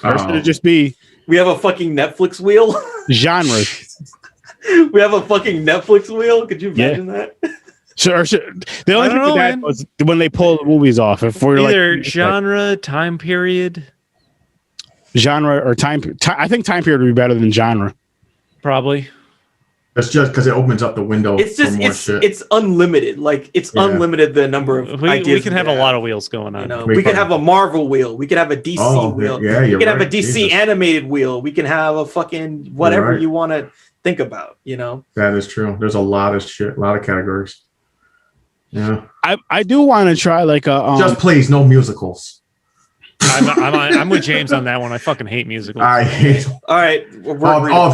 Or should it just be? We have a fucking Netflix wheel. Genre. We have a fucking Netflix wheel. Could you imagine that? Sure. The only thing with that was when they pull the movies off. If we're either like genre, time period, or time. I think time period would be better than genre. Probably. That's just because it opens up the window. It's just for more shit. it's unlimited. Like it's unlimited the number of ideas. We can have a lot of wheels going on. We could have a Marvel wheel. We could have a DC wheel. Yeah, we could have a DC animated wheel. We can have a fucking whatever you want to think about. That is true. There's a lot of shit, a lot of categories. Yeah. I do want to try like a just please no musicals. I'm with James on that one. I fucking hate musicals. I hate. All right.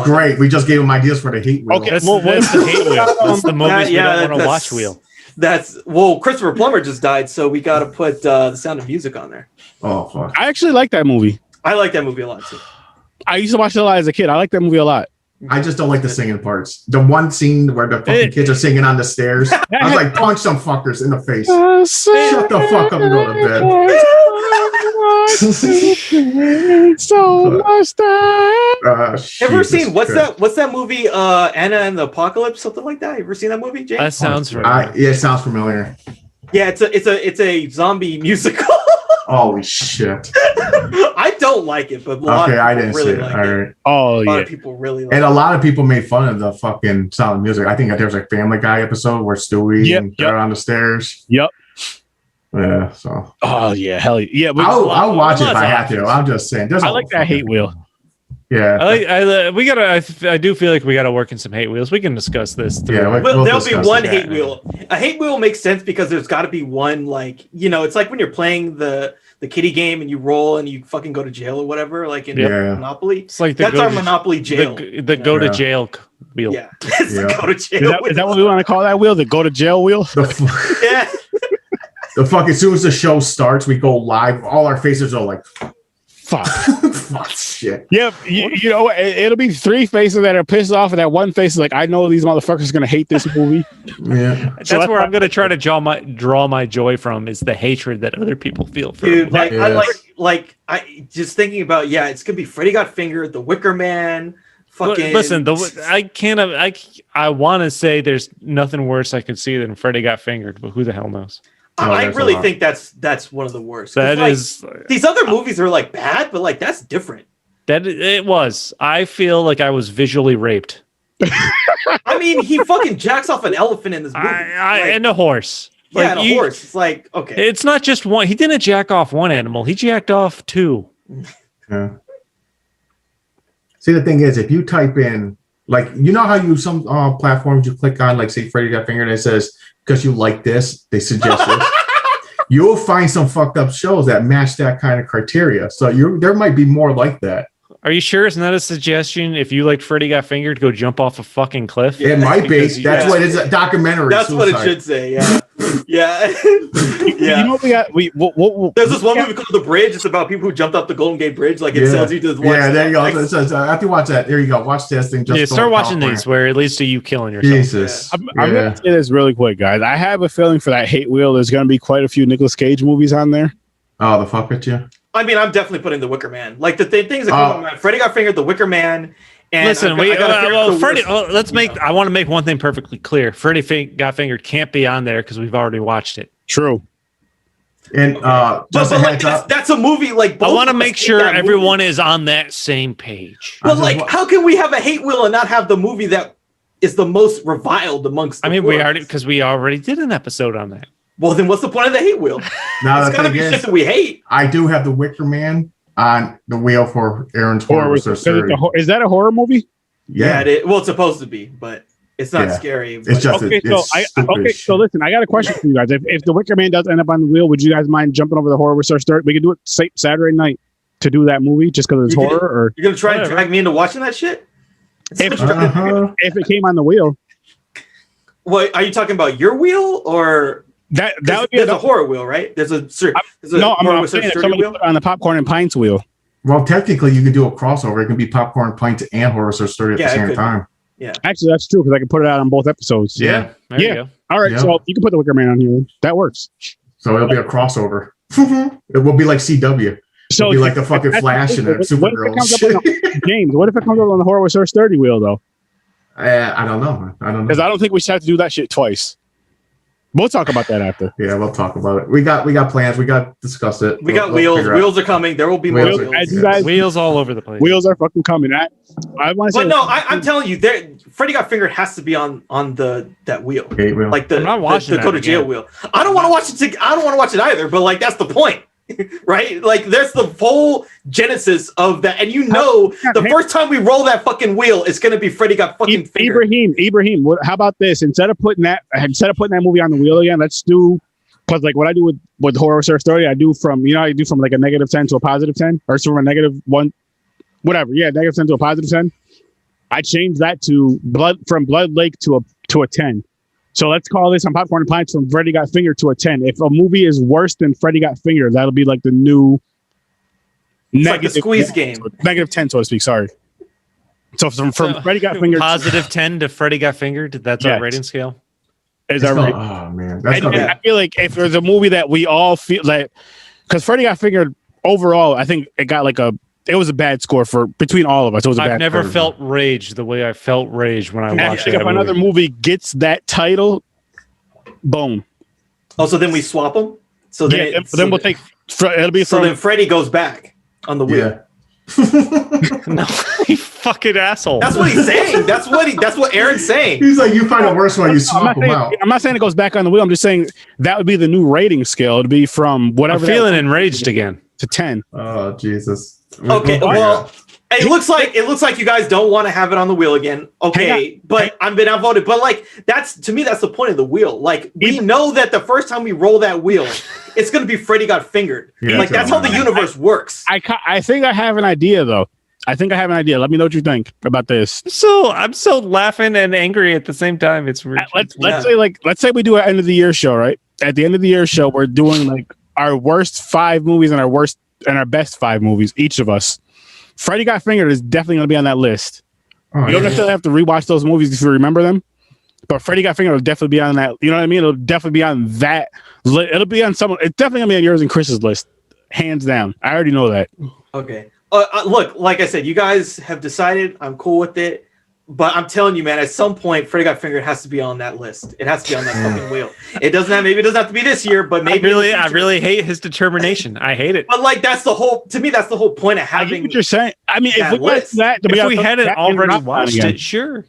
Great. We just gave him ideas for the hate wheel. Okay. That's the hate wheel. That's the movies we don't want to watch wheel. Christopher Plummer just died, so we got to put The Sound of Music on there. Oh fuck. I actually like that movie. I like that movie a lot too. I used to watch it a lot as a kid. I like that movie a lot. I just don't like the singing parts. The one scene where the fucking kids are singing on the stairs. I was like, punch some fuckers in the face. Shut the fuck up and go to bed. So much time. Ever seen what's that movie? Anna and the Apocalypse, something like that. You ever seen that movie, James? That sounds familiar. Yeah, it sounds familiar. Yeah, it's a zombie musical. Holy shit! I don't like it, but a lot Okay, of I people didn't really see it. like All it. right. Oh A lot yeah. of people really like And it. a lot of people made fun of the fucking Sound of Music. I think there was a Family Guy episode where Stewie and they're on the stairs. Yep. Yeah. So. Oh yeah. Hell yeah. But I'll watch it if I have options. to. I'm just saying. There's I a like that hate wheel. Yeah. We gotta. I do feel like we gotta work in some hate wheels. We can discuss this. Yeah, Well, we'll there'll be discuss one it. hate wheel. A hate wheel makes sense because there's got to be one, like, you know, it's like when you're playing the kitty game and you roll and you fucking go to jail or whatever, like in Monopoly. It's like that's our Monopoly jail. The go to jail wheel. Yeah, it's the go to jail. Is that what we want to call that wheel? The go to jail wheel? Yeah. The fucking, as soon as the show starts, we go live. All our faces are like, fuck. Fuck shit. Yeah, you know, it'll be three faces that are pissed off, and that one face is like, I know these motherfuckers are gonna hate this movie. Yeah, that's where I'm gonna try to draw my joy from, is the hatred that other people feel for. Dude, like, I just thinking about, it's gonna be Freddy Got Fingered, The Wicker Man. Fucking listen, I want to say there's nothing worse I could see than Freddy Got Fingered, but who the hell knows? I really think that's one of the worst. That is, these other movies are like bad, but like that's different. That it was. I feel like I was visually raped. I mean, he fucking jacks off an elephant in this movie, and a horse. Yeah, and a horse. It's like, okay, it's not just one. He didn't jack off one animal. He jacked off two. Yeah. See, the thing is, if you type in, like, you know how you some platforms you click on, like, say Freddy Got Fingered, and it says, because you like this, they suggest this. You'll find some fucked up shows that match that kind of criteria. So there might be more like that. Are you sure it's not a suggestion? If you liked Freddy Got Fingered, go jump off a fucking cliff. It might be. That's what it's a documentary. That's what it should say. Yeah, yeah, yeah. You know what we got? There's this one movie called The Bridge. It's about people who jumped off the Golden Gate Bridge. Like, it sells you to this one. Yeah, there you go. It says, after you watch that, there you go. Watch this thing. Just start watching these where it leads to you killing yourself. Jesus. I'm going to say this really quick, guys. I have a feeling for that hate wheel, there's going to be quite a few Nicolas Cage movies on there. Oh, the fuck with you? I mean, I'm definitely putting The Wicker Man. Like, the things that come up, Freddy Got Fingered, The Wicker Man. And listen, Freddy. I want to make one thing perfectly clear. Freddy Got Fingered can't be on there because we've already watched it. True. And just but like, that's a movie. Like, I want to make sure everyone is on that same page. But like, how can we have a hate wheel and not have the movie that is the most reviled amongst? We already did an episode on that. Well, then what's the point of the hate wheel? Now it's gotta be shit that we hate. I do have The Wicker Man on the wheel for Aaron's horror. Is that a horror movie? Yeah, well, it's supposed to be, but it's not scary. It's just so listen, I got a question for you guys. If The Wicker Man does end up on the wheel, would you guys mind jumping over the horror research start? We could do it Saturday night to do that movie just because it's horror. Or you're gonna try and drag me into watching that shit? If it came on the wheel. What are you talking about? Your wheel or? That would be a horror wheel, right? There's a saying wheel on the Popcorn and Pints wheel. Well, technically, you could do a crossover. It can be Popcorn, Pints, and Horror Search Story at the same time. Yeah, actually, that's true because I can put it out on both episodes. Yeah, there you go. All right, so you can put the Wicker Man on here. That works. So it'll be a crossover. It will be like CW. So it'll be like the fucking Flash and Supergirl. James, what if it comes up on the Horror Search 30 wheel though? I don't know. Because I don't think we should have to do that shit twice. We'll talk about that after. Yeah, we'll talk about it. We got plans. We got to discuss it. We got wheels. Wheels are coming. There will be more wheels. Wheels all over the place. Wheels are fucking coming. I want to say. But no, I'm telling you, Freddy Got Fingered has to be on that wheel. Like the go to jail wheel. I don't want to watch it. I don't want to watch it either. But like that's the point. Right? Like there's the whole genesis of that, and the first time we roll that fucking wheel, it's gonna be Freddy Got fucking fingered. Ibrahim, how about this? Instead of putting that movie on the wheel again, let's do, because like what I do with Horror Search Story, I do from like a -10 to a +10, or from a -1, whatever. Yeah, -10 to a +10. I changed that to from Blood Lake to a 10. So let's call this on Popcorn and Pints from Freddy Got Fingered to a 10. If a movie is worse than Freddy Got Fingered, that'll be like the new like the squeeze game. -10, so to speak. Sorry. So from Freddy Got Fingered, +10 to Freddy Got Fingered. That's our rating scale. Is that right? Oh man, I feel like if there's a movie that we all feel like, because Freddy Got Fingered overall, I think it got it was a bad score between all of us. I've never felt rage the way I felt rage when I watched it. If another movie gets that title, boom. Oh, so then we swap them. So then we'll take It'll be so then Freddy goes back on the wheel. Yeah. No, you fucking asshole. That's what he's saying. That's what Aaron's saying. He's like, you find it worse when you swap them out. I'm not saying it goes back on the wheel. I'm just saying that would be the new rating scale. It'd be from whatever. I'm feeling enraged again. To 10. Oh Jesus. Okay, well, it looks like you guys don't want to have it on the wheel again. Okay, but I'm been outvoted. But like that's the point of the wheel. Like we know that the first time we roll that wheel, it's gonna be Freddy got fingered. Yeah, like that's how the universe works. I think I have an idea though. Let me know what you think about this. I'm so laughing and angry at the same time. It's weird. Let's say we do an end of the year show, right? At the end of the year show, we're doing like our worst 5 movies and our best 5 movies, each of us. Freddy Got Fingered is definitely going to be on that list. Oh, you don't necessarily have to rewatch those movies if you remember them, but Freddy Got Fingered will definitely be on that. You know what I mean? It'll definitely be on that. It'll be on someone. It's definitely going to be on yours and Chris's list, hands down. I already know that. Okay. Look, like I said, you guys have decided. I'm cool with it. But I'm telling you, man, at some point, Freddy Got Fingered has to be on that list. It has to be on that fucking wheel. Maybe it doesn't have to be this year, but maybe I really hate his determination. I hate it. But like that's the whole point of having what you're saying. I mean, if we hadn't already watched it, sure.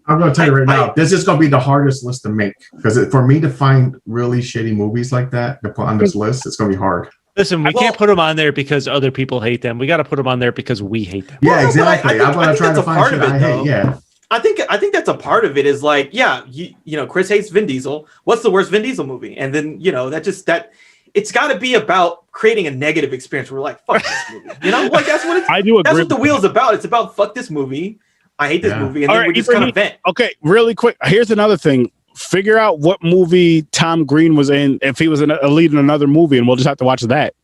I'm going to tell you right now, this is going to be the hardest list to make because for me to find really shitty movies like that to put on this list, it's going to be hard. Listen, we can't put them on there because other people hate them. We got to put them on there because we hate them. Yeah, exactly. I'm going to try to find shit I hate. Yeah. I think that's a part of it is like, yeah, you know, Chris hates Vin Diesel. What's the worst Vin Diesel movie? And then, you know, it's got to be about creating a negative experience. We're like, fuck this movie. You know, like that's what it's. I do agree. That's what the wheel's about. It's about fuck this movie. I hate this movie, and then we just kind of vent. Okay, really quick. Here's another thing. Figure out what movie Tom Green was in if he was a lead in another movie, and we'll just have to watch that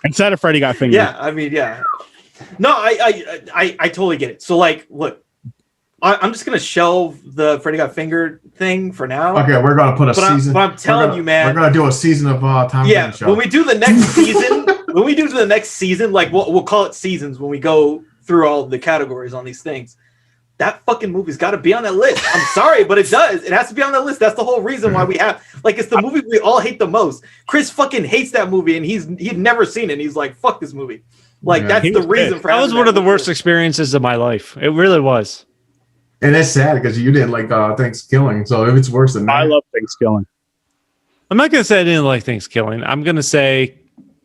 instead of Freddy Got Fingered. Yeah, I mean, yeah. No, I totally get it. So, like, look. I'm just gonna shelve the Freddy Got Fingered thing for now. Okay, we're gonna put a season. But I'm telling you, man, we're gonna do a season of Tom. Yeah, when we do the next season, like we'll call it seasons when we go through all the categories on these things. That fucking movie's got to be on that list. I'm sorry, but it does. It has to be on that list. That's the whole reason why we have. Like, it's the movie we all hate the most. Chris fucking hates that movie, and he'd never seen it. And he's like, "Fuck this movie." Like that's the reason for. That was one of the worst experiences of my life. It really was. And it's sad because you didn't like Thanksgiving, so if it's worse than that. I love Thanksgiving. I'm not gonna say I didn't like Thanksgiving. I'm gonna say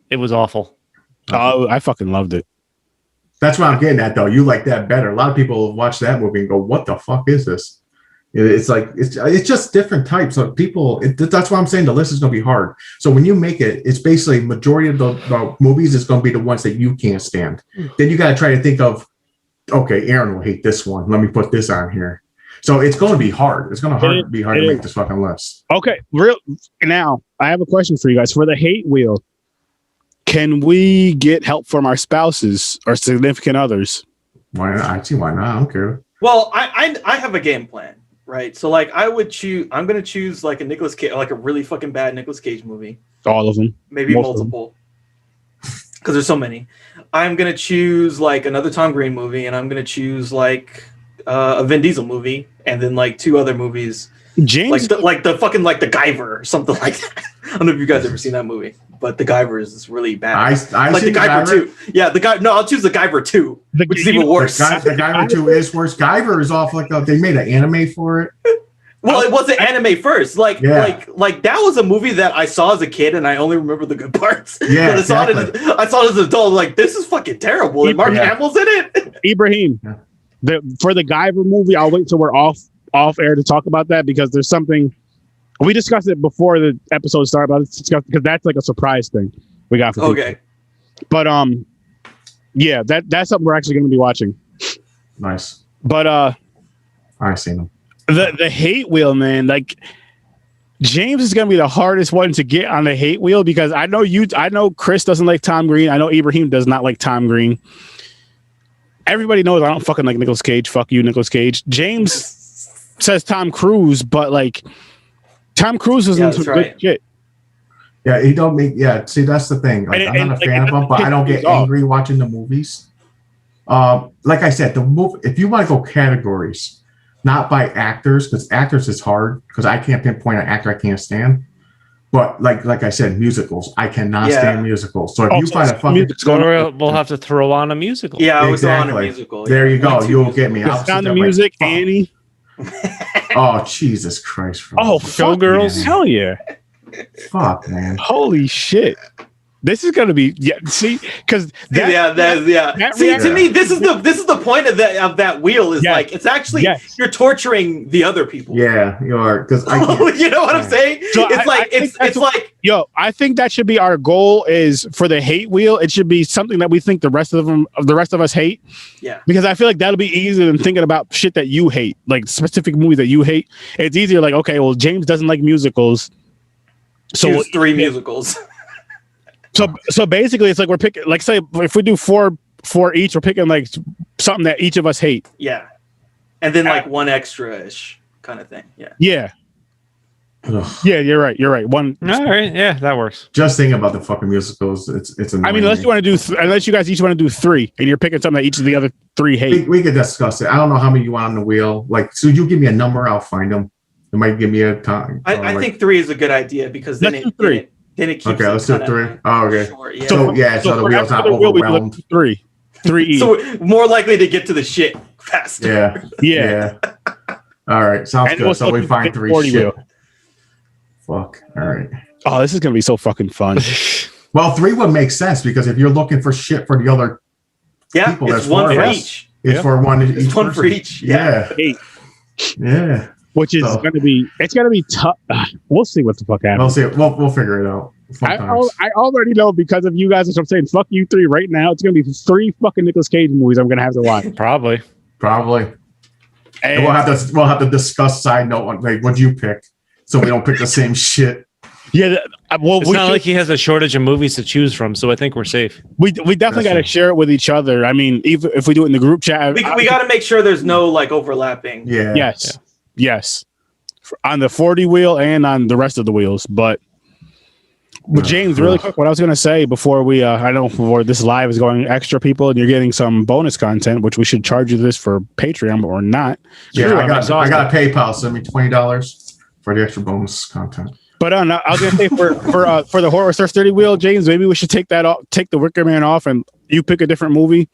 it was awful. Oh, I fucking loved it. That's what I'm getting at, though. You like that better. A lot of people watch that movie and go, "What the fuck is this?" It's like it's just different types of people. That's why I'm saying the list is going to be hard. So when you make it, it's basically majority of the movies is going to be the ones that you can't stand. Then you got to try to think of, okay, Aaron will hate this one. Let me put this on here. So it's going to be hard. It's going to be hard to make this fucking list. Okay, now I have a question for you guys. For the hate wheel, can we get help from our spouses or significant others? Why not? I see why not. I don't care. Well, I have a game plan, right? So like I'm going to choose like a Nicolas Cage, like a really fucking bad Nicolas Cage movie. All of them. Maybe multiple. Because there's so many. I'm going to choose like another Tom Green movie, and I'm going to choose like a Vin Diesel movie, and then like 2 other movies. James, like the Guyver or something like that. I don't know if you guys ever seen that movie, but the Guyver is really bad. I like the Guyver 2. Yeah, I'll choose the Guyver 2, which is even worse. The Guyver 2 is worse. Guyver is off like they made an anime for it. Well, it wasn't anime first. Like that was a movie that I saw as a kid, and I only remember the good parts. Yeah, but I saw it as an adult. Like, this is fucking terrible. And Mark Hamill's in it. Ibrahim, for the Guyver movie, I'll wait till we're off air to talk about that, because there's something we discussed it before the episode started, but let's discuss, because that's like a surprise thing we got for people. Okay. But yeah, that's something we're actually going to be watching. Nice. But I seen them. The hate wheel, man, like James is going to be the hardest one to get on the hate wheel, because I know Chris doesn't like Tom Green. I know Ibrahim does not like Tom Green. Everybody knows I don't fucking like Nicolas Cage. Fuck you, Nicolas Cage. James says Tom Cruise, but like Tom Cruise isn't some good shit. Yeah, he don't make. Yeah, see, that's the thing. Like, I'm not a fan of him, but I don't get angry watching the movies. Like I said, the movie. If you want to go categories, not by actors, because actors is hard, because I can't pinpoint an actor I can't stand. But like I said, musicals. I cannot stand musicals. So if you so find a fucking We'll have to throw on a musical. Yeah, I was on a Exactly. musical. there you go. 1, 2 You'll get me. I'll Sound sit of there Music, like, Annie. oh Jesus Christ! Oh, Showgirls? man. hell yeah! Fuck man. Holy shit! This is gonna be see because that See, to me, this is the point of that wheel is like it's actually you're torturing the other people. Yeah, you are because I. You know what I'm saying? So it's like I think that should be our goal is for the hate wheel. It should be something that we think the rest of us hate. Yeah. Because I feel like that'll be easier than thinking about shit that you hate, like specific movies that you hate. It's easier like, okay, well, James doesn't like musicals. So choose 3 musicals. So basically it's like we're picking, like say if we do four each, we're picking like something that each of us hate. Yeah. And then like 1 extra-ish kind of thing. Yeah. Yeah. Yeah, you're right. One. All right, yeah, that works. Just thinking about the fucking musicals, it's annoying. I mean, unless you want to do, unless you guys each want to do 3, and you're picking something that each of the other 3 hate. we could discuss it. I don't know how many you want on the wheel. Like, so you give me a number, I'll find them. It might give me a time. I think 3 is a good idea because then let's do 3. Then it keeps okay, let's do 3. Oh, okay. Short, yeah. So the wheel's not overwhelmed. 3 each. So more likely to get to the shit faster. Yeah. All right, sounds And good. So we find 3 shit. wheel. Fuck. All right. Oh, this is gonna be so fucking fun. Well, 3 would make sense because if you're looking for shit for the other people, it's 1 for each. It's for one each. It's 1 for each. Yeah. 8. Yeah. Which is gonna be tough. We'll see what the fuck happens. We'll see. We'll figure it out. I already know because of you guys. So I'm saying, fuck you 3 right now. It's gonna be 3 fucking Nicolas Cage movies I'm gonna have to watch. Probably. And we'll have to discuss side note on like what you pick, so we don't pick the same shit. Yeah. Well, it's not like he has a shortage of movies to choose from, so I think we're safe. We definitely got to share it with each other. I mean, even if we do it in the group chat, we got to make sure there's no like overlapping. Yeah. Yes. On the 40 wheel and on the rest of the wheels, but James, really quick, what I was going to say before before this live is going extra people and you're getting some bonus content, which we should charge you this for Patreon or not. Yeah, I got a PayPal. Send me $20 for the extra bonus content. But I was going to say for the Horror Stars 30 wheel, James, maybe we should take the Wicker Man off and you pick a different movie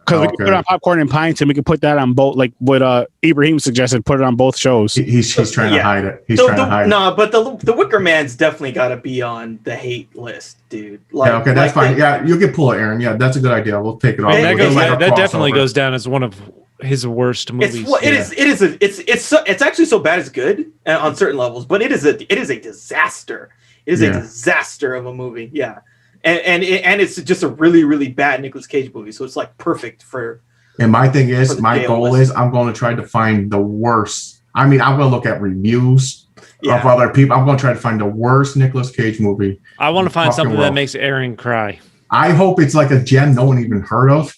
because we can put it on Popcorn and Pints and we can put that on both, like what Ibrahim suggested, put it on both shows. He's trying to hide it. He's trying to hide it. No, but the Wicker Man's definitely got to be on the hate list, dude. Like, yeah, okay, that's fine. Yeah, you can pull it, Aaron. Yeah, that's a good idea. We'll take it off. That definitely goes down as one of his worst movies. It's actually so bad it's good on certain levels, but it is a disaster. It is a disaster of a movie. Yeah. And it's just a really, really bad Nicolas Cage movie. So it's like perfect for. And my thing is, my goal is I'm going to try to find the worst. I mean, I'm going to look at reviews of other people. I'm going to try to find the worst Nicolas Cage movie. I want to find something that makes Aaron cry. I hope it's like a gem no one even heard of.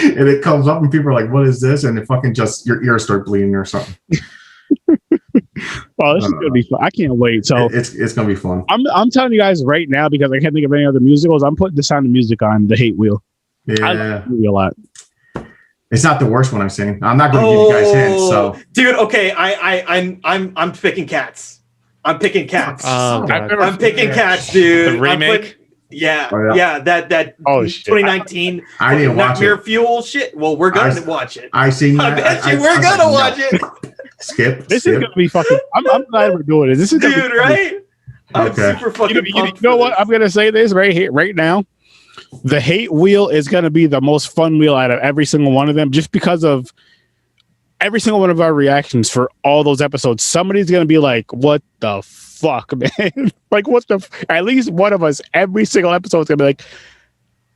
And it comes up and people are like, what is this? And it fucking just, your ears start bleeding or something. Well, this is gonna be fun. I can't wait. So it's gonna be fun. I'm telling you guys right now because I can't think of any other musicals. I'm putting the Sound of Music on the hate wheel. Yeah, I like the movie a lot. It's not the worst one I've seen. I'm not going to give you guys hints. So, dude, okay, I'm picking Cats. I'm picking Cats. I'm picking Cats, dude. The remake. That 2019 I didn't watch Nightmare Fuel shit. Well, we're gonna watch it. I seen I bet you we're gonna watch it. Skip. This is gonna be fucking. I'm glad we're doing it. This is dude, right? I'm super fucking. You know what? I'm gonna say this right here, right now. The hate wheel is gonna be the most fun wheel out of every single one of them, just because of every single one of our reactions for all those episodes. Somebody's gonna be like, "What the fuck, man?" Like, what the? At least one of us, every single episode is gonna be like,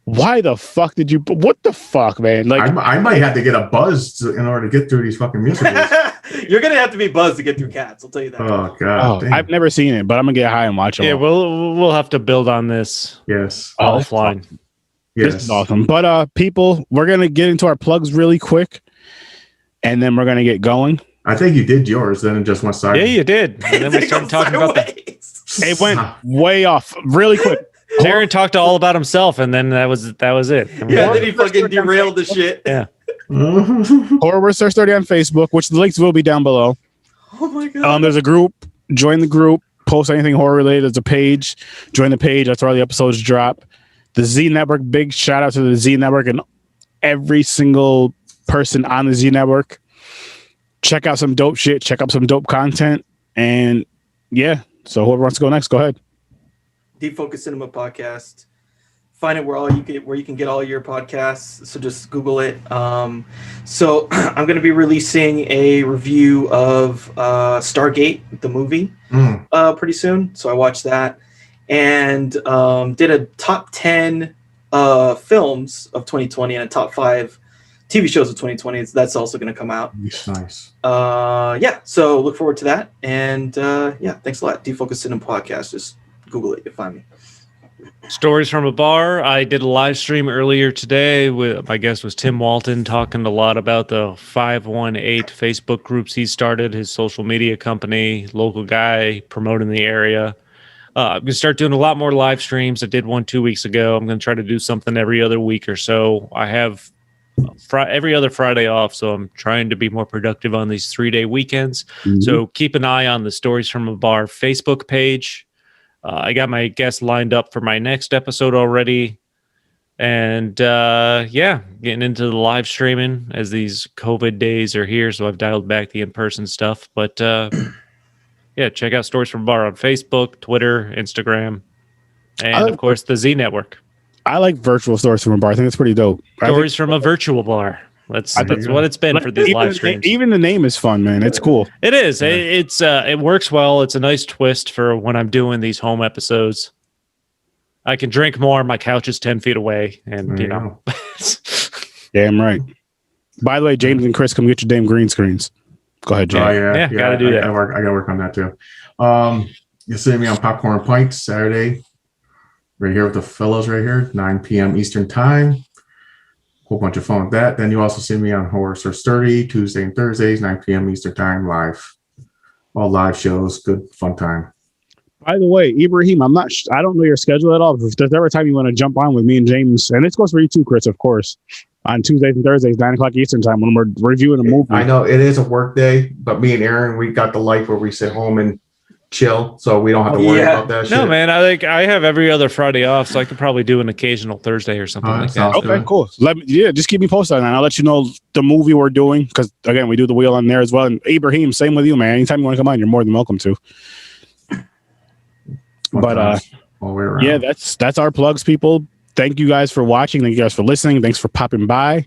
"Why the fuck did you? What the fuck, man?" Like, I might have to get a buzz in order to get through these fucking musicals. You're gonna have to be buzzed to get through Cats. I'll tell you that. Oh god, I've never seen it, but I'm gonna get high and watch it. Yeah, we'll have to build on this. Yes, offline. Yes, this is awesome. But people, we're gonna get into our plugs really quick, and then we're gonna get going. I think you did yours, then it just went sideways. Yeah, you did. And then we started talking about it went way off really quick. Aaron talked all about himself, and then that was it. Yeah, then he fucking derailed the shit. Yeah. Horror Stars 30 on Facebook, which the links will be down below. Oh my god. There's a group. Join the group. post anything horror related, there's a page. Join the page. That's where all the episodes drop. The Z Network, big shout out to the Z Network and every single person on the Z Network. Check out some dope shit. Check out some dope content. And yeah, so whoever wants to go next, go ahead. Deep Focus Cinema Podcast. Find it where you can get all your podcasts. So just Google it. So I'm going to be releasing a review of Stargate, the movie, pretty soon. So I watched that and did a top 10 films of 2020 and a top 5 TV shows of 2020. That's also going to come out. Nice. Yeah. So look forward to that. And yeah, thanks a lot. Deep Focus Cinema Podcast. Just Google it. You'll find me. Stories from a Bar. I did a live stream earlier today with, my guest was Tim Walton, talking a lot about the 518 Facebook groups he started, his social media company, local guy promoting the area. I'm going to start doing a lot more live streams. I did one 2 weeks ago. I'm going to try to do something every other week or so. I have every other Friday off, so I'm trying to be more productive on these 3-day weekends. So keep an eye on the Stories from a Bar Facebook page. I got my guest lined up for my next episode already. And yeah, getting into the live streaming as these COVID days are here. So I've dialed back the in-person stuff. But yeah, check out Stories from a Bar on Facebook, Twitter, Instagram, and of course the Z Network. I like virtual Stories from a Bar. I think it's pretty dope. Stories from a Virtual Bar. That's what it's been for these live streams. Even the name is fun, man. It's cool. It is. Yeah. It works well. It's a nice twist for when I'm doing these home episodes. I can drink more. My couch is 10 feet away, and you know. Damn right. By the way, James and Chris, come get your damn green screens. Go ahead, James. Oh yeah, gotta do that. I gotta work on that too. You see me on Popcorn and Pints Saturday, right here with the fellows right here, 9 p.m. Eastern time. Whole bunch of fun with that. Then you also see me on Horror Source 30 Tuesday and Thursdays, 9 p.m. Eastern time, live. All live shows, good fun time. By the way, Ibrahim, I don't know your schedule at all. If there's ever a time you want to jump on with me and James, and this goes for you too, Chris, of course, on Tuesdays and Thursdays, 9 o'clock Eastern time when we're reviewing a movie. I know it is a work day, but me and Aaron, we got the life where we sit home and chill, so we don't have to worry about that shit. No, man, I have every other Friday off, so I could probably do an occasional Thursday or something like that. Okay, cool. Just keep me posted on that. I'll let you know the movie we're doing, because again, we do the wheel on there as well. And Ibrahim, same with you, man. Anytime you want to come on, you're more than welcome to. But yeah, that's our plugs, people. Thank you guys for watching. Thank you guys for listening. Thanks for popping by.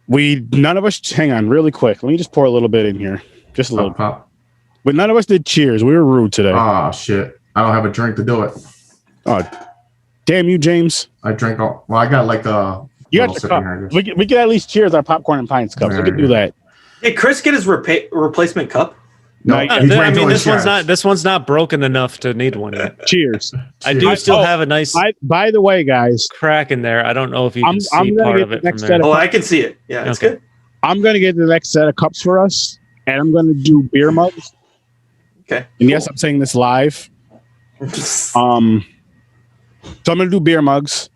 None of us, hang on really quick. Let me just pour a little bit in here. Just a little pop. But none of us did cheers. We were rude today. Oh shit. I don't have a drink to do it. Oh, damn you, James. I drank all. Well, I got like a. You got the cup. We can at least cheers our Popcorn and Pints cups. We can do that. Hey, Chris, get his replacement cup. No, this one's not broken enough to need one yet. Cheers. I do still have a nice. By the way, guys, crack in there. I don't know if you can see part of it from there. Oh, I can see it. Yeah, it's good. I'm gonna get the next set of cups for us, and I'm gonna do beer mugs. Okay. And yes, I'm saying this live. So I'm gonna do beer mugs.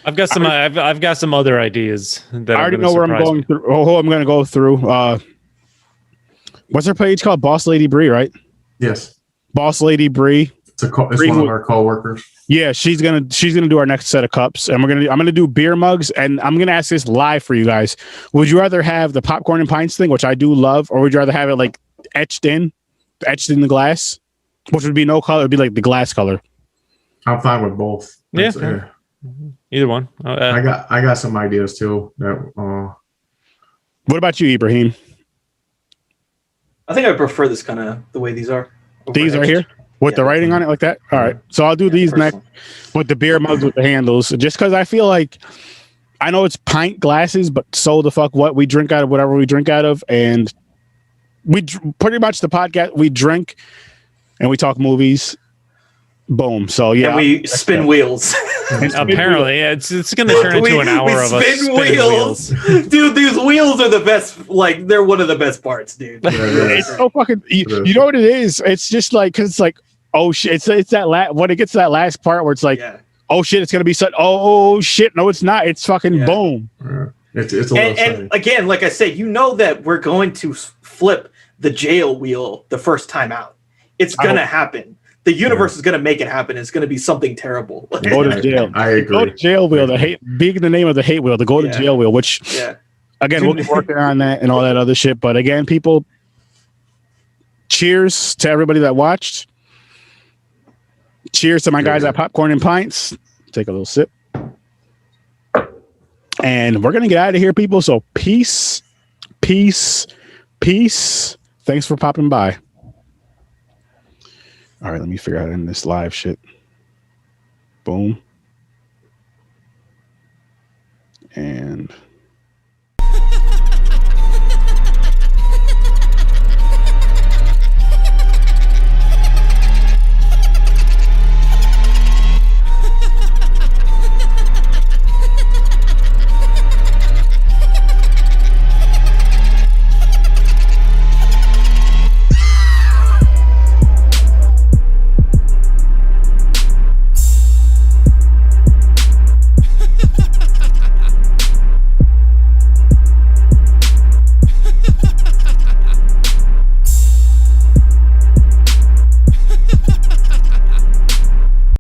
I've got some. I've got some other ideas that I already know where I'm going through. Oh, I'm gonna go through. What's her page called? Boss Lady Bree, right? Yes. Boss Lady Bree. It's one of our coworkers. Yeah, she's gonna do our next set of cups, and I'm gonna do beer mugs, and I'm gonna ask this live for you guys. Would you rather have the Popcorn and Pints thing, which I do love, or would you rather have it like etched in the glass, which would be no color? It'd be like the glass color. I'm fine with both. Yeah. Either one. I got some ideas too. What about you, Ibrahim? I think I prefer this kind of the way these are. These are here with the writing on it like that. All right, so I'll do these next with the beer mugs with the handles, just because I feel like I know it's pint glasses, but so the fuck what we drink out of whatever we drink out of, and we pretty much the podcast we drink and we talk movies. Boom. So yeah, and we spin wheels. Apparently, it's going to turn into an hour of us spinning wheels. Dude, these wheels are the best. Like, they're one of the best parts, dude. It's so fucking. You know what it is? It's just like, because it's like, oh shit. It's that when it gets to that last part where it's like, oh shit, it's gonna be such. Oh shit, no, it's not. It's fucking boom. It's a and again, like I said, you know that we're going to flip the jail wheel the first time out. it's gonna happen. The universe is gonna make it happen. It's gonna be something terrible. Go to jail. I agree. Go to jail wheel. The hate, being the name of the hate wheel. The go to jail wheel. Which, again, we'll be working on that and all that other shit. But again, people, cheers to everybody that watched. Cheers to my guys at Popcorn and Pints. Take a little sip. And we're gonna get out of here, people. So peace, peace, peace. Thanks for popping by. All right, let me figure out in this live shit. Boom. And